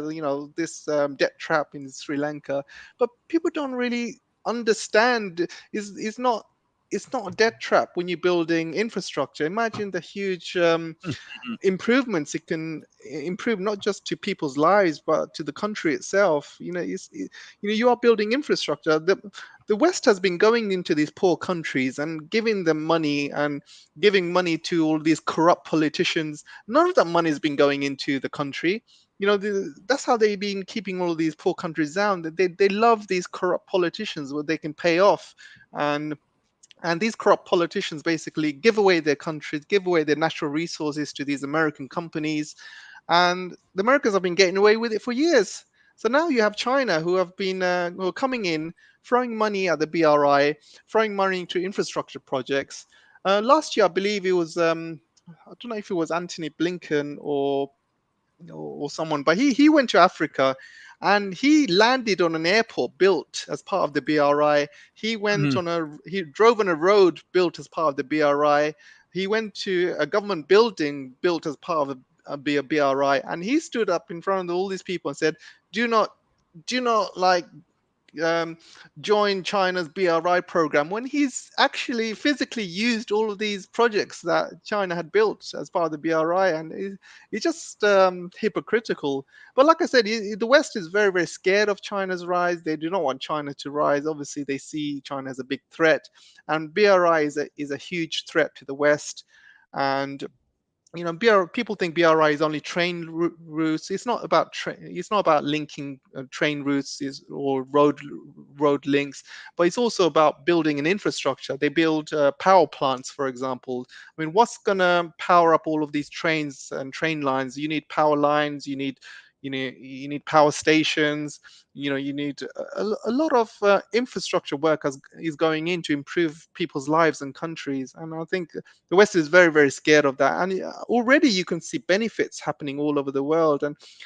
this debt trap in Sri Lanka," but people don't really understand. It's not a debt trap when you're building infrastructure. Imagine the huge improvements it can improve, not just to people's lives but to the country itself. You are building infrastructure. The West has been going into these poor countries and giving them money and giving money to all these corrupt politicians. None of that money has been going into the country. That's how they've been keeping all of these poor countries down. They love these corrupt politicians where they can pay off, and these corrupt politicians basically give away their countries, give away their natural resources to these American companies. And the Americans have been getting away with it for years. So now you have China who are coming in, throwing money at the BRI, throwing money into infrastructure projects. Last year, I believe it was, I don't know if it was Anthony Blinken or someone, but he went to Africa and he landed on an airport built as part of the BRI. He drove on a road built as part of the BRI. He went to a government building built as part of a BRI, and he stood up in front of all these people and said, "Do not like join China's BRI program when he's actually physically used all of these projects that China had built as part of the BRI, and it's just hypocritical. But like I said, the West is very, very scared of China's rise. They do not want China to rise. Obviously, they see China as a big threat, and BRI is a huge threat to the West. And people think BRI is only train routes. It's not about it's not about linking train routes or road links, but it's also about building an infrastructure. They build power plants, for example. I mean, what's gonna power up all of these trains and train lines? You need power lines. You need power stations. You need a lot of infrastructure work is going in to improve people's lives and countries. And I think the West is very, very scared of that. And already you can see benefits happening all over the world.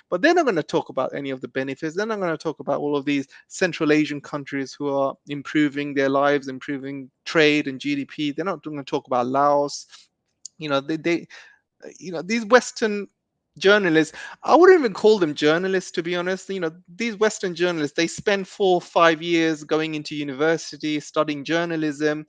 But they're not going to talk about any of the benefits. They're not going to talk about all of these Central Asian countries who are improving their lives, improving trade and GDP. They're not going to talk about Laos. These Western journalists, I wouldn't even call them journalists, to be honest. These Western journalists, they spend 4 or 5 years going into university studying journalism.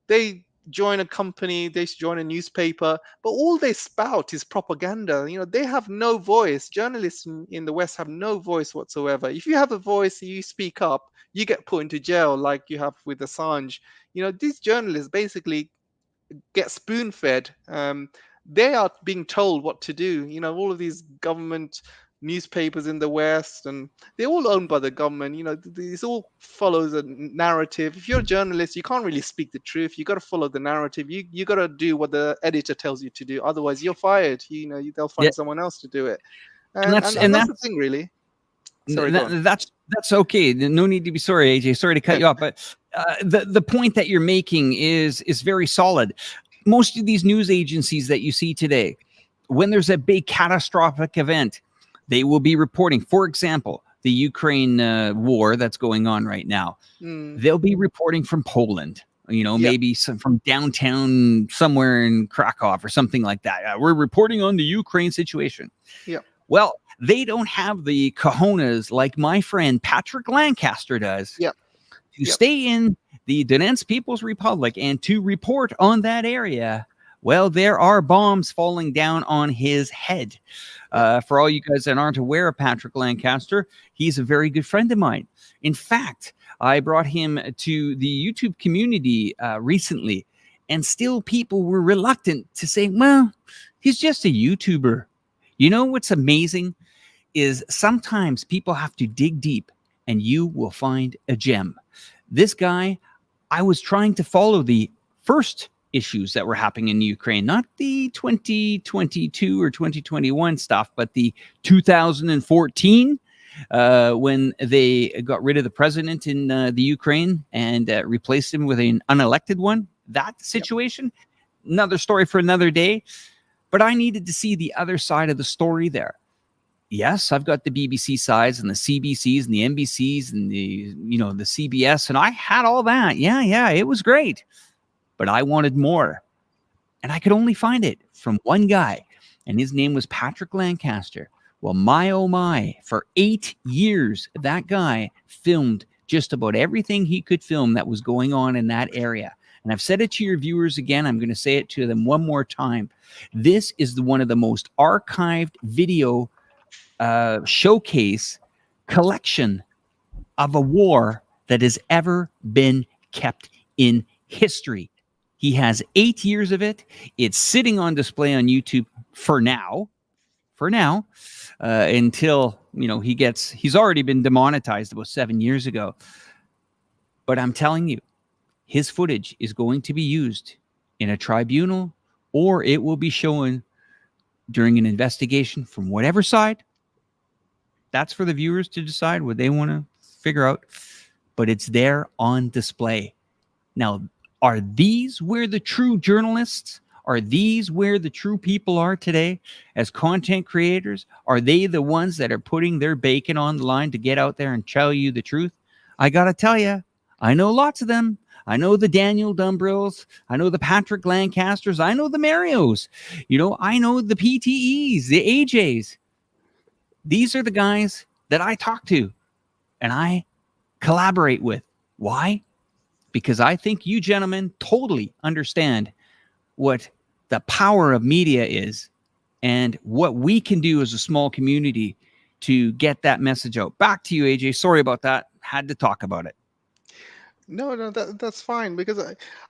They join a company, they join a newspaper, but all they spout is propaganda. They have no voice. Journalists in the West have no voice whatsoever. If you have a voice, you speak up, you get put into jail like you have with Assange. These journalists basically get spoon fed. They are being told what to do. All of these government newspapers in the West, and they're all owned by the government. This all follows a narrative. If you're a journalist, you can't really speak the truth. You got to follow the narrative. You got to do what the editor tells you to do. Otherwise, you're fired. They'll find someone else to do it. And that's the thing, really. Sorry, that's okay. No need to be sorry, AJ. Sorry to cut you off, but the point that you're making is very solid. Most of these news agencies that you see today, when there's a big catastrophic event, they will be reporting. For example, the Ukraine war that's going on right now. They'll be reporting from Poland. Maybe from downtown somewhere in Krakow or something like that. We're reporting on the Ukraine situation. Yeah. Well, they don't have the cojones like my friend Patrick Lancaster does to stay in the Donetsk People's Republic and to report on that area. Well, there are bombs falling down on his head. For all you guys that aren't aware of Patrick Lancaster, he's a very good friend of mine. In fact, I brought him to the YouTube community recently, and still people were reluctant to say, well, he's just a YouTuber. What's amazing is sometimes people have to dig deep and you will find a gem. This guy, I was trying to follow the first issues that were happening in Ukraine, not the 2022 or 2021 stuff, but the 2014 when they got rid of the president in the Ukraine and replaced him with an unelected one. That situation, another story for another day. But I needed to see the other side of the story there. Yes, I've got the BBC sides and the CBCs and the NBCs and the CBS, and I had all that. Yeah, it was great. But I wanted more. And I could only find it from one guy, and his name was Patrick Lancaster. Well, my oh my, for 8 years, that guy filmed just about everything he could film that was going on in that area. And I've said it to your viewers again. I'm going to say it to them one more time. This is one of the most archived video showcase collection of a war that has ever been kept in history. He has 8 years of it. It's sitting on display on YouTube for now, until he's already been demonetized about 7 years ago. But I'm telling you, his footage is going to be used in a tribunal, or it will be shown during an investigation from whatever side. That's for the viewers to decide what they want to figure out. But it's there on display. Now, are these where the true journalists, are these where the true people are today as content creators? Are they the ones that are putting their bacon on the line to get out there and tell you the truth? I got to tell you, I know lots of them. I know the Daniel Dumbrils. I know the Patrick Lancasters. I know the Marios. I know the PTEs, the AJs. These are the guys that I talk to, and I collaborate with. Why? Because I think you gentlemen totally understand what the power of media is and what we can do as a small community to get that message out. Back to you, AJ. Sorry about that. Had to talk about it. No, no, that's fine because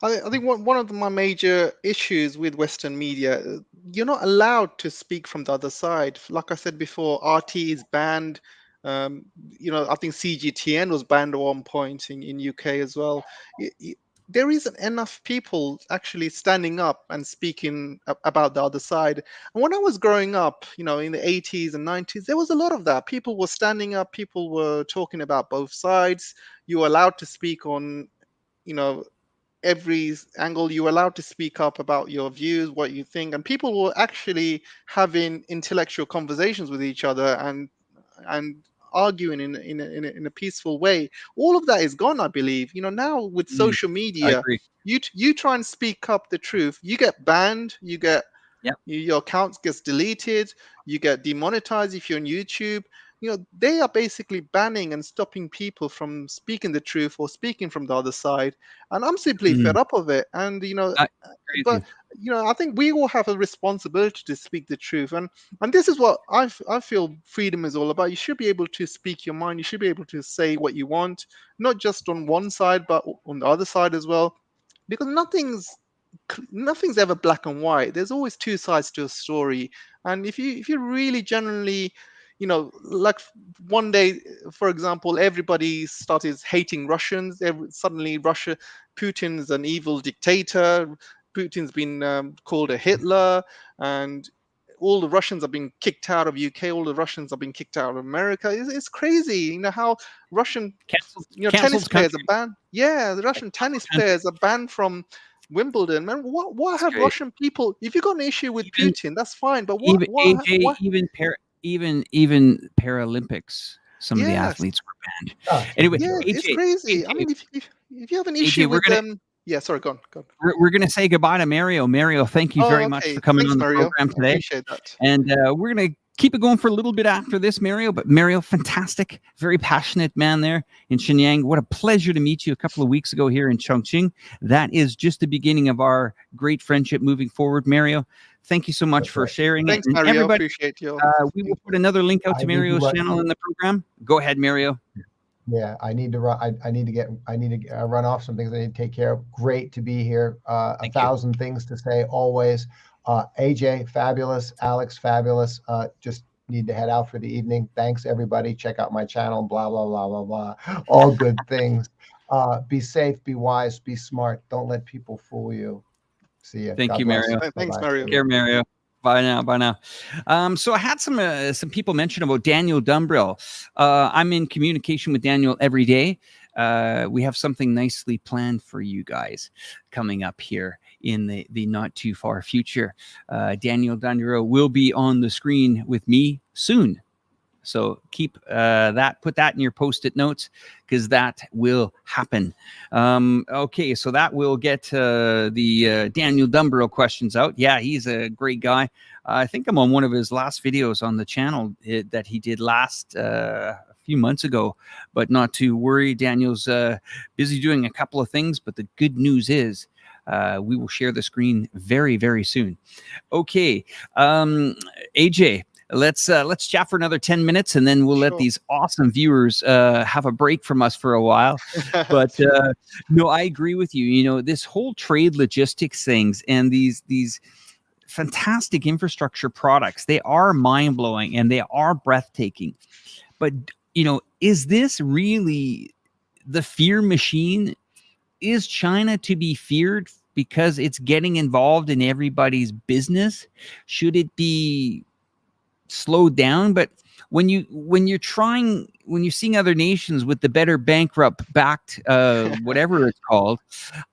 I think one of my major issues with Western media, you're not allowed to speak from the other side. Like I said before, RT is banned. Um, I think CGTN was banned at one point in UK as well. There isn't enough people actually standing up and speaking about the other side. And when I was growing up, in the 80s and 90s, there was a lot of that. People were standing up, people were talking about both sides. You were allowed to speak on, you know, every angle. You were allowed to speak up about your views, what you think, and people were actually having intellectual conversations with each other and arguing in a peaceful way. All of that is gone, I believe. Now with social I media, agree. you try and speak up the truth, you get banned, Yep. your account gets deleted, you get demonetized if you're on YouTube. They are basically banning and stopping people from speaking the truth or speaking from the other side. And I'm simply fed up of it. And I agree with but I think we all have a responsibility to speak the truth. And this is what I feel freedom is all about. You should be able to speak your mind. You should be able to say what you want, not just on one side, but on the other side as well. Because nothing's ever black and white. There's always two sides to a story. And if you really genuinely, like one day, for example, everybody started hating Russians. Suddenly Putin's an evil dictator. Putin's been called a Hitler, and all the Russians have been kicked out of UK. All the Russians have been kicked out of America. It's crazy, how Russian, tennis canceled players country. are banned. Yeah, the Russian tennis players are banned from Wimbledon. Man, what have Great. Russian people? If you got an issue with Even Putin, that's fine. But even AJ, what? even Paralympics, some of the Yes, athletes were banned. Oh, Anyway, yes, it's crazy. I mean, if you have an AJ, issue with them, yeah. Sorry, go on. we're gonna say goodbye to Mario. Mario, thank you very Oh, much okay. for coming Thanks, on the Mario. program I today. appreciate that. And we're going to keep it going for a little bit after this, Mario. But Mario, fantastic, very passionate man there in Shenyang. What a pleasure to meet you a couple of weeks ago here in Chongqing. That is just the beginning of our great friendship moving forward, Mario. Thank you so much That's for right. sharing Thanks, it. And Mario. everybody, Appreciate your. we will put another link out I to need to Mario's run. channel in the program. Go ahead, Mario. Yeah, I need to run. I need to run off some things I need to take care of. Great to be here. A Thank you. thousand things to say always. AJ, fabulous. Alex, fabulous. Just need to head out for the evening. Thanks, everybody. Check out my channel. Blah blah blah blah blah. All good things. Be safe. Be wise. Be smart. Don't let people fool you. See ya. Thank God you, bless. Mario. Thanks, Bye-bye. Mario. Take care, Mario. Bye now. So I had some people mention about Daniel Dumbrill. I'm in communication with Daniel every day. We have something nicely planned for you guys coming up here in the not too far future. Daniel Dumbrill will be on the screen with me soon. So keep put that in your post-it notes because that will happen. Okay, so that will get the Daniel Dumbrill questions out. Yeah, he's a great guy. I think I'm on one of his last videos on the channel that he did last a few months ago, but not to worry. Daniel's busy doing a couple of things, but the good news is we will share the screen very, very soon. Okay, AJ, let's chat for another 10 minutes and then we'll let Sure. these awesome viewers have a break from us for a while. But no, I agree with you. This whole trade logistics things and these fantastic infrastructure products, they are mind-blowing and they are breathtaking. But is this really the fear machine? Is China to be feared because it's getting involved in everybody's business? Should it be slowed down? But when you're seeing other nations with the better bankrupt-backed whatever it's called,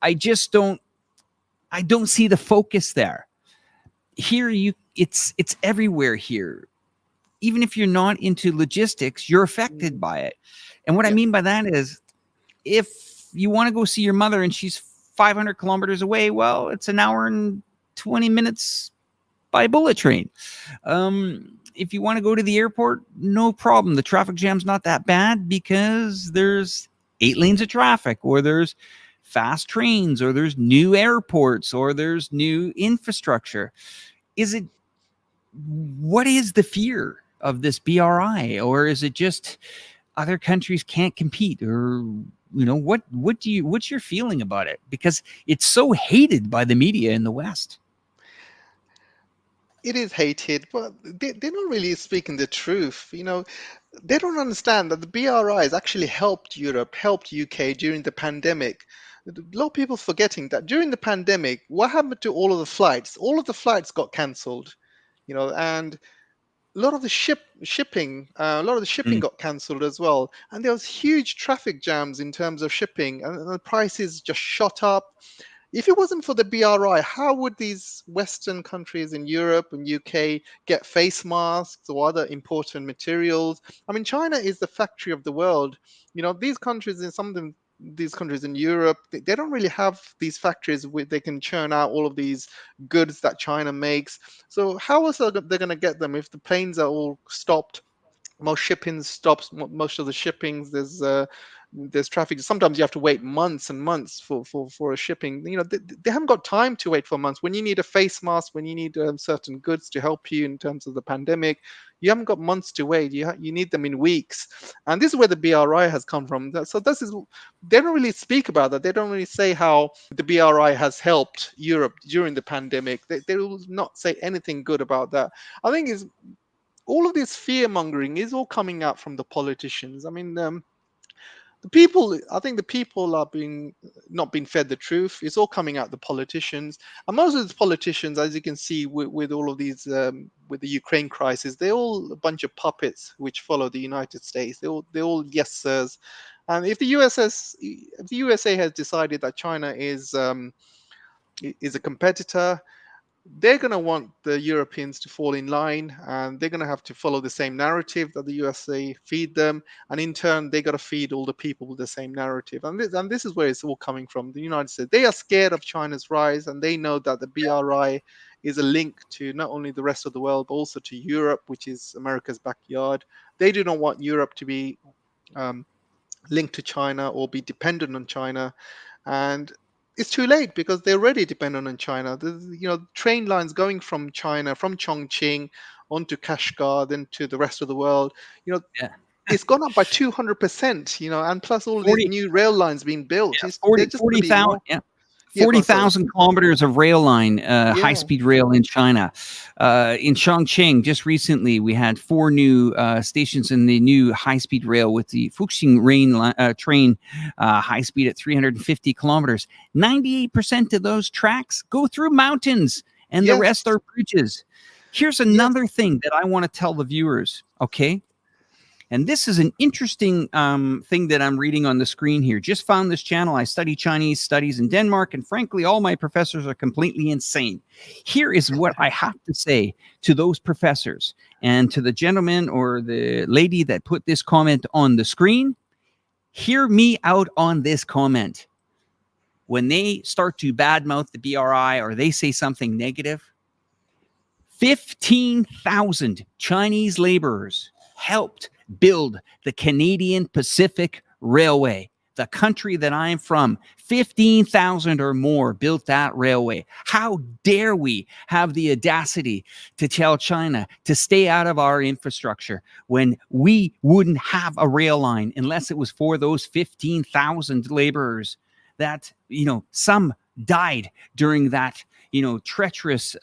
I don't see the focus there. Here it's everywhere here. Even if you're not into logistics, you're affected by it. And what I mean by that is, if you want to go see your mother and she's 500 kilometers away, well, it's an hour and 20 minutes by bullet train. If you want to go to the airport, no problem. The traffic jam's not that bad because there's 8 lanes of traffic, or there's fast trains, or there's new airports, or there's new infrastructure. What is the fear of this BRI, or is it just other countries can't compete, or what's your feeling about it? Because it's so hated by the media in the West. It is hated, but they're not really speaking the truth. They don't understand that the BRI has actually helped Europe, helped UK during the pandemic. A lot of people forgetting that during the pandemic, what happened to all of the flights? All of the flights got cancelled, and a lot of the shipping got cancelled as well, and there was huge traffic jams in terms of shipping, and the prices just shot up. If it wasn't for the BRI, how would these Western countries in Europe and UK get face masks or other important materials? I mean, China is the factory of the world. These countries, in some of them, these countries in Europe, they don't really have these factories where they can churn out all of these goods that China makes. So how else are they going to get them if the planes are all stopped? Most shipping stops. Most of the shippings, there's traffic. Sometimes you have to wait months and months for a shipping. They haven't got time to wait for months. When you need a face mask, when you need certain goods to help you in terms of the pandemic, you haven't got months to wait. You need them in weeks. And this is where the BRI has come from. So they don't really speak about that. They don't really say how the BRI has helped Europe during the pandemic. They will not say anything good about that. I think is all of this fear mongering is all coming out from the politicians. I mean, I think the people are not being fed the truth. It's all coming out the politicians, and most of the politicians, as you can see with all of these, with the Ukraine crisis, they're all a bunch of puppets which follow the United States. They're all yes sirs. And if the USA has decided that China is a competitor, they're going to want the Europeans to fall in line, and they're going to have to follow the same narrative that the USA feed them, and in turn they got to feed all the people with the same narrative. And this is where it's all coming from. The United States, they are scared of China's rise, and they know that the BRI is a link to not only the rest of the world but also to Europe, which is America's backyard. They do not want Europe to be linked to China or be dependent on China, and it's too late because they're already dependent on China. Train lines going from China, from Chongqing onto Kashgar, then to the rest of the world. Yeah. It's gone up by 200%. And plus all 40 these new rail lines being built. Yeah, They're just gonna be 40,000 more. yeah. Yeah, go on, sorry. 40,000 kilometers of rail line, Yeah. high-speed rail in China. In Chongqing, just recently, we had 4 new stations in the new high-speed rail with the Fuxing train, high-speed at 350 kilometers. 98% of those tracks go through mountains, and the Yes. rest are bridges. Here's another thing that I want to tell the viewers, okay? And this is an interesting thing that I'm reading on the screen here. Just found this channel. I study Chinese studies in Denmark, and frankly, all my professors are completely insane. Here is what I have to say to those professors and to the gentleman or the lady that put this comment on the screen. Hear me out on this comment. When they start to badmouth the BRI or they say something negative, 15,000 Chinese laborers helped build the Canadian Pacific Railway, the country that I'm from. 15,000 or more built that railway. How dare we have the audacity to tell China to stay out of our infrastructure when we wouldn't have a rail line unless it was for those 15,000 laborers that, some died during that, treacherous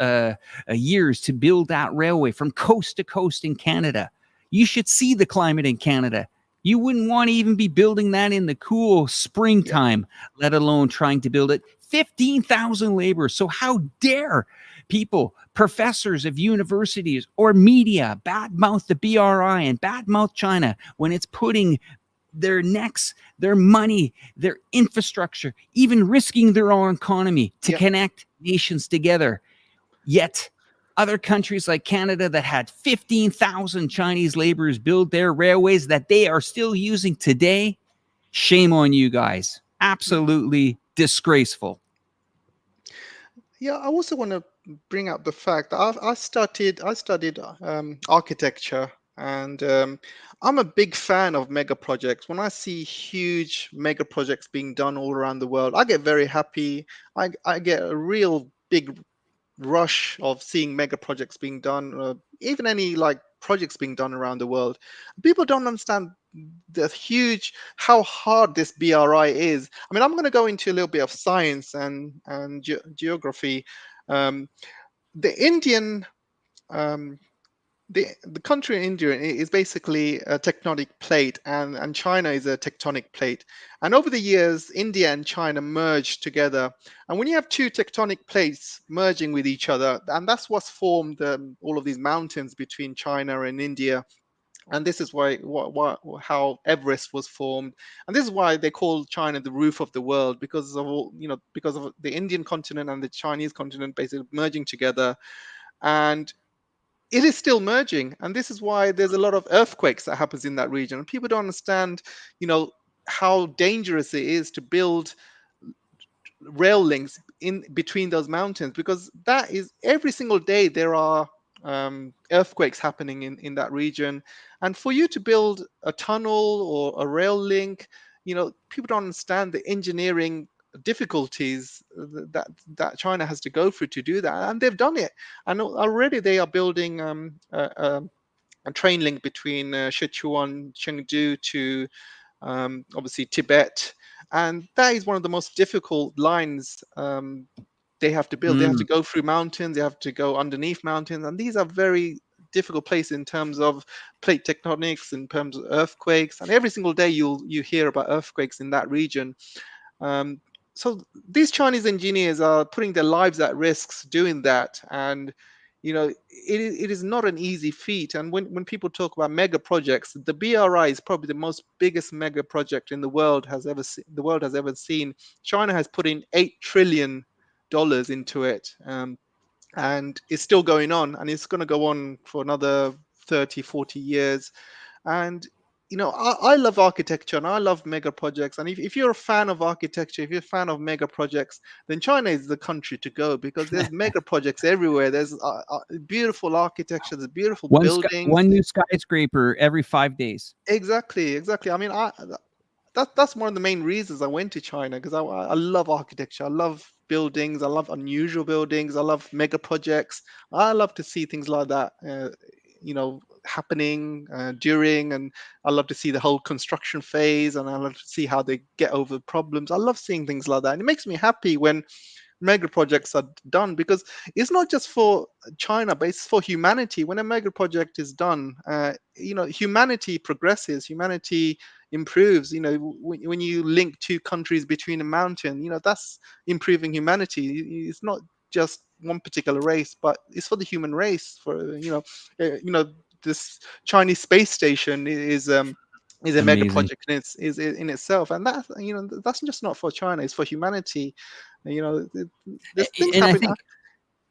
years to build that railway from coast to coast in Canada. You should see the climate in Canada. You wouldn't want to even be building that in the cool springtime, let alone trying to build it. 15,000 laborers. So how dare people, professors of universities or media, badmouth the BRI and badmouth China when it's putting their necks, their money, their infrastructure, even risking their own economy to connect nations together. Yet other countries like Canada that had 15,000 Chinese laborers build their railways that they are still using today, shame on you guys. Absolutely disgraceful. Yeah, I also want to bring up the fact that I studied architecture And I'm a big fan of mega projects. When I see huge mega projects being done all around the world, I get very happy. I get a real big rush of seeing mega projects being done, even any like projects being done around the world. People don't understand the huge how hard this BRI is. I mean, I'm going to go into a little bit of science and geography. The Indian the country in India is basically a tectonic plate, and China is a tectonic plate. And over the years, India and China merged together. And when you have two tectonic plates merging with each other, and that's what's formed all of these mountains between China and India. And this is why how Everest was formed, and this is why they call China the roof of the world, because of all, because of the Indian continent and the Chinese continent basically merging together. And it is still merging, and this is why there's a lot of earthquakes that happens in that region. And people don't understand, how dangerous it is to build rail links in between those mountains, because that is every single day there are earthquakes happening in that region. And for you to build a tunnel or a rail link, people don't understand the engineering difficulties that China has to go through to do that, and they've done it. And already they are building a train link between Sichuan, Chengdu to obviously Tibet, and that is one of the most difficult lines they have to build. They have to go through mountains, they have to go underneath mountains, and these are very difficult places in terms of plate tectonics, in terms of earthquakes, and every single day you hear about earthquakes in that region. So these Chinese engineers are putting their lives at risk doing that, and it is not an easy feat. And when people talk about mega projects, the BRI is probably the most biggest mega project in the world has ever seen. China has put in $8 trillion into it, and it's still going on, and it's going to go on for another 30-40 years. And I love architecture and I love mega projects. And if you're a fan of architecture, if you're a fan of mega projects, then China is the country to go, because there's mega projects everywhere. There's beautiful architecture, there's beautiful buildings. One new skyscraper every 5 days. Exactly. I mean, that's one of the main reasons I went to China, because I love architecture. I love buildings. I love unusual buildings. I love mega projects. I love to see things like that, happening during, and I love to see the whole construction phase, and I love to see how they get over problems. I love seeing things like that, and it makes me happy when mega projects are done, because it's not just for China, but it's for humanity. When a mega project is done, humanity progresses, humanity improves. When you link two countries between a mountain, that's improving humanity. It's not just one particular race, but it's for the human race. For this Chinese space station is a mega Amazing. project is in itself, and that's just not for China, it's for humanity. There's things And I happening. think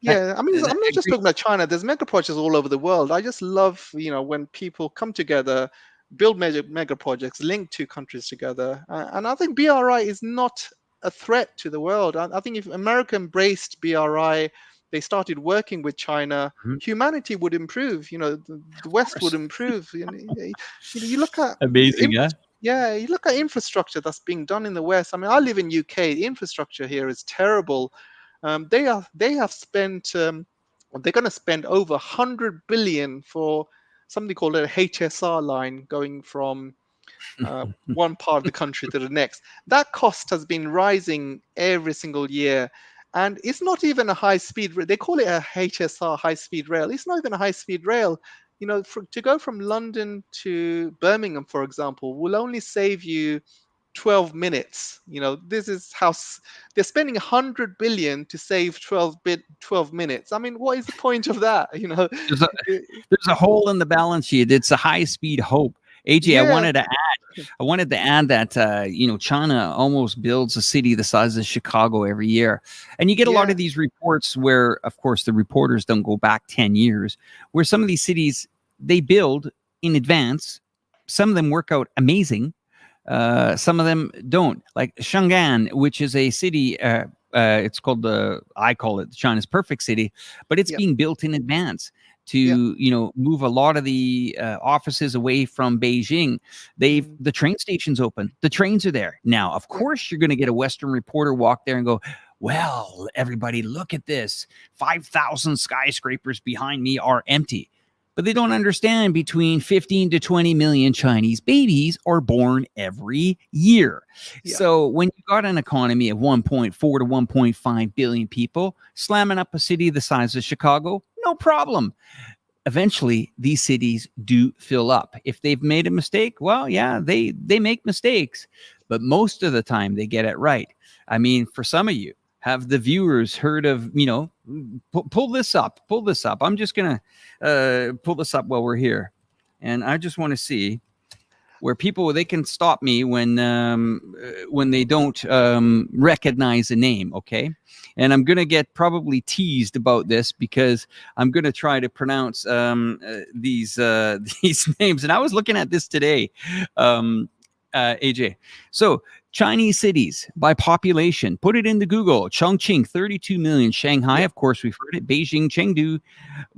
Yeah, I mean, I I'm not just agree. talking about China. There's mega projects all over the world. I just love, when people come together, build mega projects, link two countries together. And I think BRI is not a threat to the world. I think if America embraced BRI, they started working with China, Mhm. humanity would improve. The West would improve. You look at Amazing, yeah. yeah, you look at infrastructure that's being done in the West. I mean, I live in UK. The infrastructure here is terrible. They have spent they're going to spend over 100 billion for something called a HSR line going from one part of the country to the next. That cost has been rising every single year. And it's not even a high speed. They call it a HSR, high speed rail. It's not even a high speed rail. To go from London to Birmingham, for example, will only save you 12 minutes. This is how they're spending 100 billion to save 12 minutes. I mean, what is the point of that? There's a hole in the balance sheet. It's a high speed hope. AJ, Yeah, I wanted to add that China almost builds a city the size of Chicago every year, and you get a lot yeah, of these reports where, of course, the reporters don't go back 10 years, where some of these cities they build in advance. Some of them work out amazing. Some of them don't. Like Chongqing, which is a city. It's called I call it China's perfect city, but it's yeah, being built in advance. to move a lot of the offices away from Beijing. The train station's open. The trains are there now. Of course, you're going to get a Western reporter walk there and go, "Well, everybody, look at this. 5,000 skyscrapers behind me are empty." But they don't understand between 15 to 20 million Chinese babies are born every year. Yeah. So when you got an economy of 1.4 to 1.5 billion people, slamming up a city the size of Chicago, no problem. Eventually, these cities do fill up. If they've made a mistake, well, yeah, they make mistakes. But most of the time, they get it right. I mean, for some of you, have the viewers heard of, pull this up. I'm just going to pull this up while we're here. And I just want to see where they can stop me when they don't recognize a name, okay? And I'm going to get probably teased about this because I'm going to try to pronounce these names. And I was looking at this today, AJ. So Chinese cities by population, put it into Google. Chongqing, 32 million. Shanghai, of course, we've heard it. Beijing, Chengdu,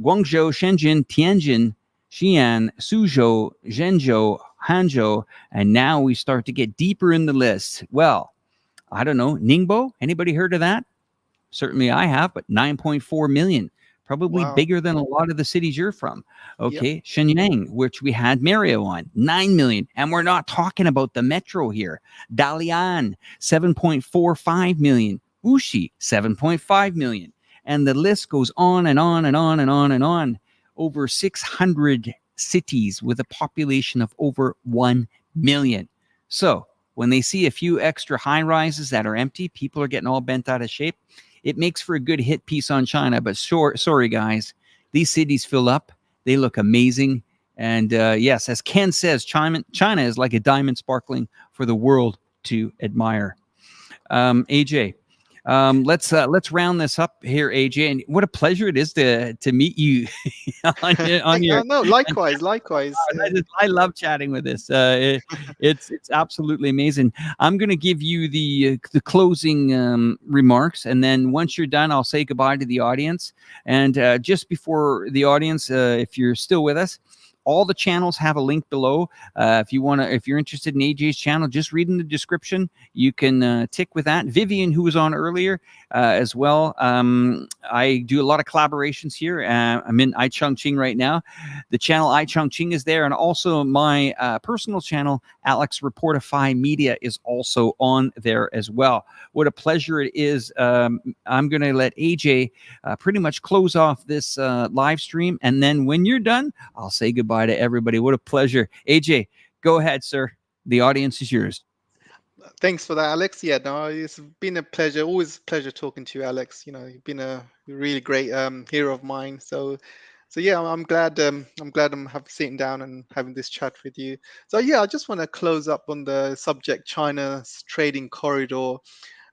Guangzhou, Shenzhen, Tianjin, Xi'an, Suzhou, Zhengzhou, Hangzhou, and now we start to get deeper in the list. Well, I don't know. Ningbo, anybody heard of that? Certainly I have, but 9.4 million. Probably bigger than a lot of the cities you're from. Okay, yep. Shenyang, which we had Mario on, 9 million. And we're not talking about the metro here. Dalian, 7.45 million. Wuxi, 7.5 million. And the list goes on and on and on and on and on. Over 600 cities with a population of over 1 million. So when they see a few extra high rises that are empty, people are getting all bent out of shape. It makes for a good hit piece on China, but sorry, guys. These cities fill up. They look amazing. And yes, as Ken says, China is like a diamond sparkling for the world to admire. AJ, let's round this up here, AJ. And what a pleasure it is to meet you on your. No, likewise. I love chatting with this. It's absolutely amazing. I'm going to give you the closing remarks, and then once you're done, I'll say goodbye to the audience. And just before the audience, if you're still with us, all the channels have a link below. If you're interested in AJ's channel, just read in the description. You can tick with that. Vivian, who was on earlier as well. I do a lot of collaborations here. I'm in Chongqing right now. The channel Chongqing is there. And also my personal channel, Alex Reportify Media, is also on there as well. What a pleasure it is. I'm going to let AJ pretty much close off this live stream. And then when you're done, I'll say goodbye to everybody. What a pleasure. AJ, go ahead, sir. The audience is yours. Thanks for that, Alex. Yeah, no, it's been a pleasure. Always a pleasure talking to you, Alex. You've been a really great hero of mine. So yeah, I'm glad I'm sitting down and having this chat with you. So yeah, I just want to close up on the subject, China's trading corridor.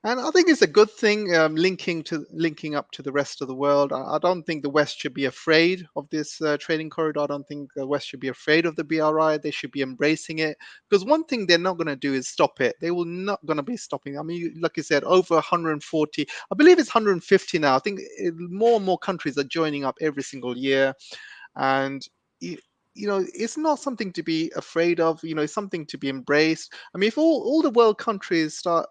And I think it's a good thing, linking up to the rest of the world. I don't think the West should be afraid of this trading corridor. I don't think the West should be afraid of the BRI. They should be embracing it, because one thing they're not going to do is stop it. They will not going to be stopping. I mean, like you said, over 140. I believe it's 150 now. I think more and more countries are joining up every single year, and it's not something to be afraid of. It's something to be embraced. I mean, if all the world countries start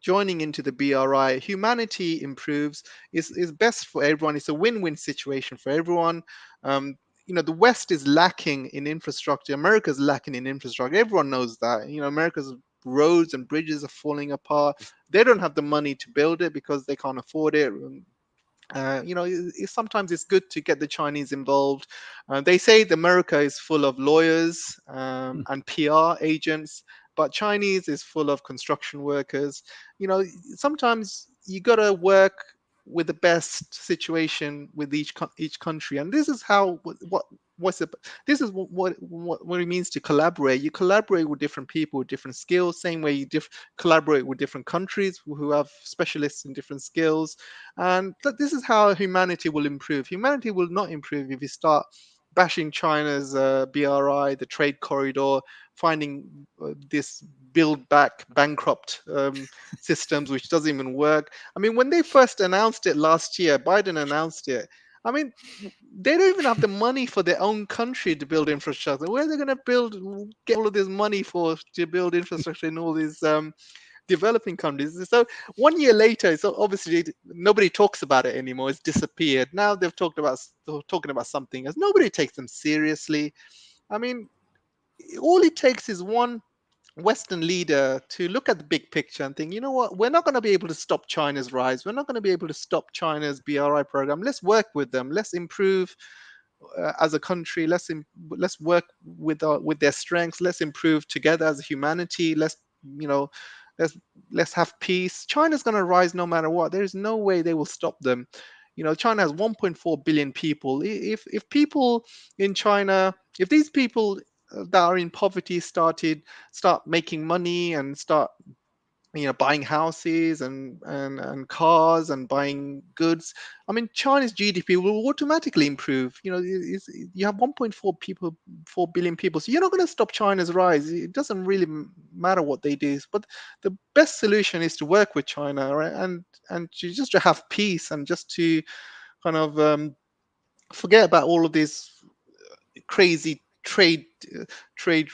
joining into the BRI, humanity improves. Is best for everyone. It's a win-win situation for everyone. The West is lacking in infrastructure. America's lacking in infrastructure. Everyone knows that. America's roads and bridges are falling apart. They don't have the money to build it because they can't afford it. Sometimes it's good to get the Chinese involved. They say that America is full of lawyers and PR agents, but Chinese is full of construction workers. Sometimes you got to work with the best situation with each country, and this is how this is what it means to collaborate. You collaborate with different people with different skills, same way you collaborate with different countries who have specialists in different skills, and this is how humanity will improve. Humanity will not improve if you start bashing China's BRI, the trade corridor, finding this build back bankrupt systems which doesn't even work. I mean, when they first announced it last year, Biden announced it, I mean, they don't even have the money for their own country to build infrastructure. Where are they going to get all of this money to build infrastructure in all these developing countries? So 1 year later, so obviously nobody talks about it anymore. It's disappeared. Now they've talking about something else. Nobody takes them seriously. I mean, all it takes is one Western leader to look at the big picture and think, you know what, we're not going to be able to stop China's rise. We're not going to be able to stop China's BRI program. Let's work with them. Let's improve as a country. Let's work with their strengths. Let's improve together as a humanity. You know, let's let's have peace. China's going to rise no matter what. There is no way they will stop them. You know, China has 1.4 billion people. If people in China, if these people that are in poverty start making money and start buying houses and cars and buying goods, I mean, China's GDP will automatically improve. You have 4 billion people, so you're not going to stop China's rise. It doesn't really matter what they do, but the best solution is to work with China, right? And just to have peace, and just to kind of forget about all of these crazy trade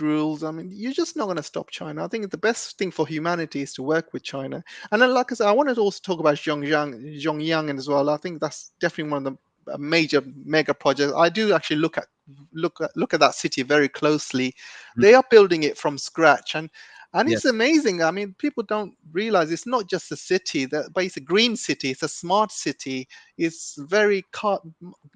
rules. I mean, you're just not going to stop China. I think the best thing for humanity is to work with China. And then, like I said, I wanted to also talk about Zhongyang as well. I think that's definitely one of the major mega projects. I do actually look at that city very closely. They are building it from scratch, and it's Yes. amazing. I mean, people don't realize it's not just a city, but it's a green city. It's a smart city. It's very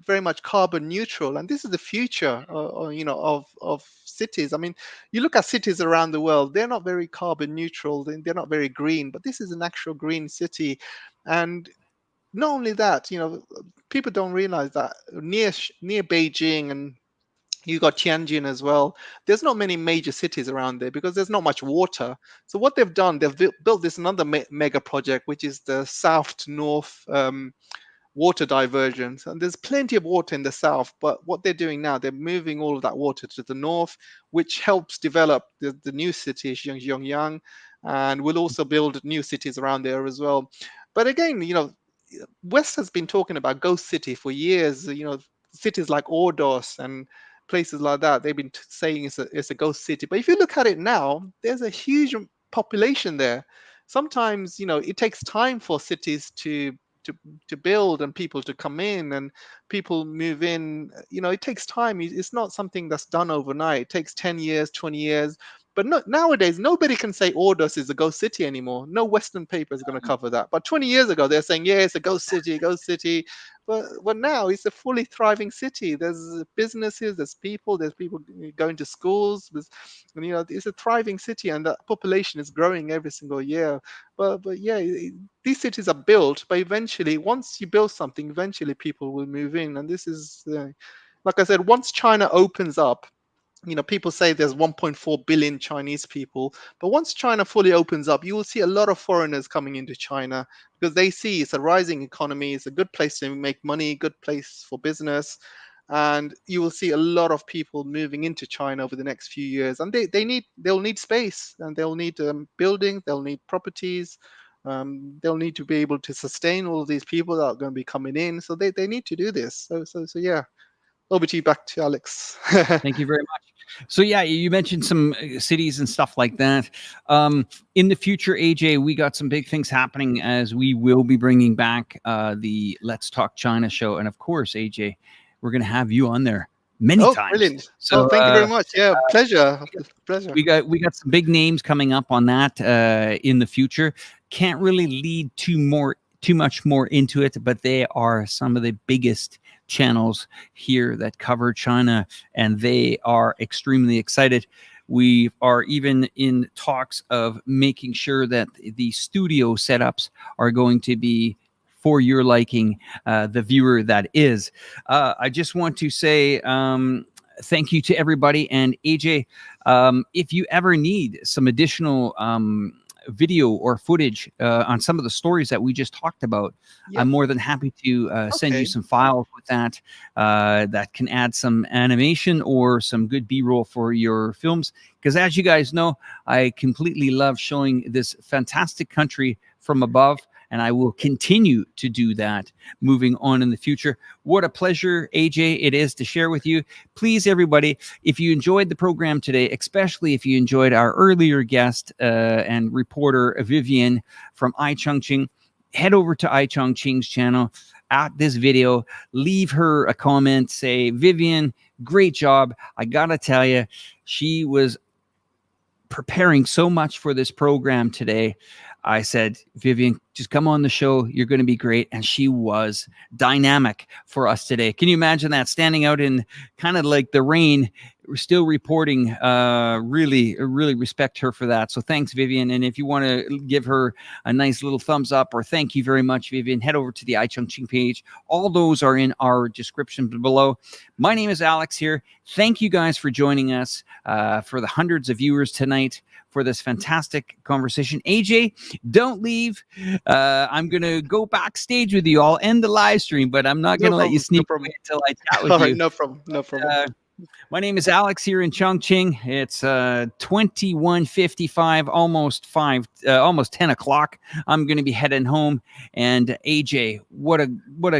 much carbon neutral, and this is the future, of cities. I mean, you look at cities around the world; they're not very carbon neutral. They're not very green, but this is an actual green city. And not only that, people don't realize that near Beijing, and you got Tianjin as well. There's not many major cities around there because there's not much water. So what they've done, they've built this another mega project, which is the south to north water diversions. And there's plenty of water in the south, but what they're doing now, they're moving all of that water to the north, which helps develop the new city, Xiongyang, and will also build new cities around there as well. But again, West has been talking about ghost city for years. Cities like Ordos and places like that, they've been saying it's a ghost city. But if you look at it now, there's a huge population there. Sometimes, it takes time for cities to build and people to come in and people move in. It takes time. It's not something that's done overnight. It takes 10 years, 20 years. But nowadays, nobody can say Ordos is a ghost city anymore. No Western paper is going to cover that. But 20 years ago, they're saying, yeah, it's a ghost city, ghost city. But now it's a fully thriving city. There's businesses, there's people going to schools. It's a thriving city, and the population is growing every single year. But yeah, these cities are built, but eventually, once you build something, eventually people will move in. And this is, like I said, once China opens up, people say there's 1.4 billion Chinese people, but once China fully opens up, you will see a lot of foreigners coming into China because they see it's a rising economy, it's a good place to make money, good place for business, and you will see a lot of people moving into China over the next few years. And they'll need space, and they'll need building, they'll need properties. They'll need to be able to sustain all of these people that are going to be coming in. So they need to do this. So yeah. Over to you, back to Alex. Thank you very much. So yeah, you mentioned some cities and stuff like that. In the future, AJ, we got some big things happening as we will be bringing back the Let's Talk China show. And of course, AJ, we're going to have you on there many times. Brilliant. So thank you very much. Yeah, pleasure. We got some big names coming up on that in the future. Can't really lead too much more into it, but they are some of the biggest channels here that cover China, and they are extremely excited. We are even in talks of making sure that the studio setups are going to be for your liking, the viewer that is. I just want to say thank you to everybody. And AJ, if you ever need some additional video or footage on some of the stories that we just talked about, I'm more than happy to send you some files with that that can add some animation or some good B-roll for your films. Because as you guys know, I completely love showing this fantastic country from above, and I will continue to do that moving on in the future. What a pleasure, AJ, it is to share with you. Please, everybody, if you enjoyed the program today, especially if you enjoyed our earlier guest and reporter Vivian from Chongqing, head over to Chongqing's channel at this video, leave her a comment, say, Vivian, great job. I gotta tell you, she was preparing so much for this program today. I said, Vivian, just come on the show. You're going to be great. And she was dynamic for us today. Can you imagine that? Standing out in kind of like the rain, we're still reporting. Really respect her for that. So thanks, Vivian. And if you want to give her a nice little thumbs up or thank you very much, Vivian, head over to the Chongqing page. All those are in our description below. My name is Alex here. Thank you guys for joining us, for the hundreds of viewers tonight, for this fantastic conversation. AJ, don't leave. I'm going to go backstage with you. I'll end the live stream, but I'm not going to let you sneak away until I chat with All you. right, no problem. My name is Alex here in Chongqing. It's 21:55, almost 10 o'clock. I'm going to be heading home. And AJ, what a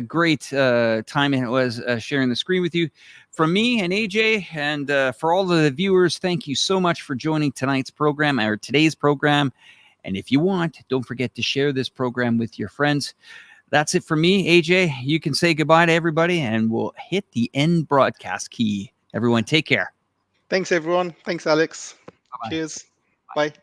great time it was sharing the screen with you. From me and AJ, and for all the viewers, thank you so much for joining tonight's program or today's program. And if you want, don't forget to share this program with your friends. That's it for me, AJ. You can say goodbye to everybody, and we'll hit the end broadcast key. Everyone, take care. Thanks, everyone. Thanks, Alex. Bye-bye. Cheers. Bye.